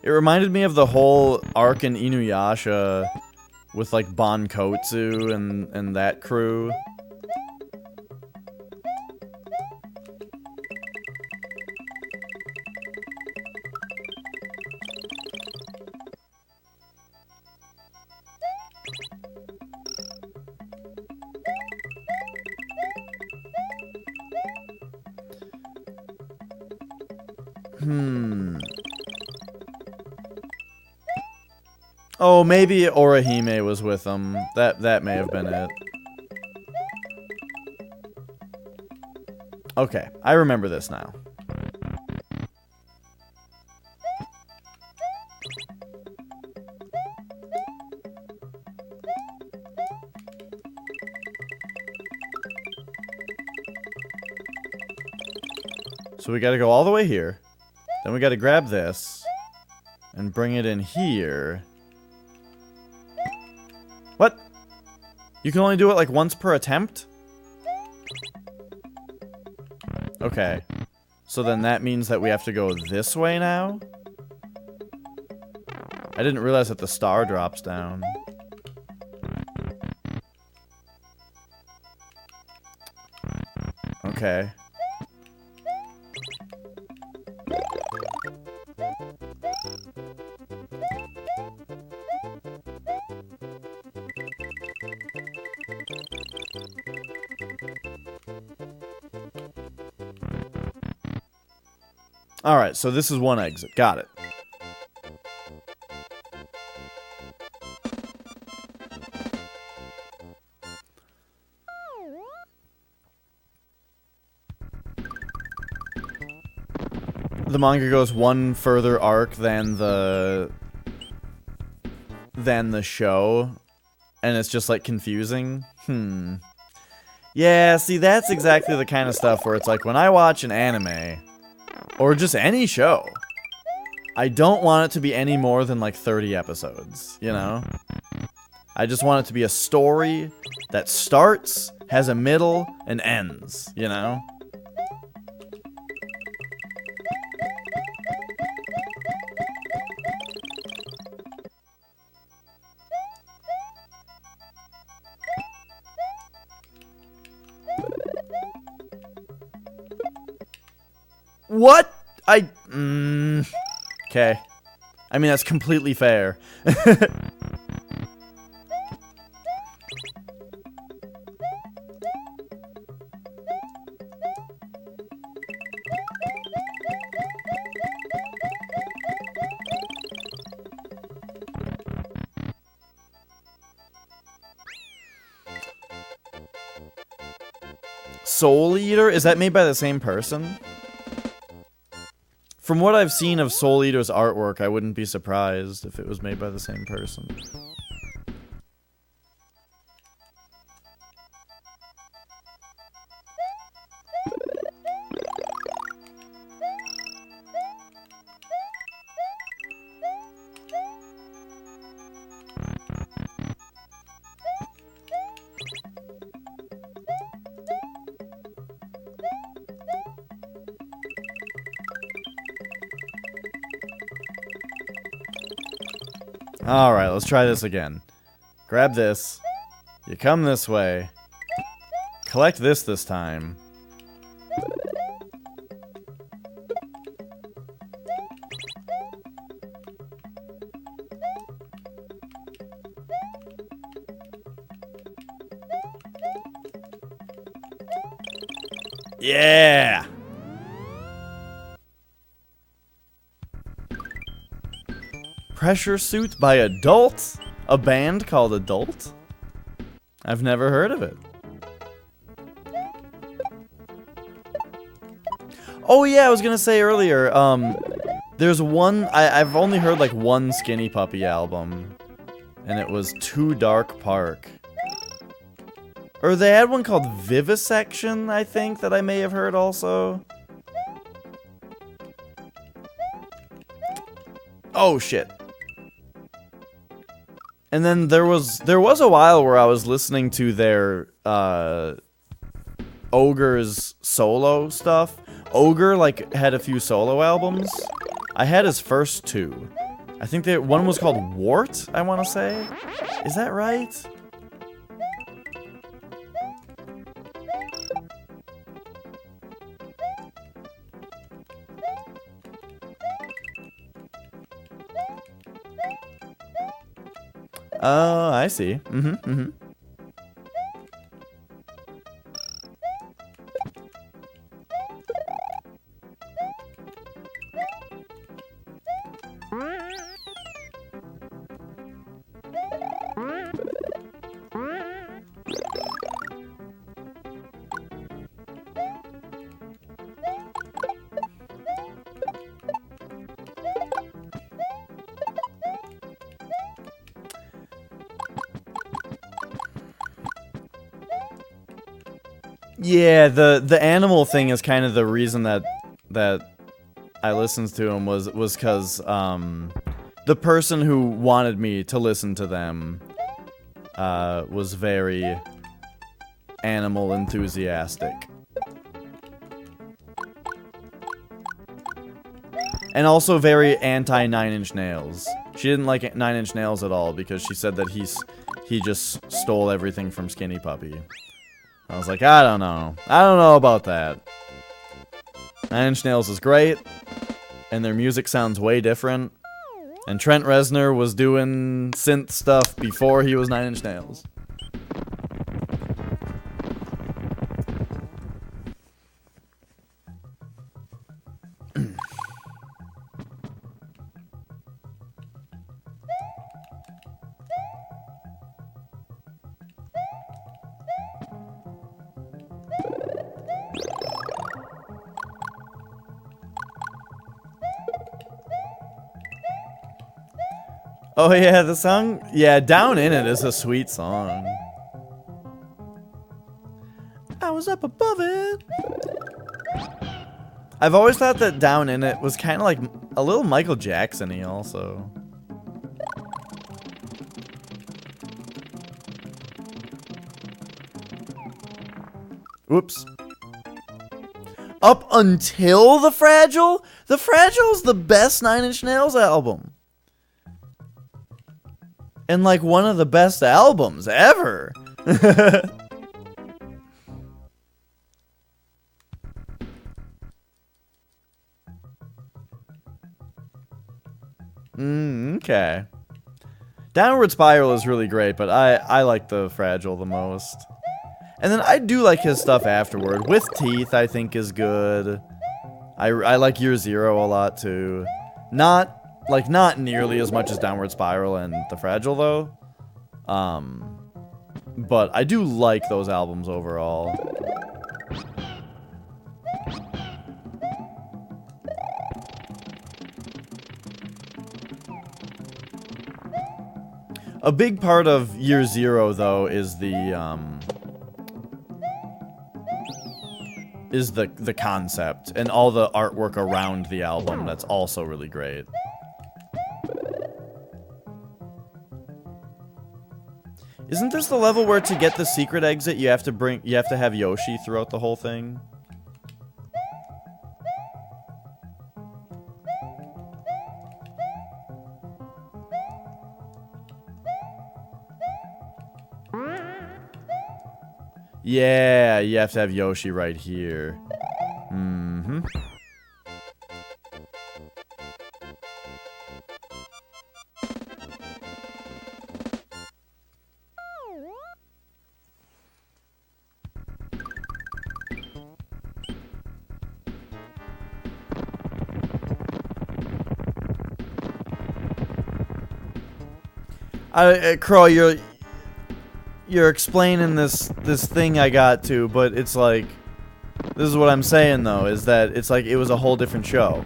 It reminded me of the whole arc in Inuyasha with like Bankotsu and that crew. Oh, maybe Orihime was with them. That may have been it. Okay, I remember this now. So we gotta go all the way here. Then we gotta grab this and bring it in here. What? You can only do it like once per attempt? Okay. So then that means that we have to go this way now? I didn't realize that the star drops down. Okay. Alright, so this is one exit. Got it. The manga goes one further arc than the show, and it's just like confusing. Yeah, see, that's exactly the kind of stuff where it's like when I watch an anime or just any show, I don't want it to be any more than like 30 episodes, you know? I just want it to be a story that starts, has a middle, and ends, you know? What? Okay. I mean, that's completely fair. Soul Eater? Is that made by the same person? From what I've seen of Soul Eater's artwork, I wouldn't be surprised if it was made by the same person. Alright, let's try this again. Grab this. You come this way. Collect this time. Yeah! Pressure Suit by Adult? A band called Adult? I've never heard of it. Oh yeah, I was gonna say earlier, there's one, I've only heard like one Skinny Puppy album. And it was Too Dark Park. Or they had one called Vivisection, I think, that I may have heard also. Oh shit. And then there was a while where I was listening to their Ogre's solo stuff. Ogre like had a few solo albums. I had his first two. I think one was called Wart, I want to say. Is that right? Oh, I see. Yeah, the animal thing is kind of the reason that I listened to him was because the person who wanted me to listen to them was very animal enthusiastic. And also very anti 9 Inch Nails. She didn't like 9 Inch Nails at all because she said that he just stole everything from Skinny Puppy. I was like, I don't know. I don't know about that. 9 Inch Nails is great, and their music sounds way different. And Trent Reznor was doing synth stuff before he was 9 Inch Nails. Oh yeah, the song, yeah, Down In It is a sweet song. I was up above it. I've always thought that Down In It was kind of like a little Michael Jackson-y also. Oops. Up Until the Fragile? The Fragile is the best 9 Inch Nails album. And like one of the best albums ever. Okay. Downward Spiral is really great, but I like the Fragile the most. And then I do like his stuff afterward. With Teeth, I think, is good. I like Year Zero a lot too. Not nearly as much as Downward Spiral and The Fragile, though. But I do like those albums overall. A big part of Year Zero, though, is the concept and all the artwork around the album. That's also really great. Isn't this the level where to get the secret exit you have to have Yoshi throughout the whole thing? Yeah, you have to have Yoshi right here. Mm-hmm. Crow, you're explaining this thing I got to, but it's like, this is what I'm saying though, is that it's like it was a whole different show.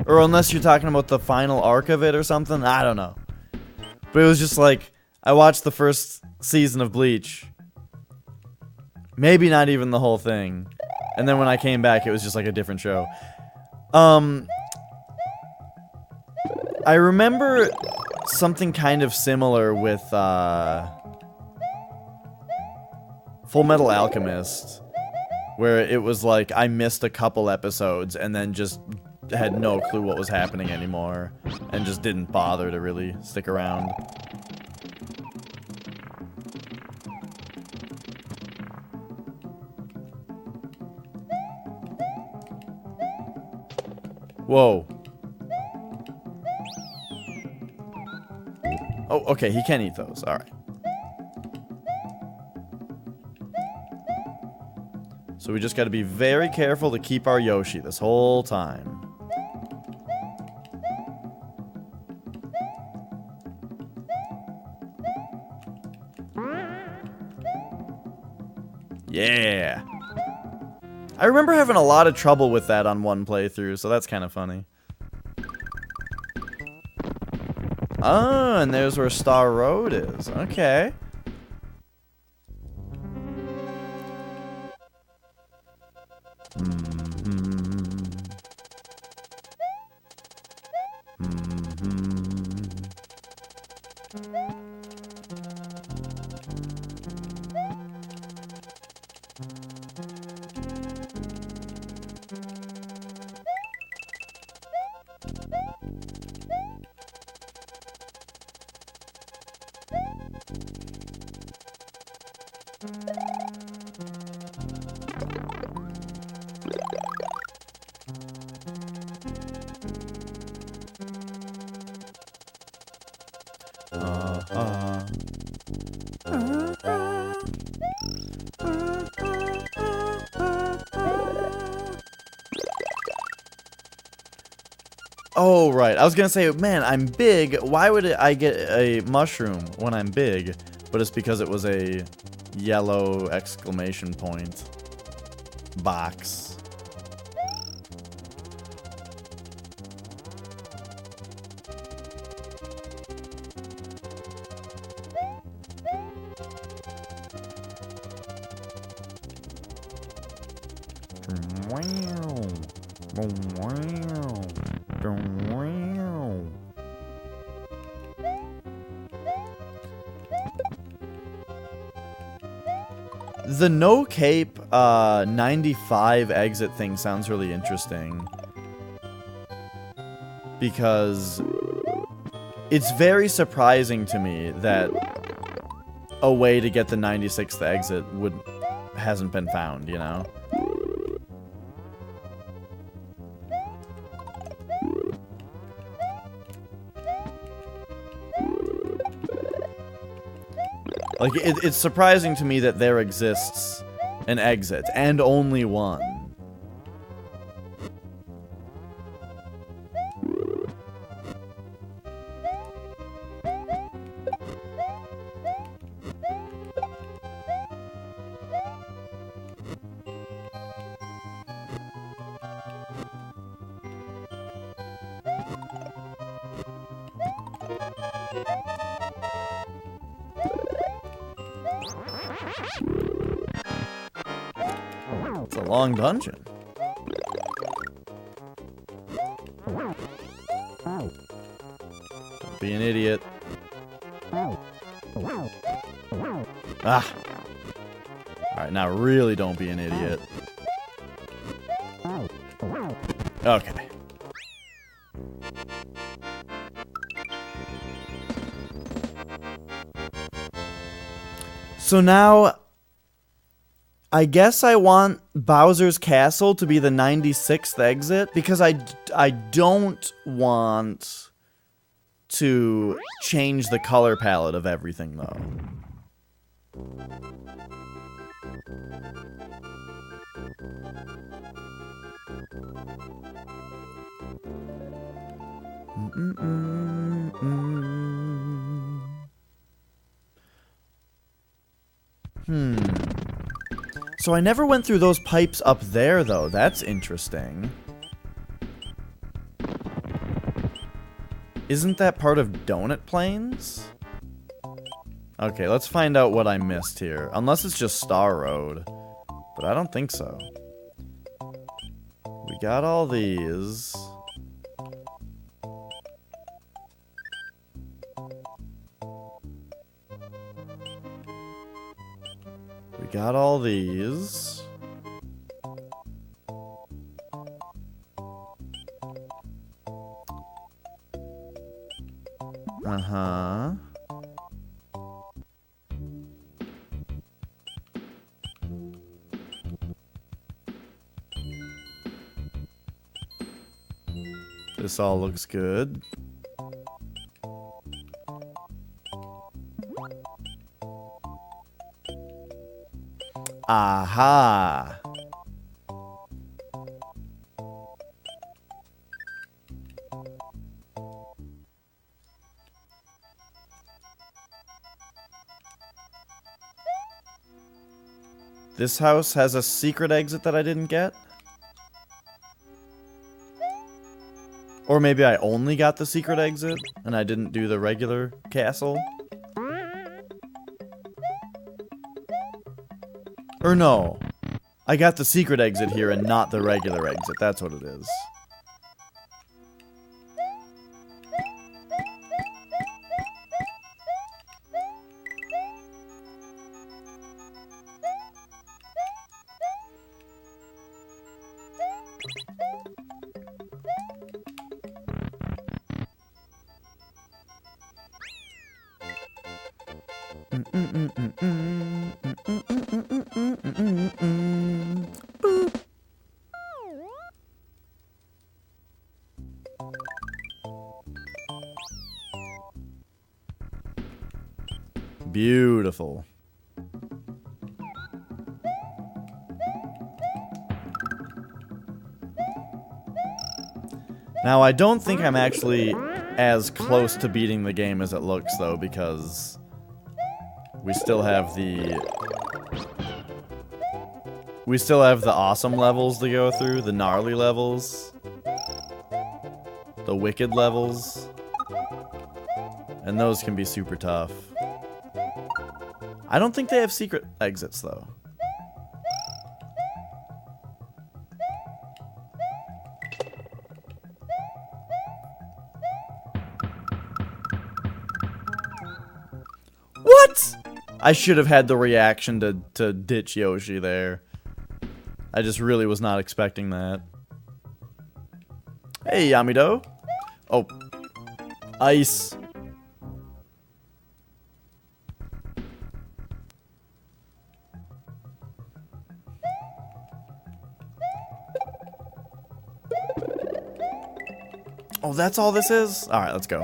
Or unless you're talking about the final arc of it or something, I don't know. But it was just like, I watched the first season of Bleach. Maybe not even the whole thing. And then when I came back, it was just like a different show. I remember something kind of similar with Full Metal Alchemist, where it was like I missed a couple episodes and then just had no clue what was happening anymore and just didn't bother to really stick around. Whoa. Oh, okay, he can eat those. Alright. So we just gotta be very careful to keep our Yoshi this whole time. Yeah! I remember having a lot of trouble with that on one playthrough, so that's kind of funny. Oh, and there's where Star Road is. Okay. Oh, right. I was gonna say, man, I'm big. Why would I get a mushroom when I'm big? But it's because it was a yellow exclamation point box. The no cape 95 exit thing sounds really interesting. Because it's very surprising to me that a way to get the 96th exit hasn't been found, you know? Like, it's surprising to me that there exists an exit, and only one. It's a long dungeon. Don't be an idiot. Ah! Alright, now really don't be an idiot. Okay. So now, I guess I want Bowser's Castle to be the 96th exit, because I don't want to change the color palette of everything, though. So I never went through those pipes up there, though. That's interesting. Isn't that part of Donut Plains? Okay, let's find out what I missed here. Unless it's just Star Road. But I don't think so. We got all these. We got all these. Uh-huh. This all looks good. Aha! This house has a secret exit that I didn't get? Or maybe I only got the secret exit and I didn't do the regular castle? Or no, I got the secret exit here and not the regular exit. That's what it is. Beautiful. Now, I don't think I'm actually as close to beating the game as it looks, though, because we still have the awesome levels to go through, the gnarly levels, the wicked levels, and those can be super tough. I don't think they have secret exits, though. What? I should have had the reaction to ditch Yoshi there. I just really was not expecting that. Hey, Yamido. Oh. Ice. Oh, that's all this is? Alright, let's go.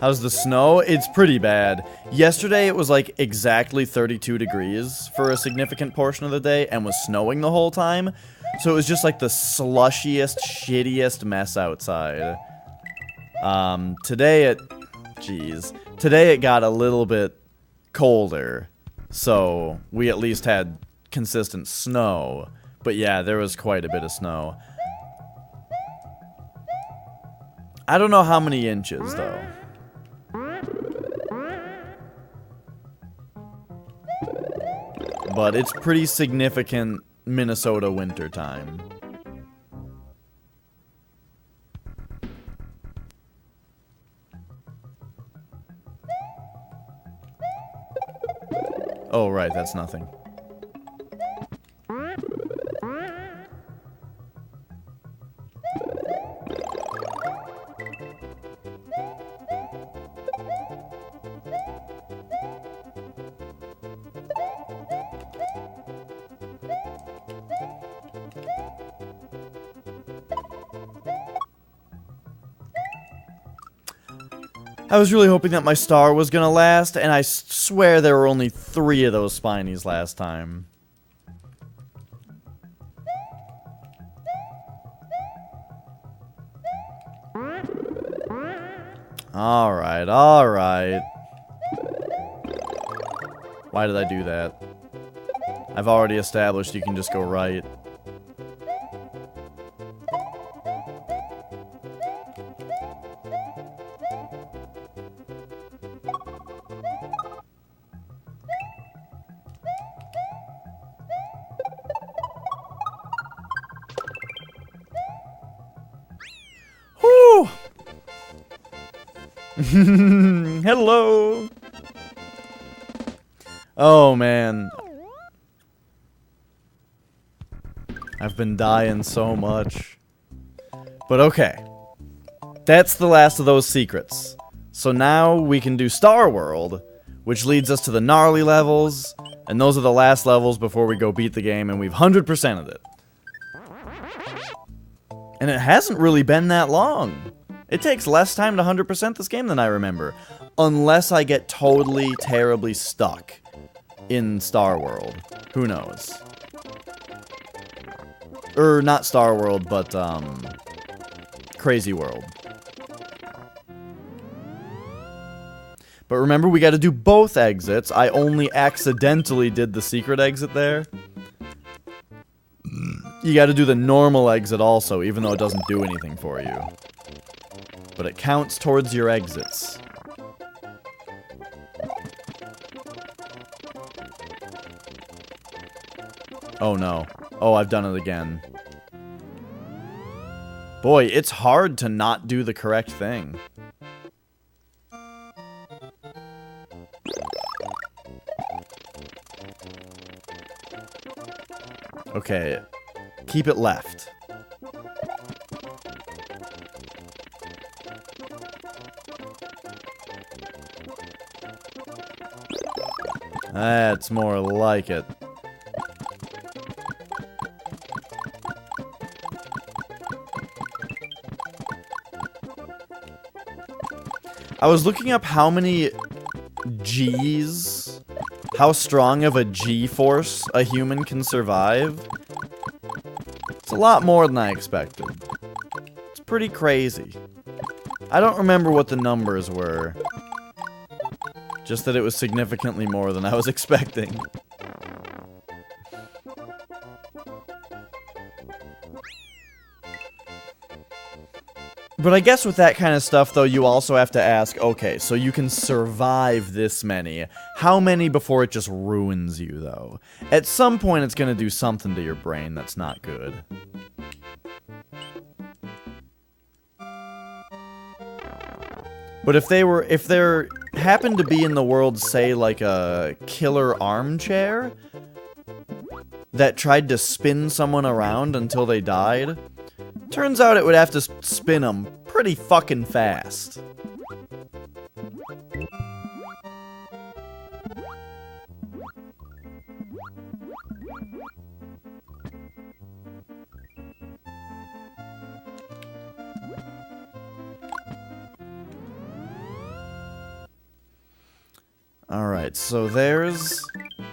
How's the snow? It's pretty bad. Yesterday it was like exactly 32 degrees for a significant portion of the day and was snowing the whole time. So it was just like the slushiest, shittiest mess outside. Today it got a little bit colder. So we at least had consistent snow. But yeah, there was quite a bit of snow. I don't know how many inches though. But it's pretty significant Minnesota winter time. Oh, right, that's nothing. I was really hoping that my star was gonna last, and I swear there were only 3 of those spinies last time. Alright, alright. Why did I do that? I've already established you can just go right. Whew! Hello! Oh, man. I've been dying so much. But okay. That's the last of those secrets. So now we can do Star World, which leads us to the gnarly levels, and those are the last levels before we go beat the game, and we've 100%ed it. And it hasn't really been that long. It takes less time to 100% this game than I remember. Unless I get totally, terribly stuck in Star World. Who knows? Or, not Star World, but, Crazy World. But remember, we gotta do both exits. I only accidentally did the secret exit there. You gotta do the normal exit also, even though it doesn't do anything for you. But it counts towards your exits. Oh no. Oh, I've done it again. Boy, it's hard to not do the correct thing. Okay. Keep it left. That's more like it. I was looking up how many G's, how strong of a G-force a human can survive. It's a lot more than I expected. It's pretty crazy. I don't remember what the numbers were. Just that it was significantly more than I was expecting. But I guess with that kind of stuff, though, you also have to ask, okay, so you can survive this many. How many before it just ruins you, though? At some point, it's going to do something to your brain that's not good. But if there happened to be in the world, say, like a killer armchair that tried to spin someone around until they died, turns out it would have to spin them pretty fucking fast. Alright, so there's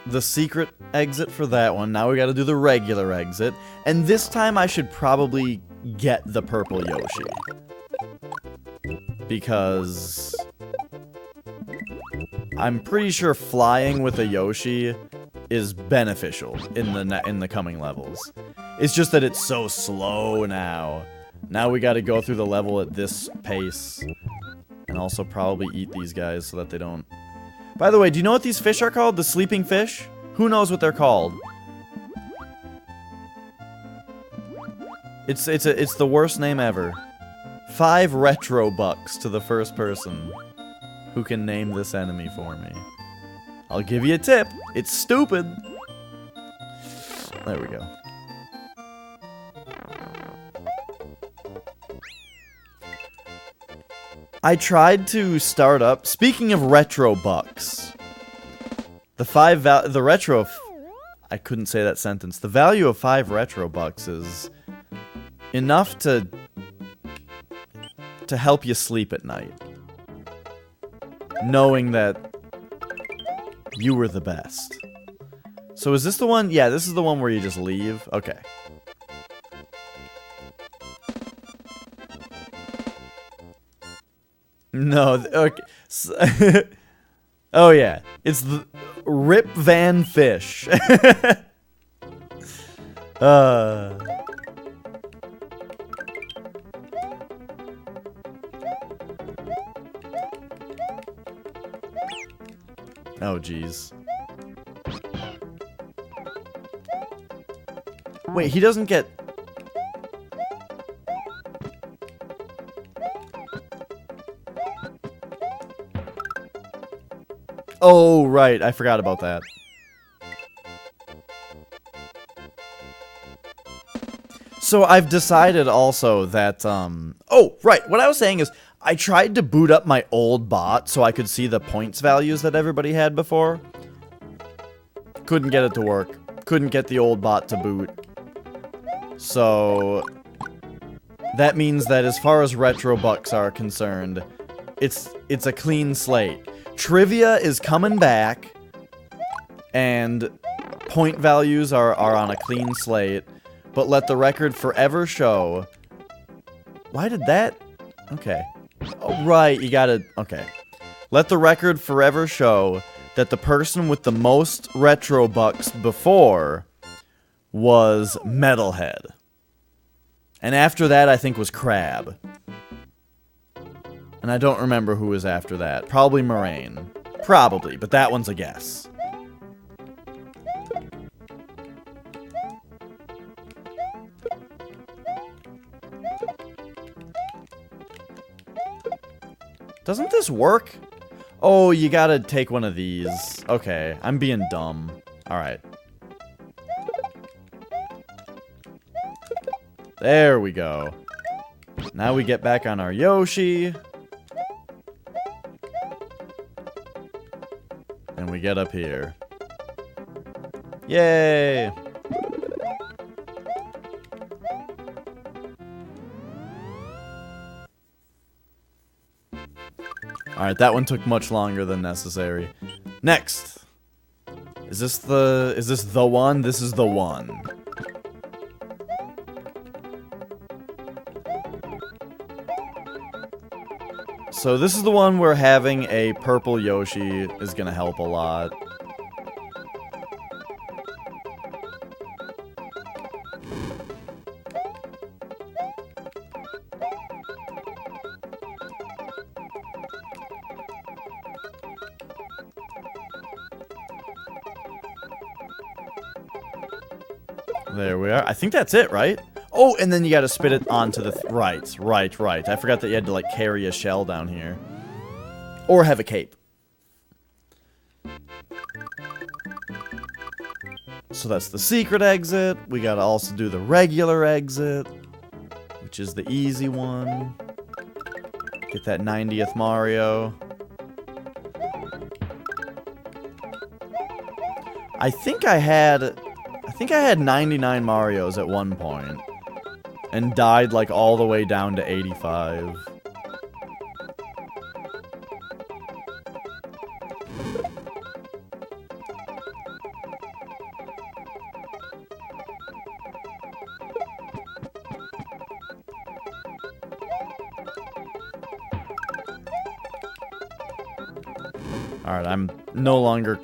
the secret exit for that one. Now we gotta do the regular exit. And this time I should probably get the purple Yoshi. Because I'm pretty sure flying with a Yoshi is beneficial in the coming levels. It's just that it's so slow now. Now we gotta go through the level at this pace. And also probably eat these guys so that they don't... By the way, do you know what these fish are called? The sleeping fish? Who knows what they're called? It's the worst name ever. 5 retro bucks to the first person who can name this enemy for me. I'll give you a tip. It's stupid. There we go. I tried to start up. Speaking of retro bucks, the retro. I couldn't say that sentence. The value of 5 retro bucks is enough to help you sleep at night, knowing that you were the best. So is this the one? Yeah, this is the one where you just leave. Okay. No, okay. Oh yeah, it's the Rip Van Fish. Oh jeez. Wait, he doesn't get... Oh, right. I forgot about that. So I've decided also that, Oh, right. What I was saying is I tried to boot up my old bot so I could see the points values that everybody had before. Couldn't get it to work. Couldn't get the old bot to boot. So that means that as far as retro bucks are concerned, it's a clean slate. Trivia is coming back, and point values are on a clean slate, but let the record forever show... Why did that... Okay. Oh, right, you gotta... Okay. Let the record forever show that the person with the most retro bucks before was Metalhead. And after that, I think was Crab. And I don't remember who was after that. Probably Moraine. Probably, but that one's a guess. Doesn't this work? Oh, you gotta take one of these. Okay, I'm being dumb. Alright. There we go. Now we get back on our Yoshi. And we get up here. Yay! Alright, that one took much longer than necessary. Next! Is this the one? This is the one. So this is the one where having a purple Yoshi is gonna help a lot. There we are. I think that's it, right? Oh, and then you gotta spit it onto the... Right. I forgot that you had to, like, carry a shell down here. Or have a cape. So that's the secret exit. We gotta also do the regular exit, which is the easy one. Get that 90th Mario. I think I had 99 Marios at one point. And died, like, all the way down to 85. Alright, I'm no longer...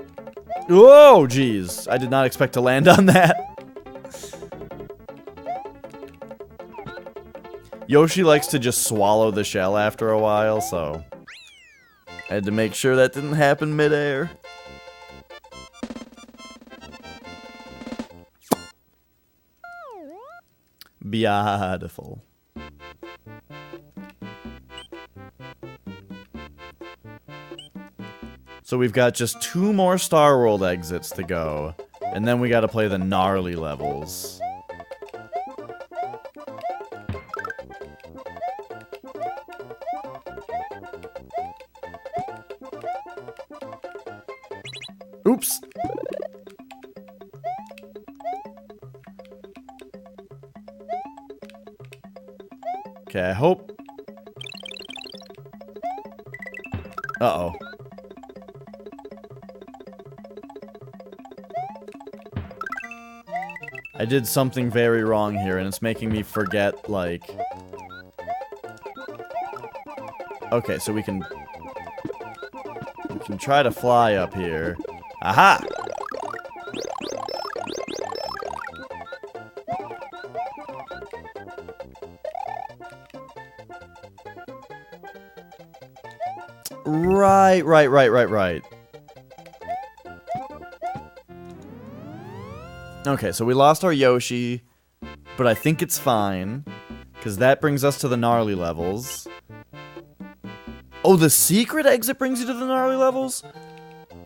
Whoa, jeez. I did not expect to land on that. Yoshi likes to just swallow the shell after a while, so... I had to make sure that didn't happen midair. Beautiful. So we've got just 2 more Star World exits to go. And then we gotta play the gnarly levels. Oops. Okay, I hope. Uh-oh. I did something very wrong here, and it's making me forget, like... Okay, so we can try to fly up here. Aha! Right. Okay, so we lost our Yoshi, but I think it's fine, because that brings us to the gnarly levels. Oh, the secret exit brings you to the gnarly levels?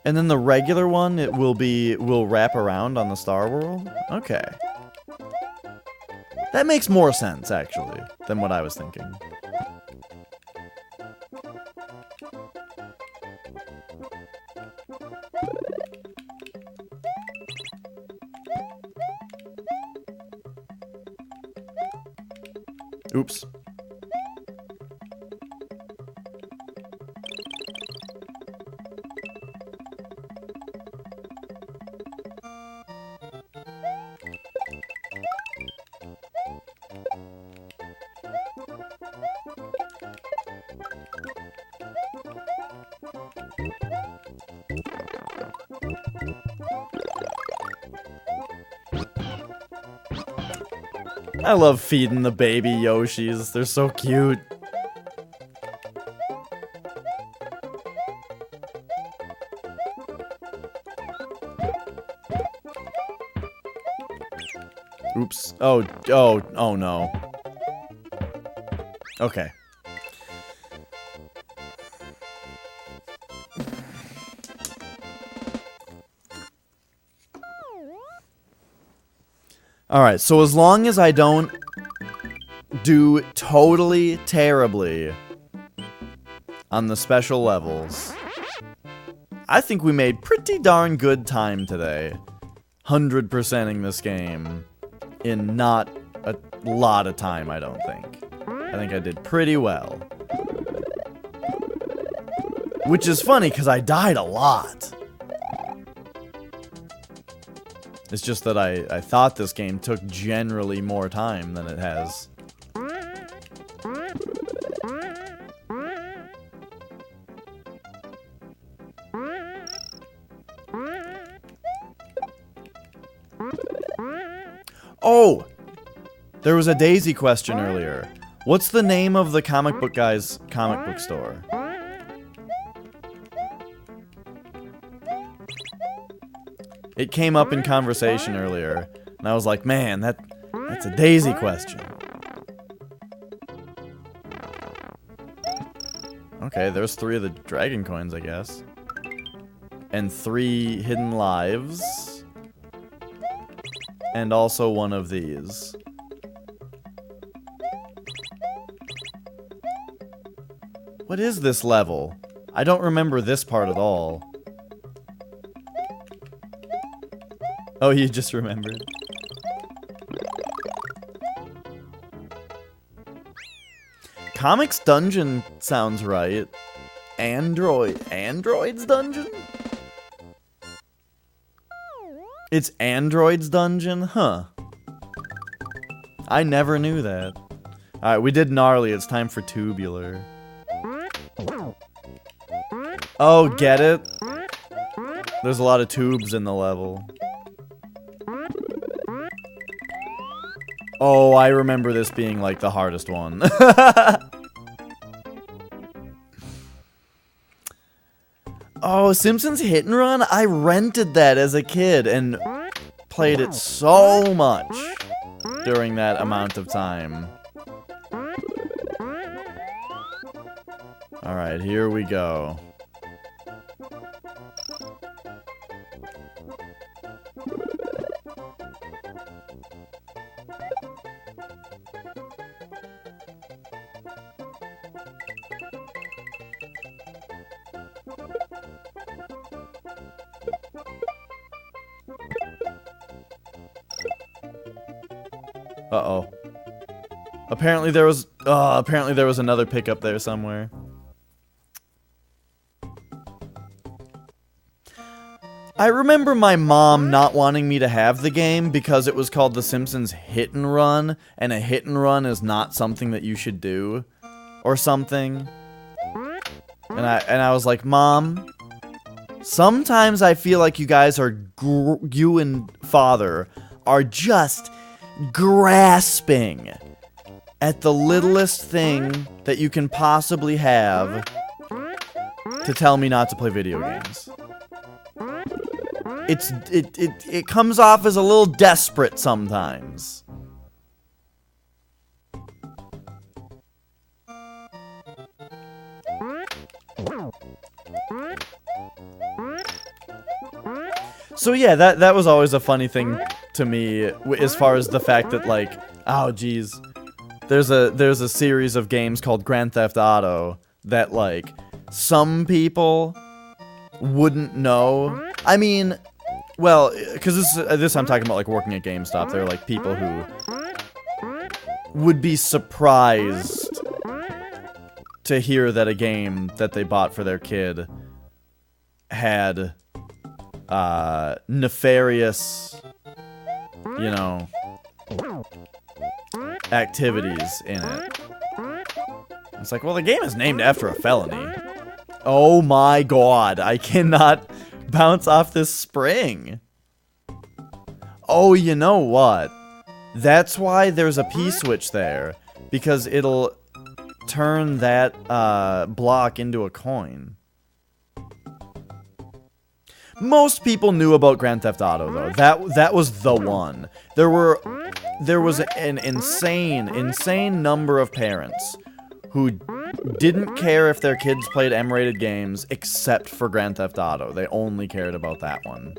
And then the regular one, will wrap around on the Star World? Okay. That makes more sense, actually, than what I was thinking. Oops. I love feeding the baby Yoshis. They're so cute. Oops. Oh no. Okay. Alright, so as long as I don't do totally terribly on the special levels, I think we made pretty darn good time today. 100%ing this game in not a lot of time, I don't think. I think I did pretty well. Which is funny, because I died a lot. It's just that I thought this game took generally more time than it has. Oh! There was a Daisy question earlier. What's the name of the comic book guy's comic book store? It came up in conversation earlier, and I was like, man, that's a Daisy question. Okay, there's 3 of the dragon coins, I guess. And 3 hidden lives. And also one of these. What is this level? I don't remember this part at all. Oh, you just remembered. Comics Dungeon sounds right. Android's Dungeon? It's Android's Dungeon? Huh. I never knew that. Alright, we did gnarly. It's time for tubular. Oh, get it? There's a lot of tubes in the level. Oh, I remember this being, like, the hardest one. Oh, Simpsons Hit and Run? I rented that as a kid and played it so much during that amount of time. Alright, here we go. Uh-oh. Apparently there was another pickup there somewhere. I remember my mom not wanting me to have the game because it was called The Simpsons Hit and Run, and a hit and run is not something that you should do, or something. And I was like, Mom, sometimes I feel like you guys are, you and Father are just grasping at the littlest thing that you can possibly have to tell me not to play video games. It comes off as a little desperate sometimes. So yeah, that was always a funny thing to me as far as the fact that, like, oh geez, there's a series of games called Grand Theft Auto that, like, some people wouldn't know. I mean, well, because this I'm talking about, like, working at GameStop. There are, like, people who would be surprised to hear that a game that they bought for their kid had nefarious, you know, activities in it. It's like, well, the game is named after a felony. Oh my god, I cannot bounce off this spring. Oh, you know what? That's why there's a P-switch there, because it'll turn that block into a coin. Most people knew about Grand Theft Auto, though. That was the one. There was an insane number of parents who didn't care if their kids played M-rated games except for Grand Theft Auto. They only cared about that one.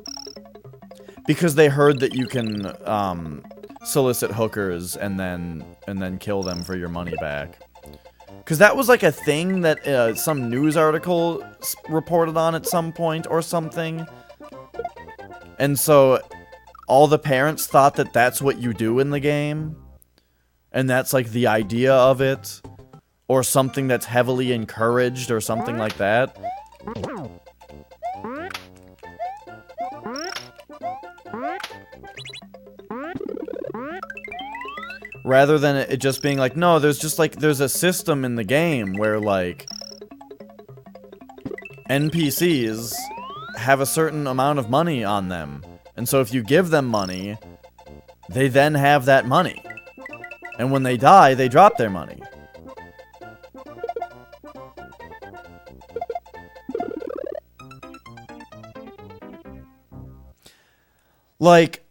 Because they heard that you can solicit hookers and then kill them for your money back. Because that was like a thing that some news article reported on at some point or something. And so all the parents thought that that's what you do in the game. And that's like the idea of it. Or something that's heavily encouraged or something like that. Rather than it just being like, no, there's a system in the game where, like, NPCs have a certain amount of money on them. And so if you give them money, they then have that money. And when they die, they drop their money. Like,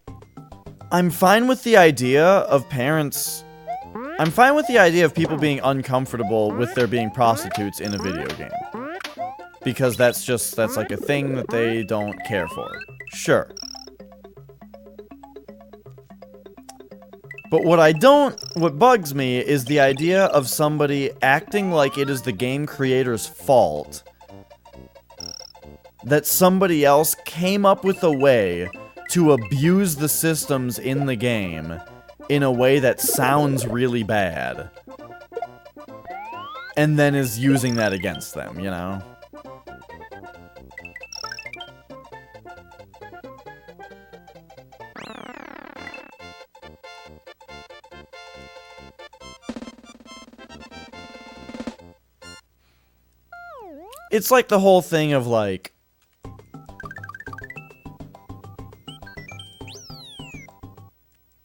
I'm fine with the idea of parents... I'm fine with the idea of people being uncomfortable with there being prostitutes in a video game. Because that's like a thing that they don't care for. Sure. But what bugs me is the idea of somebody acting like it is the game creator's fault that somebody else came up with a way to abuse the systems in the game in a way that sounds really bad. And then is using that against them, you know? It's like the whole thing of, like,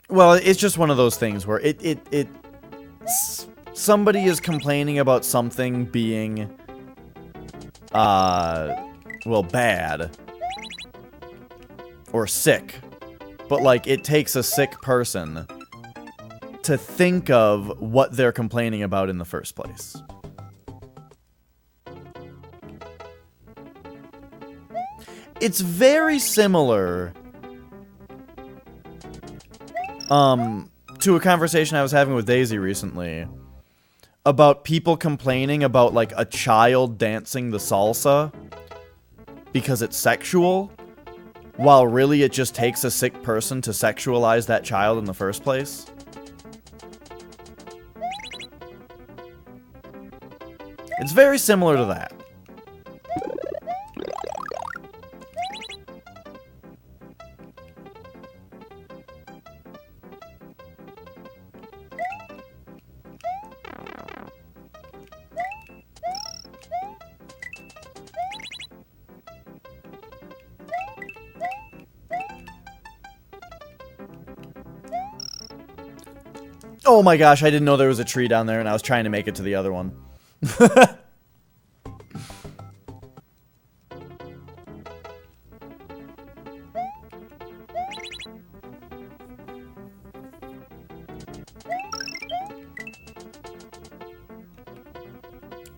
well, it's just one of those things where somebody is complaining about something being, well, bad. Or sick. But, like, it takes a sick person to think of what they're complaining about in the first place. It's very similar to a conversation I was having with Daisy recently about people complaining about, like, a child dancing the salsa because it's sexual, while really it just takes a sick person to sexualize that child in the first place. It's very similar to that. Oh my gosh, I didn't know there was a tree down there, and I was trying to make it to the other one.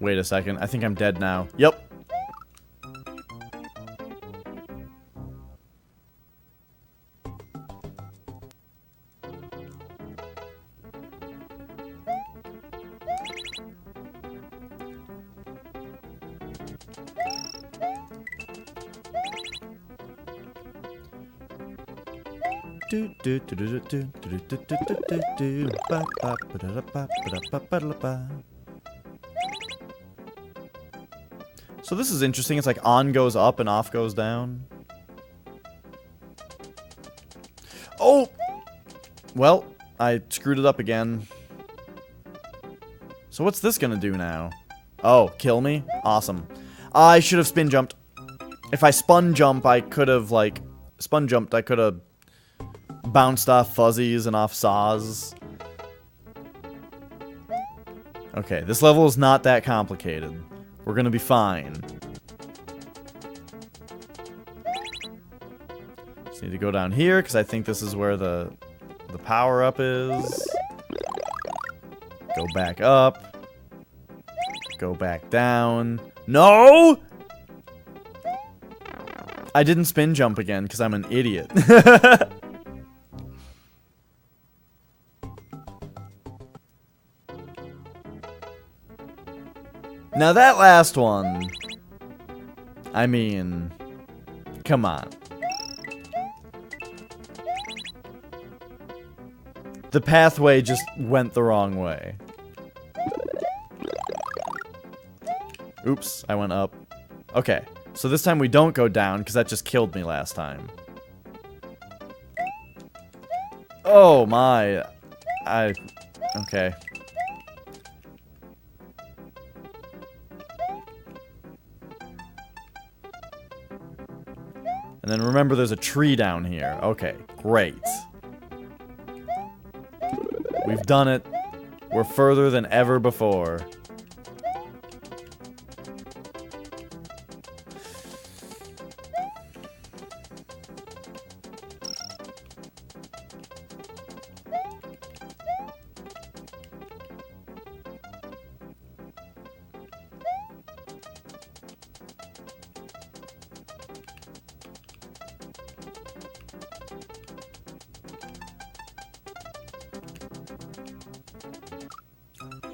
Wait a second, I think I'm dead now. Yep. So this is interesting. It's like on goes up and off goes down. Oh! Well, I screwed it up again. So what's this gonna do now? Oh, kill me? Awesome. I should have spin jumped. If I spun jump, I could have, like... Spun jumped, I could have bounced off fuzzies and off saws. Okay, this level is not that complicated. We're gonna be fine. Just need to go down here, because I think this is where the power-up is. Go back up. Go back down. No! I didn't spin jump again, because I'm an idiot. Now that last one, I mean, come on. The pathway just went the wrong way. Oops, I went up. Okay, so this time we don't go down, because that just killed me last time. Oh my, okay. And then remember there's a tree down here. Okay, great. We've done it. We're further than ever before.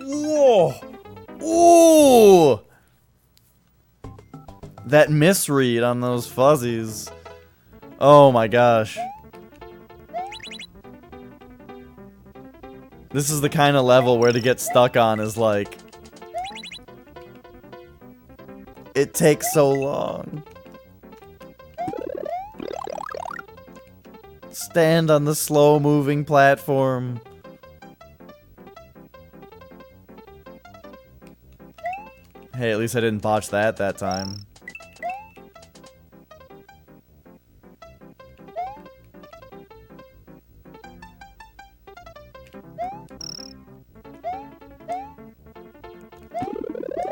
Whoa! Ooh! That misread on those fuzzies. Oh my gosh. This is the kind of level where to get stuck on is like... It takes so long. Stand on the slow-moving platform. Hey, at least I didn't botch that time.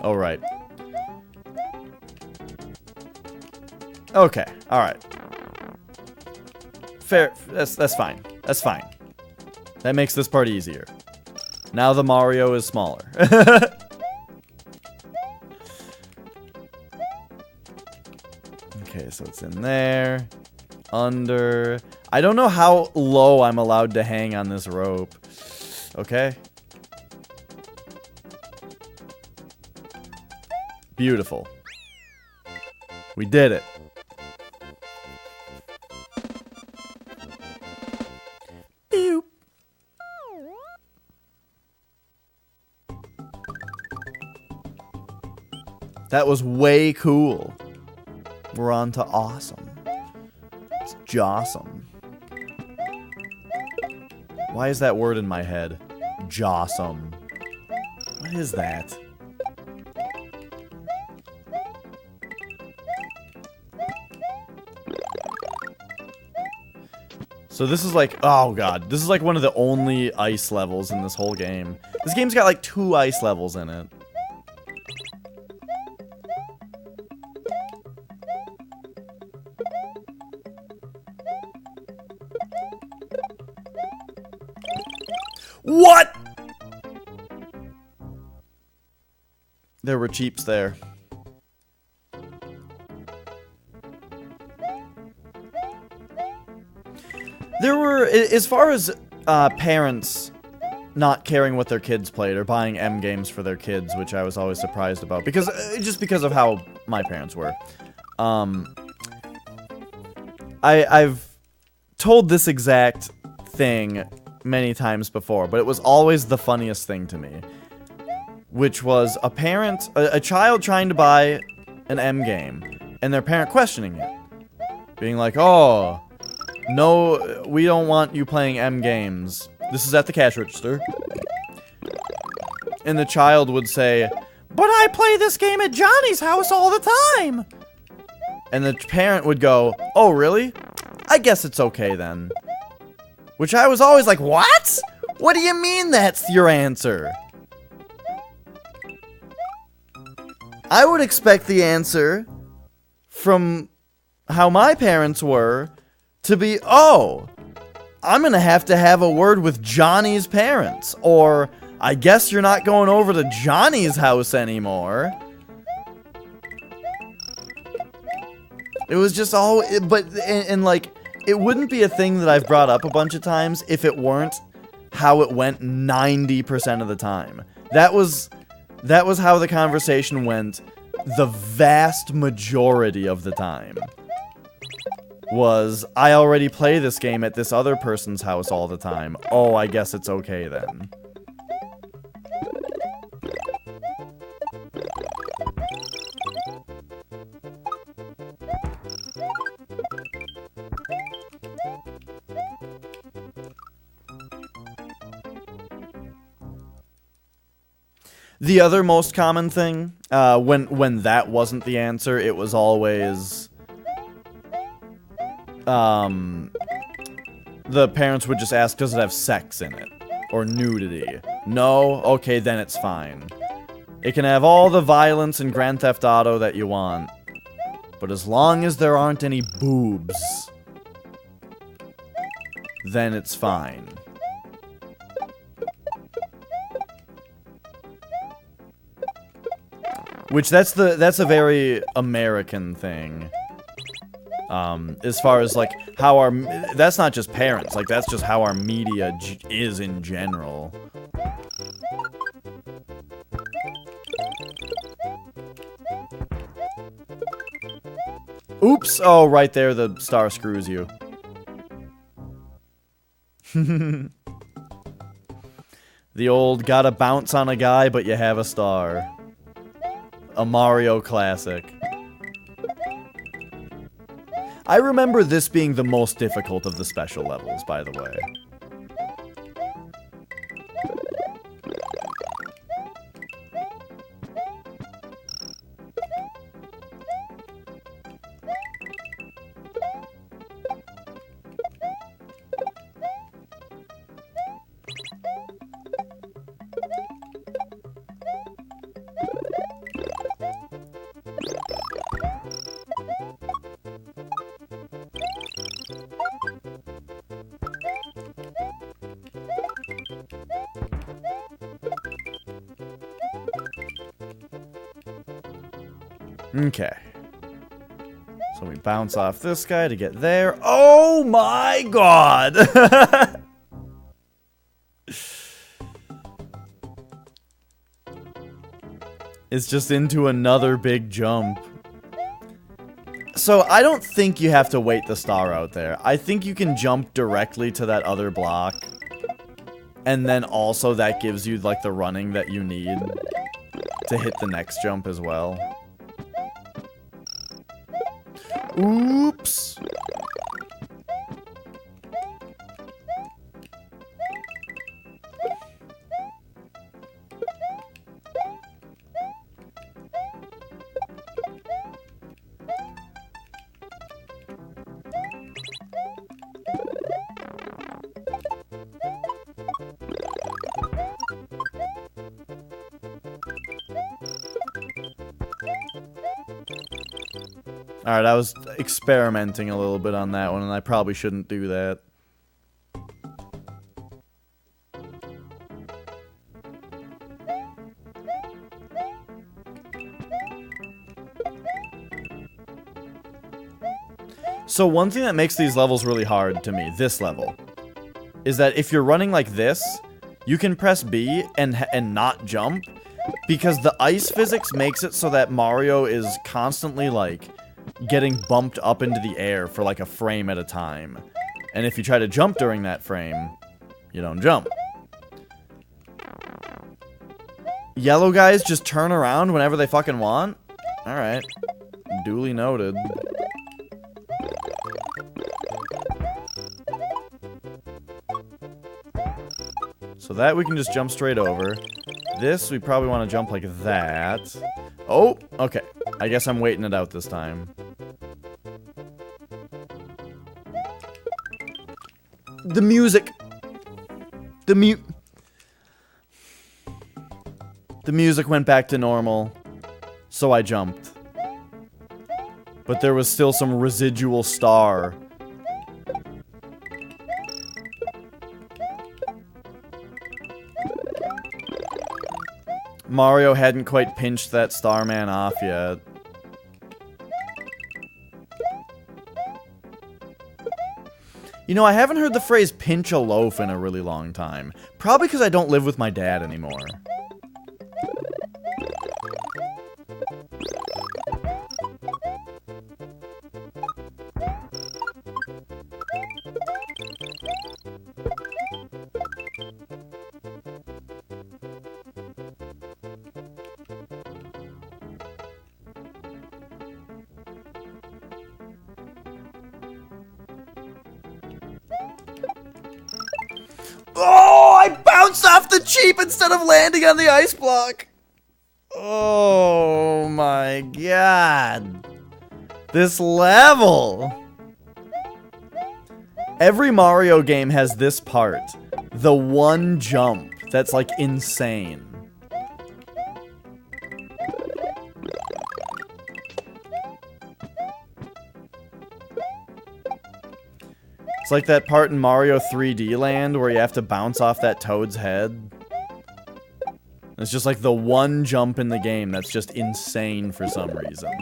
Alright. Okay, alright. Fair, that's fine. That's fine. That makes this part easier. Now the Mario is smaller. Okay, so it's in there. Under. I don't know how low I'm allowed to hang on this rope. Okay. Beautiful. We did it. Boop. That was way cool. We're on to awesome. It's jawsome. Why is that word in my head? Jawsome. What is that? So this is like, oh god, this is like one of the only ice levels in this whole game. This game's got like 2 ice levels in it. What? There were cheeps there. There were, as far as parents not caring what their kids played or buying M games for their kids, which I was always surprised about because just because of how my parents were. I've told this exact thing many times before, but it was always the funniest thing to me, which was a child trying to buy an M game and their parent questioning it, being like, "Oh, no, we don't want you playing M games. This is at the cash register." And the child would say, "But I play this game at Johnny's house all the time." And the parent would go, "Oh, really? I guess it's okay then." Which I was always like, what? What do you mean that's your answer? I would expect the answer from how my parents were to be, "Oh, I'm gonna have to have a word with Johnny's parents," or "I guess you're not going over to Johnny's house anymore." It was just all, and like, it wouldn't be a thing that I've brought up a bunch of times if it weren't how it went 90% of the time. That was how the conversation went the vast majority of the time. Was, "I already play this game at this other person's house all the time. Oh, I guess it's okay then." The other most common thing, when that wasn't the answer, it was always, the parents would just ask, "Does it have sex in it? Or nudity?" No? Okay, then it's fine. It can have all the violence in Grand Theft Auto that you want, but as long as there aren't any boobs, then it's fine. Which that's a very American thing. As far as like how our, that's not just parents, like that's just how our media is in general. Oops! Oh, right there, the star screws you. The old gotta bounce on a guy, but you have a star. A Mario classic. I remember this being the most difficult of the special levels, by the way. Okay. So we bounce off this guy to get there. Oh my god! is just into another big jump. So I don't think you have to wait the star out there. I think you can jump directly to that other block. And then also that gives you like the running that you need to hit the next jump as well. Oops. Alright, I was experimenting a little bit on that one, and I probably shouldn't do that. So one thing that makes these levels really hard to me, this level, is that if you're running like this, you can press B and not jump, because the ice physics makes it so that Mario is constantly, like, getting bumped up into the air for, like, a frame at a time. And if you try to jump during that frame, you don't jump. Yellow guys just turn around whenever they fucking want? Alright. Duly noted. So that we can just jump straight over. This, we probably want to jump like that. Oh, okay. I guess I'm waiting it out this time. The music. The music went back to normal, so I jumped. But there was still some residual star. Mario hadn't quite pinched that Starman off yet. You know, I haven't heard the phrase pinch a loaf in a really long time. Probably because I don't live with my dad anymore. Oh, I bounced off the Cheep instead of landing on the ice block. Oh my god. This level. Every Mario game has this part. The one jump that's like insane. It's like that part in Mario 3D Land where you have to bounce off that toad's head. It's just like the one jump in the game that's just insane for some reason.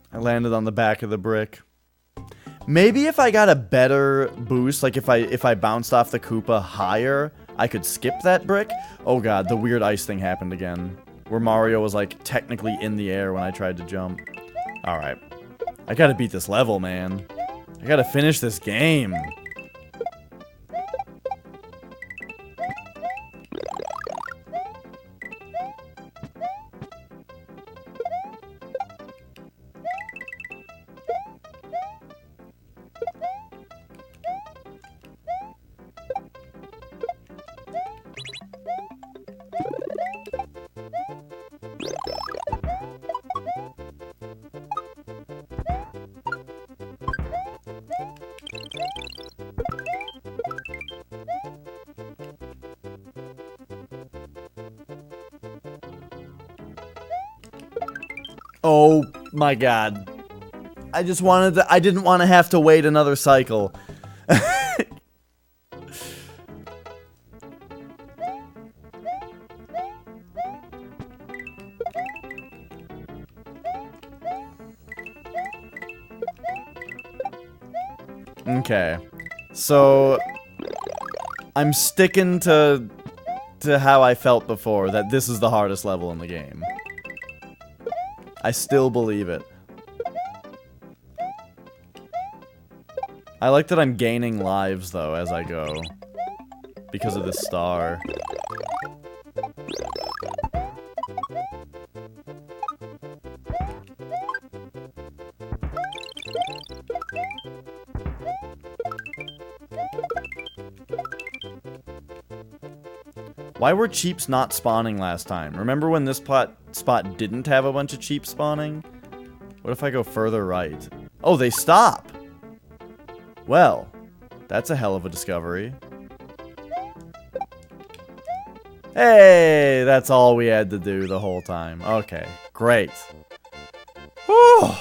I landed on the back of the brick. Maybe if I got a better boost, like if I bounced off the Koopa higher, I could skip that brick. Oh god, the weird ice thing happened again. Where Mario was like technically in the air when I tried to jump. Alright. I gotta beat this level, man. I gotta finish this game. Oh my god. I just wanted to, I didn't want to have to wait another cycle. Okay. So I'm sticking to how I felt before, that this is the hardest level in the game. I still believe it. I like that I'm gaining lives, though, as I go. Because of this star. Why were cheeps not spawning last time? Remember when this spot didn't have a bunch of cheeps spawning? What if I go further right? Oh, they stop! Well, that's a hell of a discovery. Hey, that's all we had to do the whole time. Okay, great. Whew.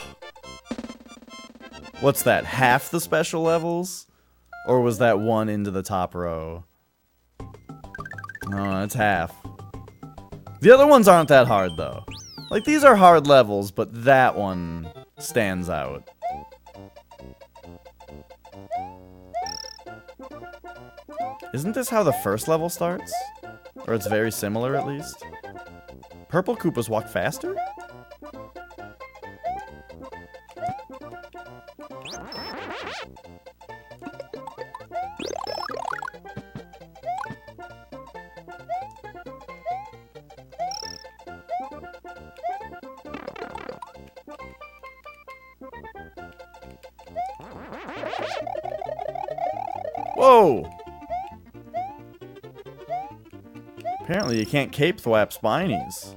What's that, half the special levels? Or was that one into the top row? No, it's half. The other ones aren't that hard, though. Like, these are hard levels, but that one stands out. Isn't this how the first level starts? Or it's very similar, at least? Purple Koopas walk faster? Whoa! Apparently you can't cape thwap spinies.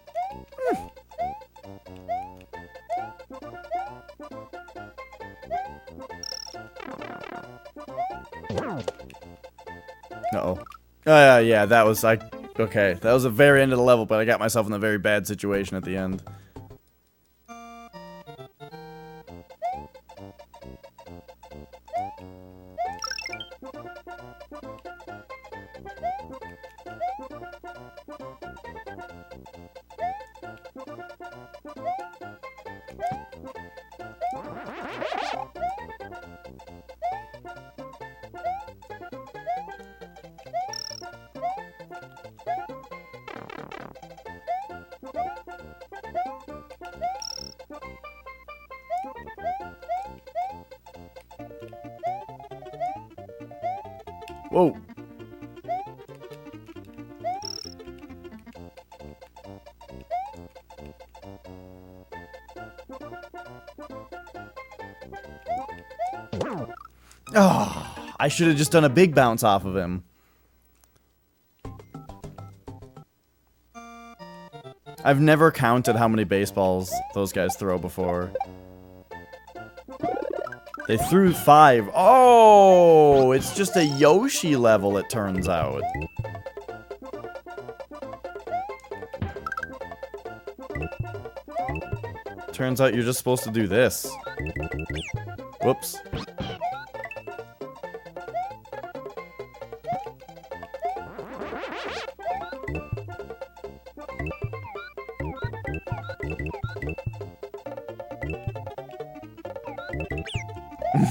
Uh-oh. Yeah, that was, okay, that was the very end of the level, but I got myself in a very bad situation at the end. Whoa. Oh, I should have just done a big bounce off of him. I've never counted how many baseballs those guys throw before. They threw 5. Oh, it's just a Yoshi level, it turns out. Turns out you're just supposed to do this. Whoops.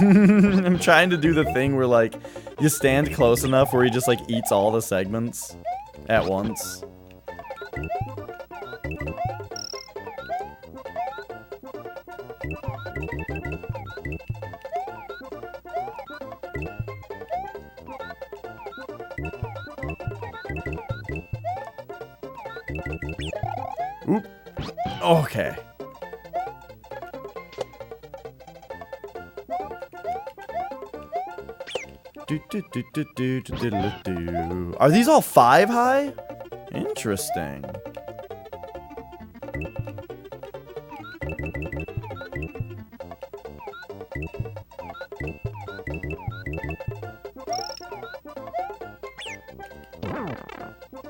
I'm trying to do the thing where, like, you stand close enough where he just, like, eats all the segments at once. Oop. Okay. Are these all 5 high? Interesting.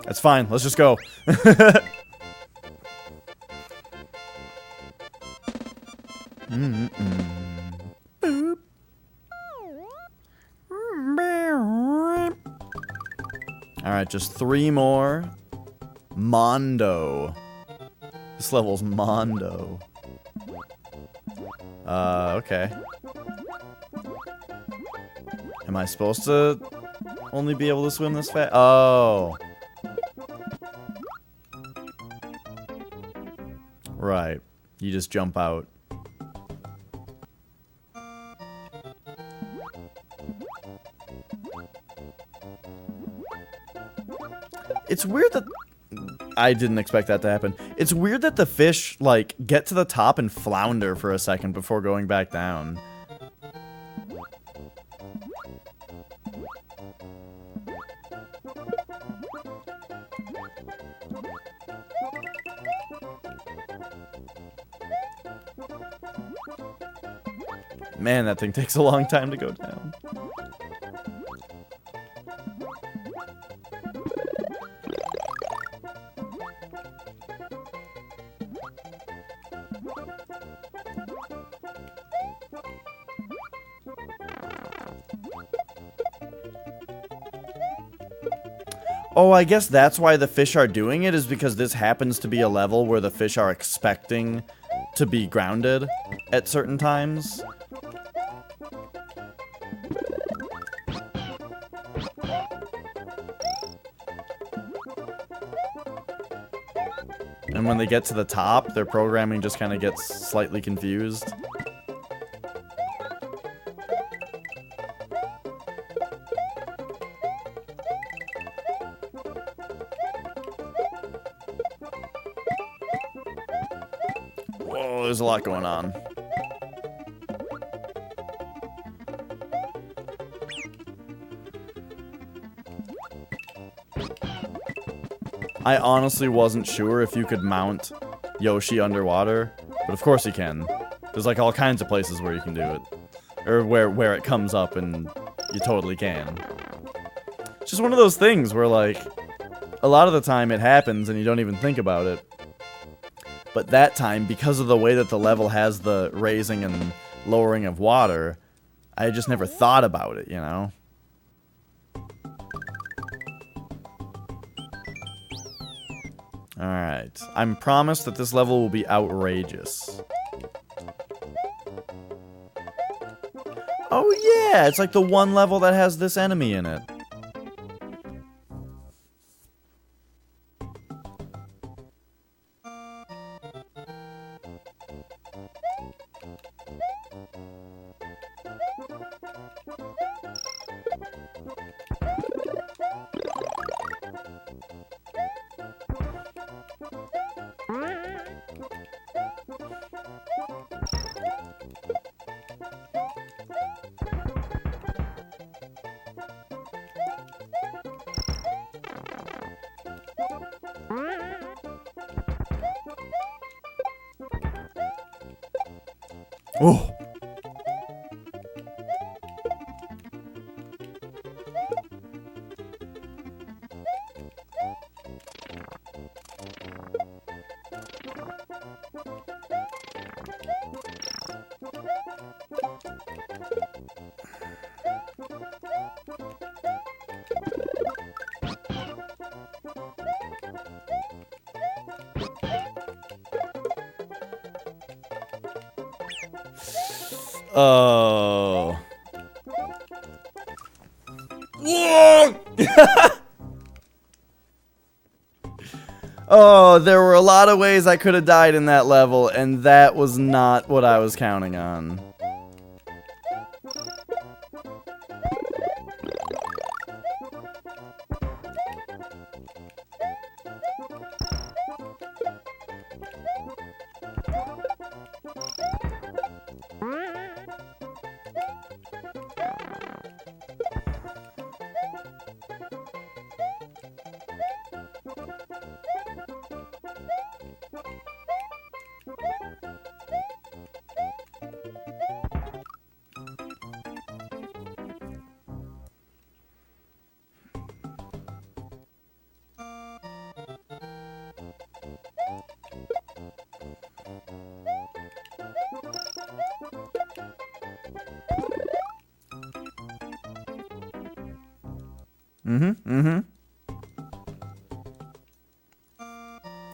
That's fine. Let's just go. Alright, just 3 more. Mondo. This level's Mondo. Okay. Am I supposed to only be able to swim this fast? Oh. Right. You just jump out. It's weird that... I didn't expect that to happen. It's weird that the fish, like, get to the top and flounder for a second before going back down. Man, that thing takes a long time to go down. Oh, I guess that's why the fish are doing it, is because this happens to be a level where the fish are expecting to be grounded at certain times. And when they get to the top, their programming just kind of gets slightly confused. Whoa, there's a lot going on. I honestly wasn't sure if you could mount Yoshi underwater, but of course you can. There's like all kinds of places where you can do it. Or where it comes up and you totally can. It's just one of those things where like, a lot of the time it happens and you don't even think about it. But that time, because of the way that the level has the raising and lowering of water, I just never thought about it, you know? Alright. I'm promised that this level will be outrageous. Oh yeah! It's like the one level that has this enemy in it. Oh! Oh. Oh, there were a lot of ways I could have died in that level, and that was not what I was counting on.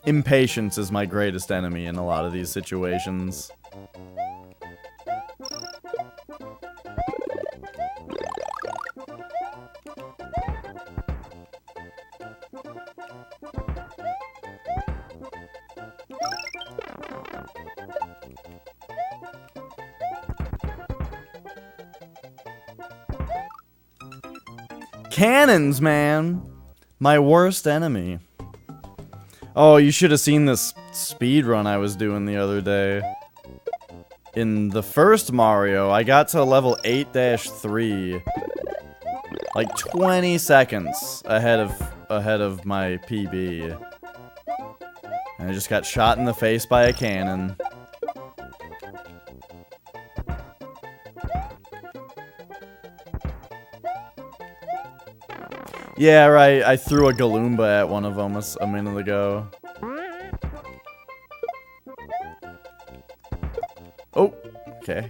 Impatience is my greatest enemy in a lot of these situations. Cannons, man! My worst enemy. Oh, you should have seen this speed run I was doing the other day. In the first Mario, I got to level 8-3. Like 20 seconds ahead of my PB. And I just got shot in the face by a cannon. Yeah, right, I threw a Galoomba at one of them a minute ago. Oh, okay.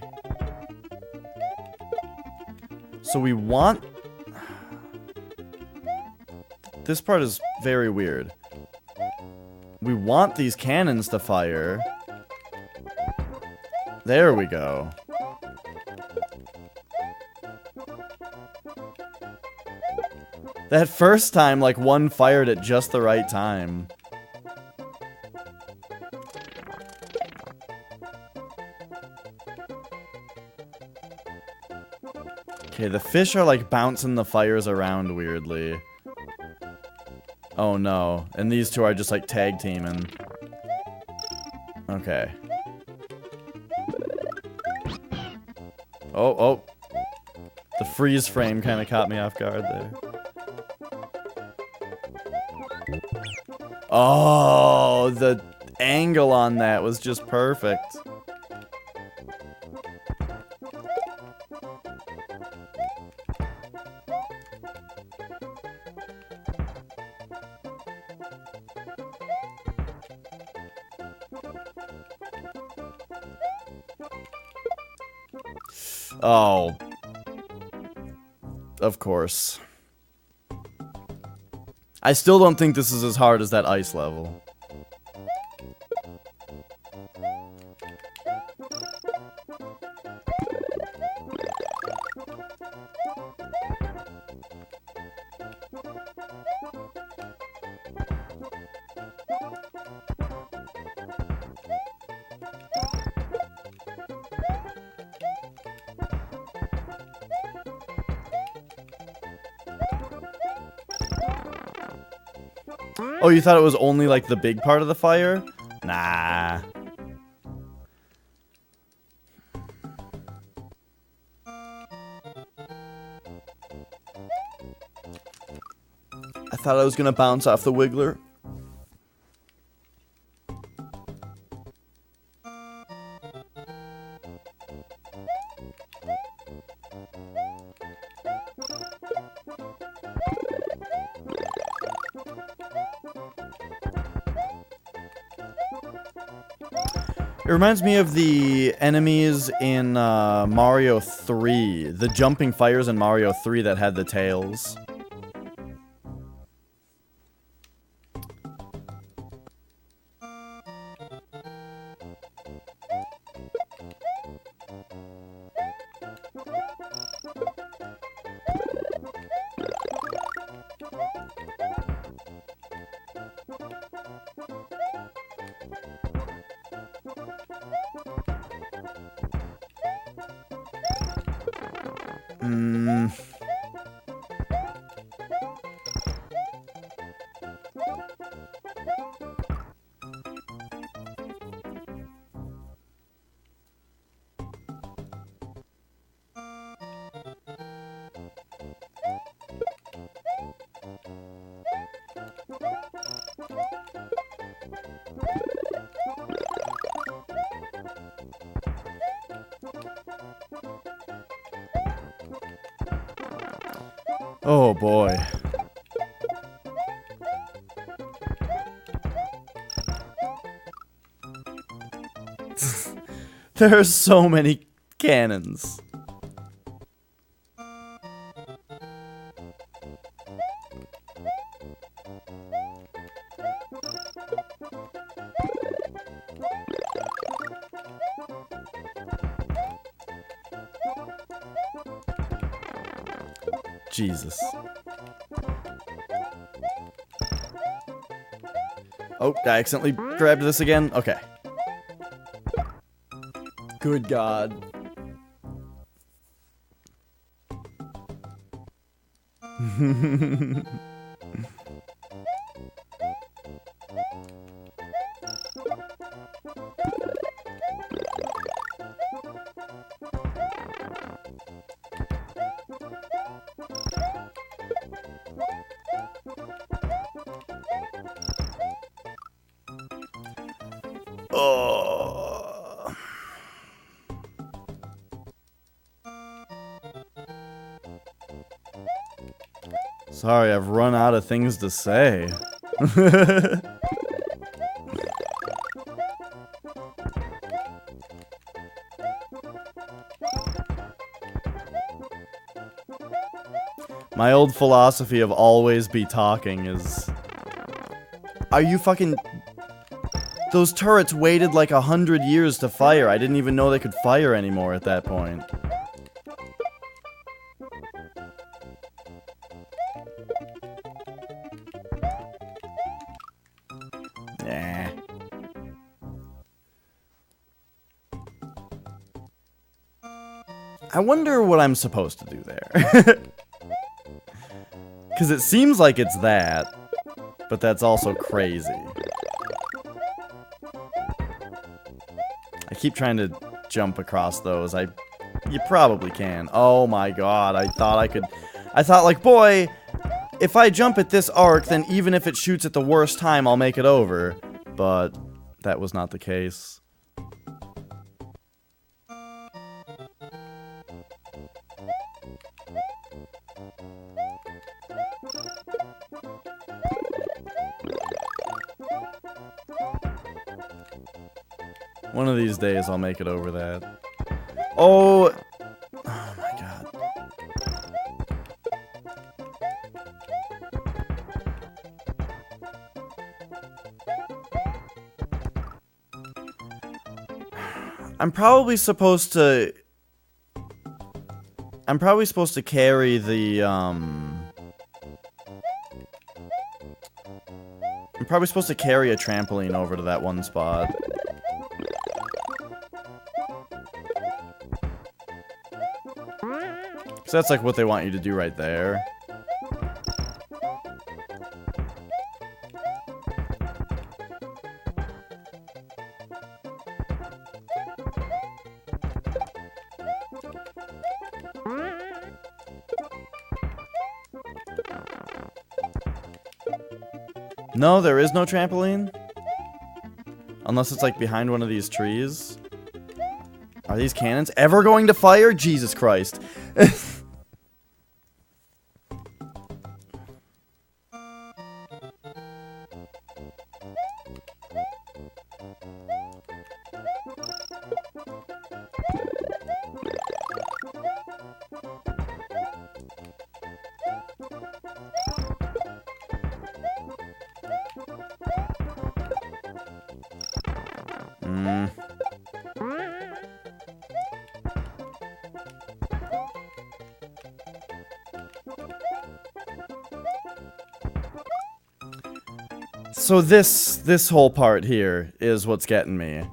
So we want... This part is very weird. We want these cannons to fire. There we go. That first time, like, one fired at just the right time. Okay, the fish are, like, bouncing the fires around weirdly. Oh, no. And these two are just, like, tag teaming. Okay. Oh. The freeze frame kind of caught me off guard there. Oh, the angle on that was just perfect. Oh. Of course. I still don't think this is as hard as that ice level. Oh, you thought it was only, like, the big part of the fire? Nah. I thought I was gonna bounce off the Wiggler. It reminds me of the enemies in Mario 3. The jumping fires in Mario 3 that had the tails. Oh boy. There are so many cannons. Jesus. Oh, I accidentally grabbed this again. Okay. Good God. Oh. Sorry, I've run out of things to say. My old philosophy of always be talking is... Are you fucking... Those turrets waited like 100 years to fire. I didn't even know they could fire anymore at that point. Nah. I wonder what I'm supposed to do there. Because it seems like it's that, but that's also crazy. I keep trying to jump across those. You probably can. Oh my god, I thought I could... I thought like, boy, if I jump at this arc, then even if it shoots at the worst time, I'll make it over. But that was not the case. One of these days, I'll make it over that. Oh! Oh my god. I'm probably supposed to carry the, I'm probably supposed to carry a trampoline over to that one spot. So that's like what they want you to do right there. No, there is no trampoline. Unless it's like behind one of these trees. Are these cannons ever going to fire? Jesus Christ. So this whole part here is what's getting me.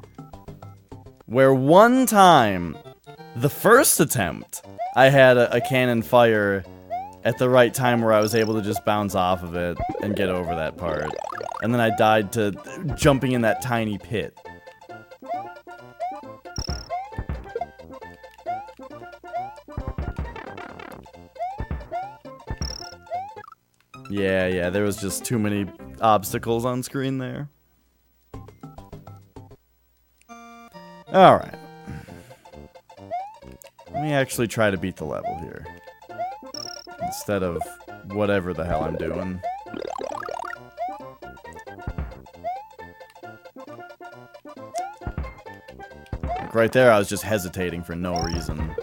Where one time, the first attempt, I had a cannon fire at the right time where I was able to just bounce off of it and get over that part. And then I died to jumping in that tiny pit. Yeah, there was just too many obstacles on screen there. Alright. Let me actually try to beat the level here. Instead of whatever the hell I'm doing. Like right there, I was just hesitating for no reason.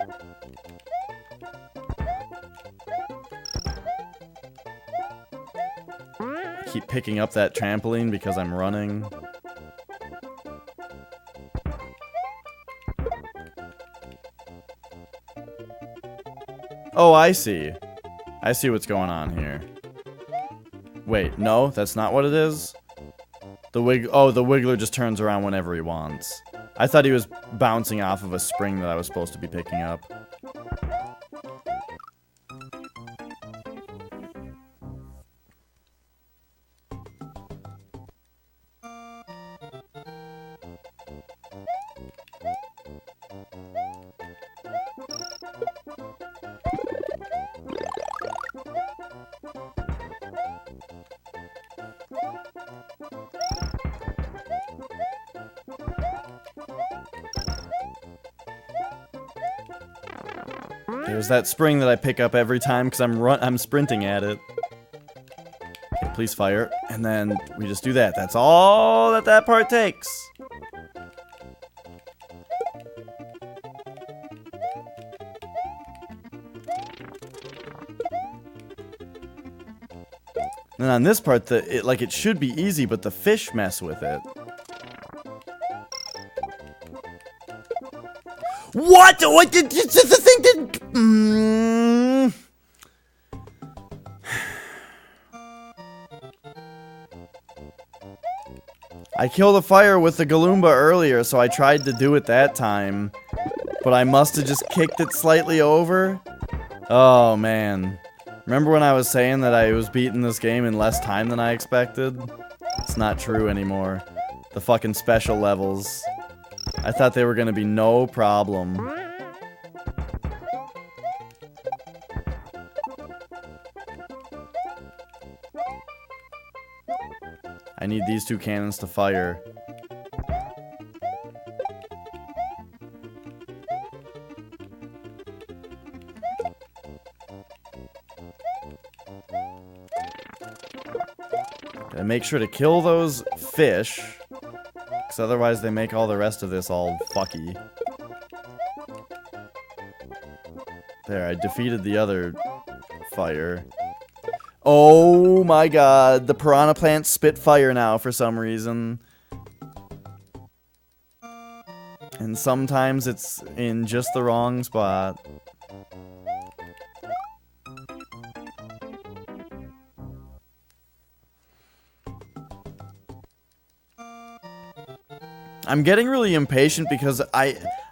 Keep picking up that trampoline because I'm running. Oh, I see. I see what's going on here. Wait, no, that's not what it is? The Wiggler just turns around whenever he wants. I thought he was bouncing off of a spring that I was supposed to be picking up. There's that spring that I pick up every time because I'm sprinting at it. Okay, please fire. And then we just do that. That's all that part takes. And on this part, it should be easy, but the fish mess with it. What? What did the thing did? I killed a fire with the Galumba earlier, so I tried to do it that time, but I must have just kicked it slightly over. Oh man. Remember when I was saying that I was beating this game in less time than I expected? It's not true anymore. The fucking special levels. I thought they were gonna be no problem. I need these two cannons to fire. And make sure to kill those fish, because otherwise they make all the rest of this all fucky. There, I defeated the other fire. Oh my god, the piranha plants spit fire now for some reason. And sometimes it's in just the wrong spot. I'm getting really impatient because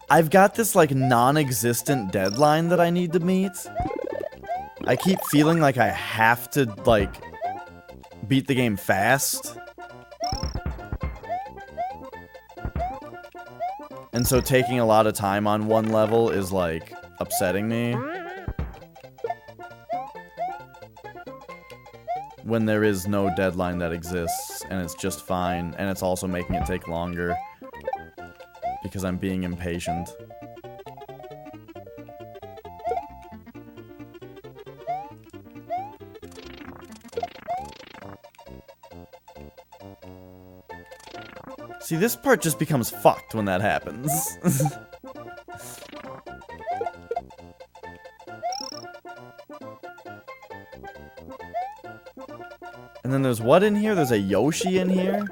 I've got this like non-existent deadline that I need to meet. I keep feeling like I have to like beat the game fast. And so taking a lot of time on one level is like upsetting me. When there is no deadline that exists and it's just fine, and it's also making it take longer. Because I'm being impatient. See, this part just becomes fucked when that happens. And then there's what in here? There's a Yoshi in here?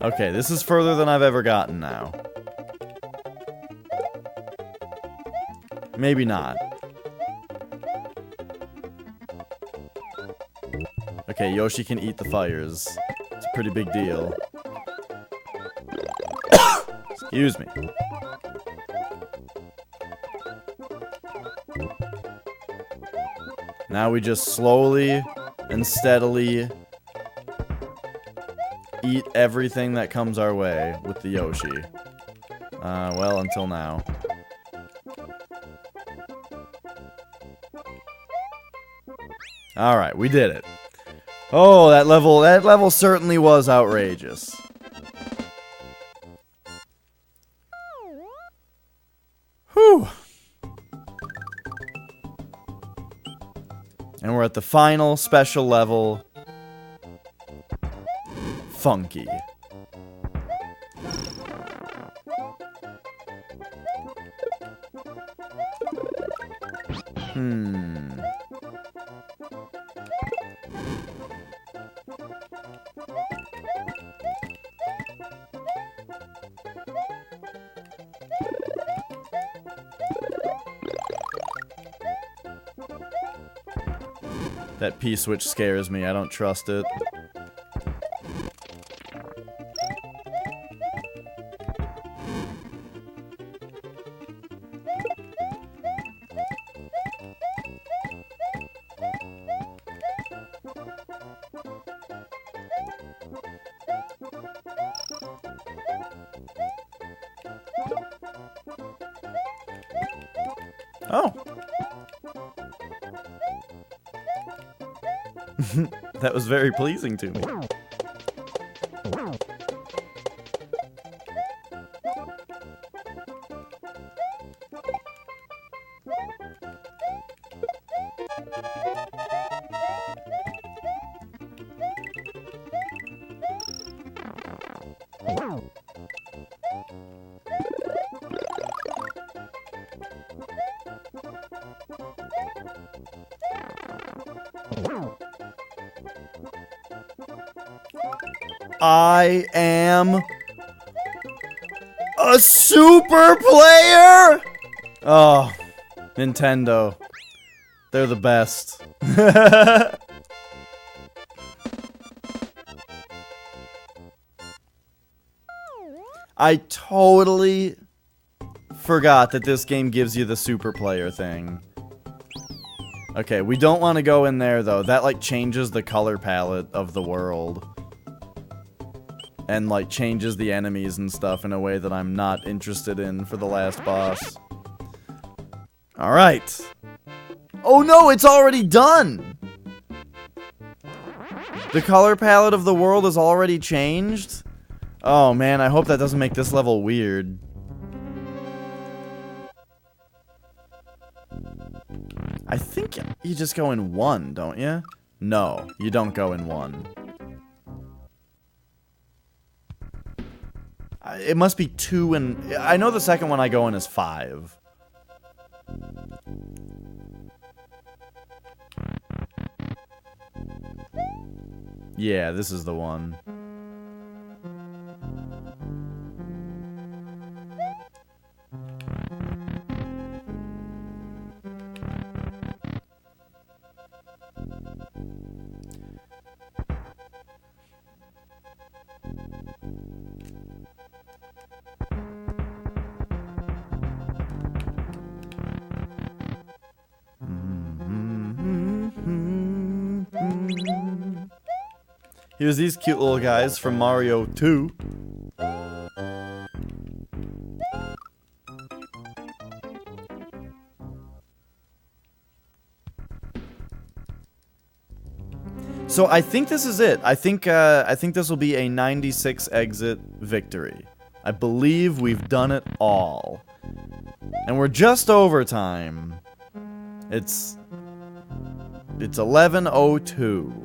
Okay, this is further than I've ever gotten now. Maybe not. Okay, Yoshi can eat the fires. It's a pretty big deal. Excuse me. Now we just slowly and steadily eat everything that comes our way with the Yoshi. Well, until now. Alright, we did it. Oh, that level certainly was outrageous. Whew. And we're at the final special level. Funky. That P-switch scares me. I don't trust it. Oh. That was very pleasing to me. I am a super player! Oh, Nintendo. They're the best. I totally forgot that this game gives you the super player thing. Okay, we don't want to go in there, though. That, like, changes the color palette of the world. And, like, changes the enemies and stuff in a way that I'm not interested in for the last boss. Alright. Oh no, it's already done! The color palette of the world is already changed? Oh man, I hope that doesn't make this level weird. I think you just go in one, don't you? No, you don't go in one. It must be 2 and... I know the second one I go in is 5. Yeah, this is the one. Here's these cute little guys from Mario 2. So I think this is it. I think this will be a 96 exit victory. I believe we've done it all. And we're just over time. It's 11:02.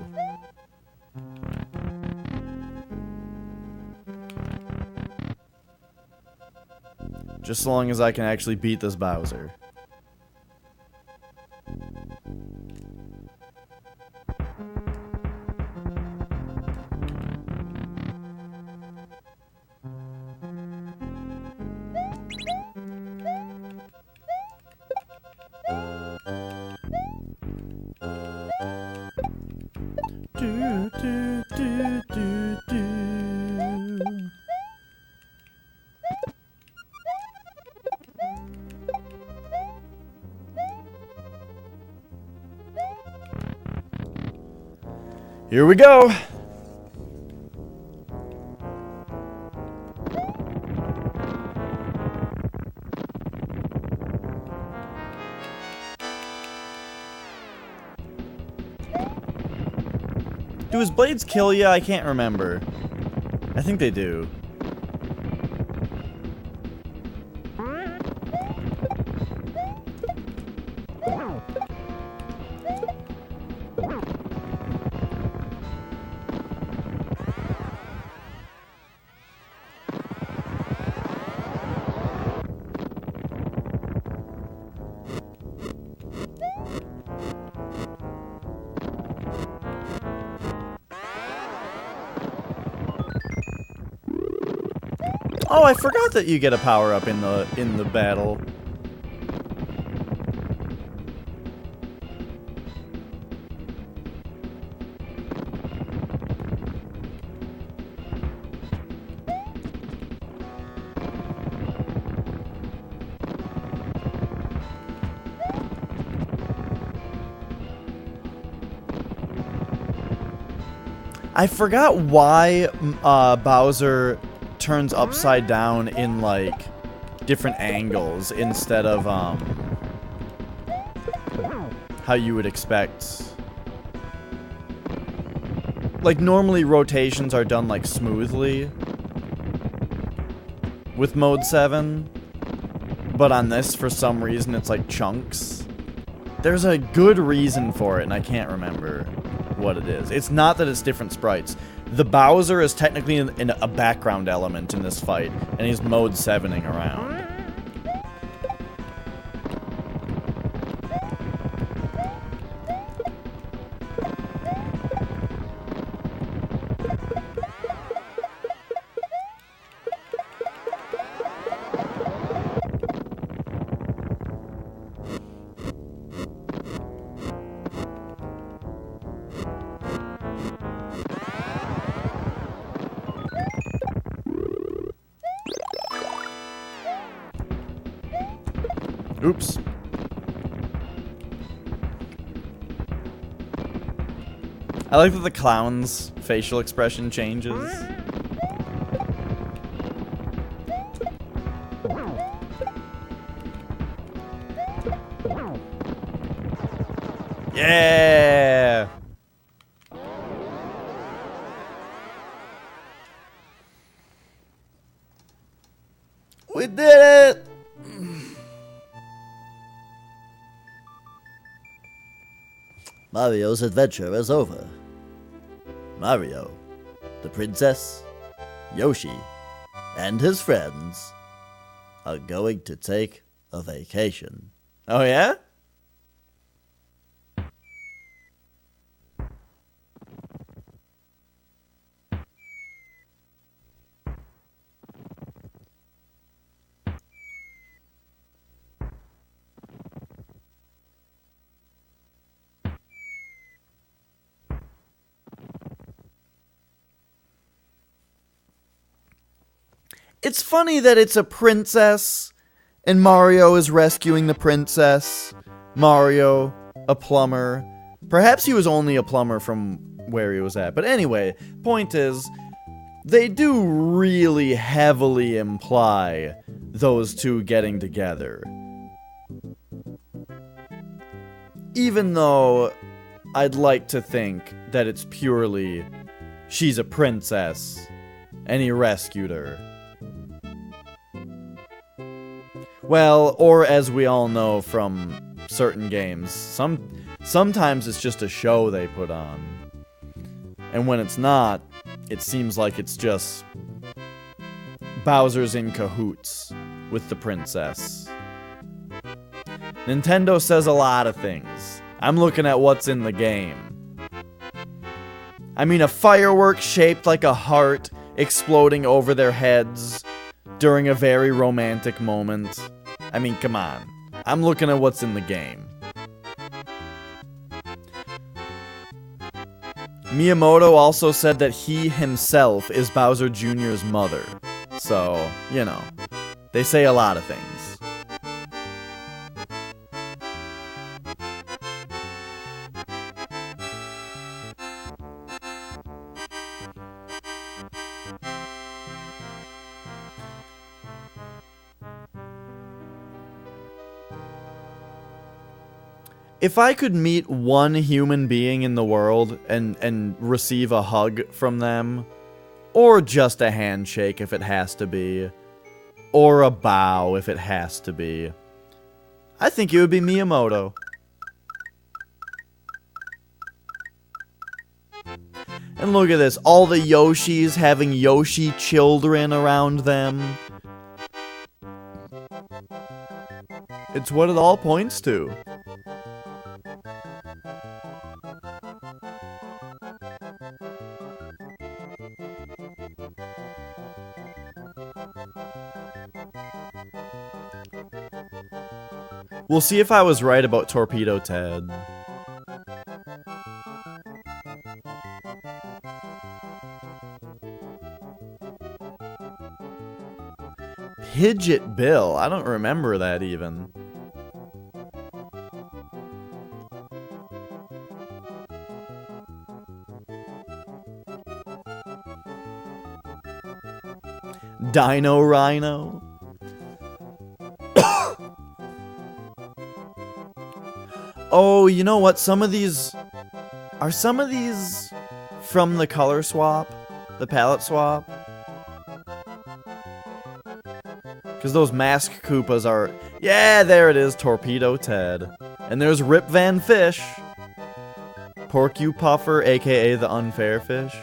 Just so long as I can actually beat this Bowser. Here we go. Do his blades kill you? I can't remember. I think they do. Oh, I forgot that you get a power-up in the battle. I forgot why Bowser turns upside down in, like, different angles instead of, how you would expect Like, normally rotations are done, like, smoothly with Mode 7. But on this, for some reason, it's like chunks. There's a good reason for it, and I can't remember what it is. It's not that it's different sprites. The Bowser is technically in a background element in this fight, and he's Mode 7ing around. Oops. I like that the clown's facial expression changes. Yeah! We did it! Mario's adventure is over. Mario, the princess, Yoshi, and his friends are going to take a vacation. Oh, yeah? It's funny that it's a princess, and Mario is rescuing the princess. Mario, a plumber. Perhaps he was only a plumber from where he was at. But anyway, point is, they do really heavily imply those two getting together. Even though I'd like to think that it's purely, she's a princess, and he rescued her. Well, or as we all know from certain games, sometimes it's just a show they put on. And when it's not, it seems like it's just Bowser's in cahoots with the princess. Nintendo says a lot of things. I'm looking at what's in the game. I mean, a firework shaped like a heart exploding over their heads during a very romantic moment. I mean, come on. I'm looking at what's in the game. Miyamoto also said that he himself is Bowser Jr.'s mother. So, you know, they say a lot of things. If I could meet one human being in the world and receive a hug from them, or just a handshake if it has to be, or a bow if it has to be, I think it would be Miyamoto. And look at this, all the Yoshis having Yoshi children around them. It's what it all points to. We'll see if I was right about Torpedo Ted. Pidget Bill? I don't remember that even. Dino Rhino? Oh, you know what? Are some of these from the color swap, the palette swap. Because those mask Koopas are... Yeah, there it is, Torpedo Ted. And there's Rip Van Fish. Porcupuffer, aka the Unfair Fish.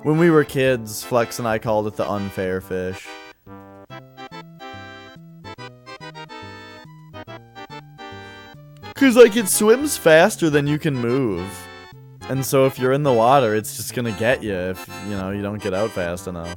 When we were kids, Flex and I called it the Unfair Fish. Cause like it swims faster than you can move. And so if you're in the water, it's just gonna get you if, you know, you don't get out fast enough.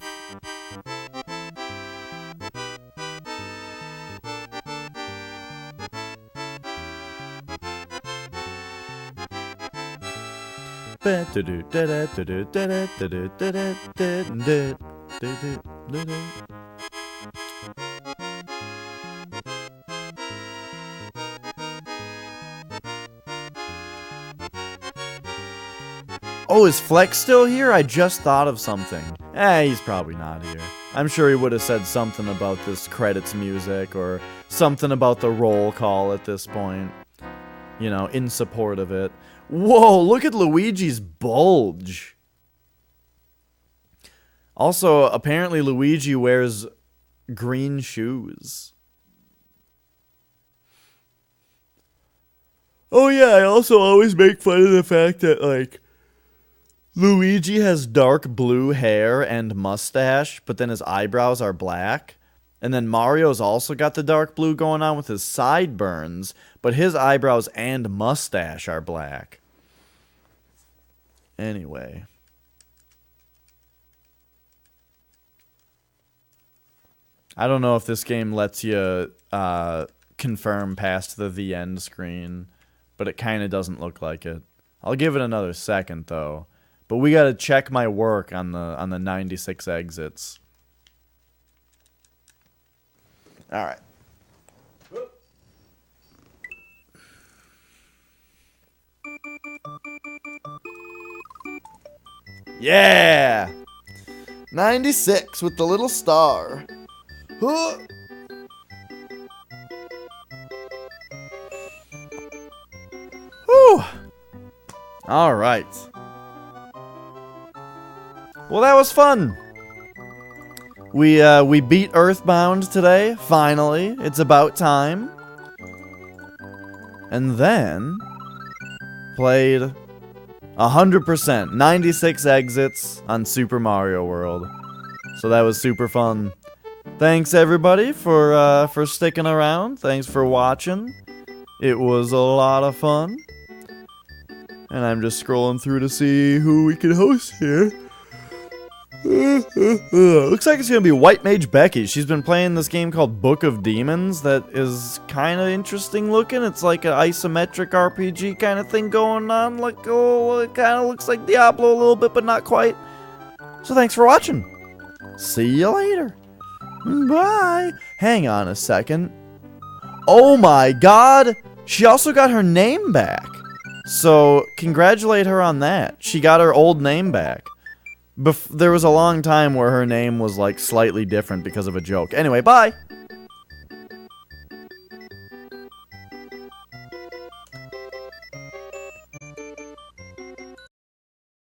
Oh, is Flex still here? I just thought of something. He's probably not here. I'm sure he would have said something about this credits music or something about the roll call at this point. You know, in support of it. Whoa, look at Luigi's bulge. Also, apparently Luigi wears green shoes. Oh yeah, I also always make fun of the fact that, like, Luigi has dark blue hair and mustache, but then his eyebrows are black. And then Mario's also got the dark blue going on with his sideburns, but his eyebrows and mustache are black. Anyway. I don't know if this game lets you confirm past the end screen, but it kind of doesn't look like it. I'll give it another second, though. But we gotta check my work on the 96 exits. Alright. Yeah! 96 with the little star. Huh. Whew. Alright. Well, that was fun. We beat Earthbound today, finally. It's about time. And then played 100%, 96 exits on Super Mario World. So that was super fun. Thanks everybody for sticking around. Thanks for watching. It was a lot of fun. And I'm just scrolling through to see who we can host here. Looks like it's gonna be White Mage Becky. She's been playing this game called Book of Demons that is kind of interesting looking. It's like an isometric RPG kind of thing going on. Like, oh, it kind of looks like Diablo a little bit, but not quite. So thanks for watching. See you later. Bye. Hang on a second. Oh my god. She also got her name back. So congratulate her on that. She got her old name back. There was a long time where her name was like slightly different because of a joke. Anyway, bye!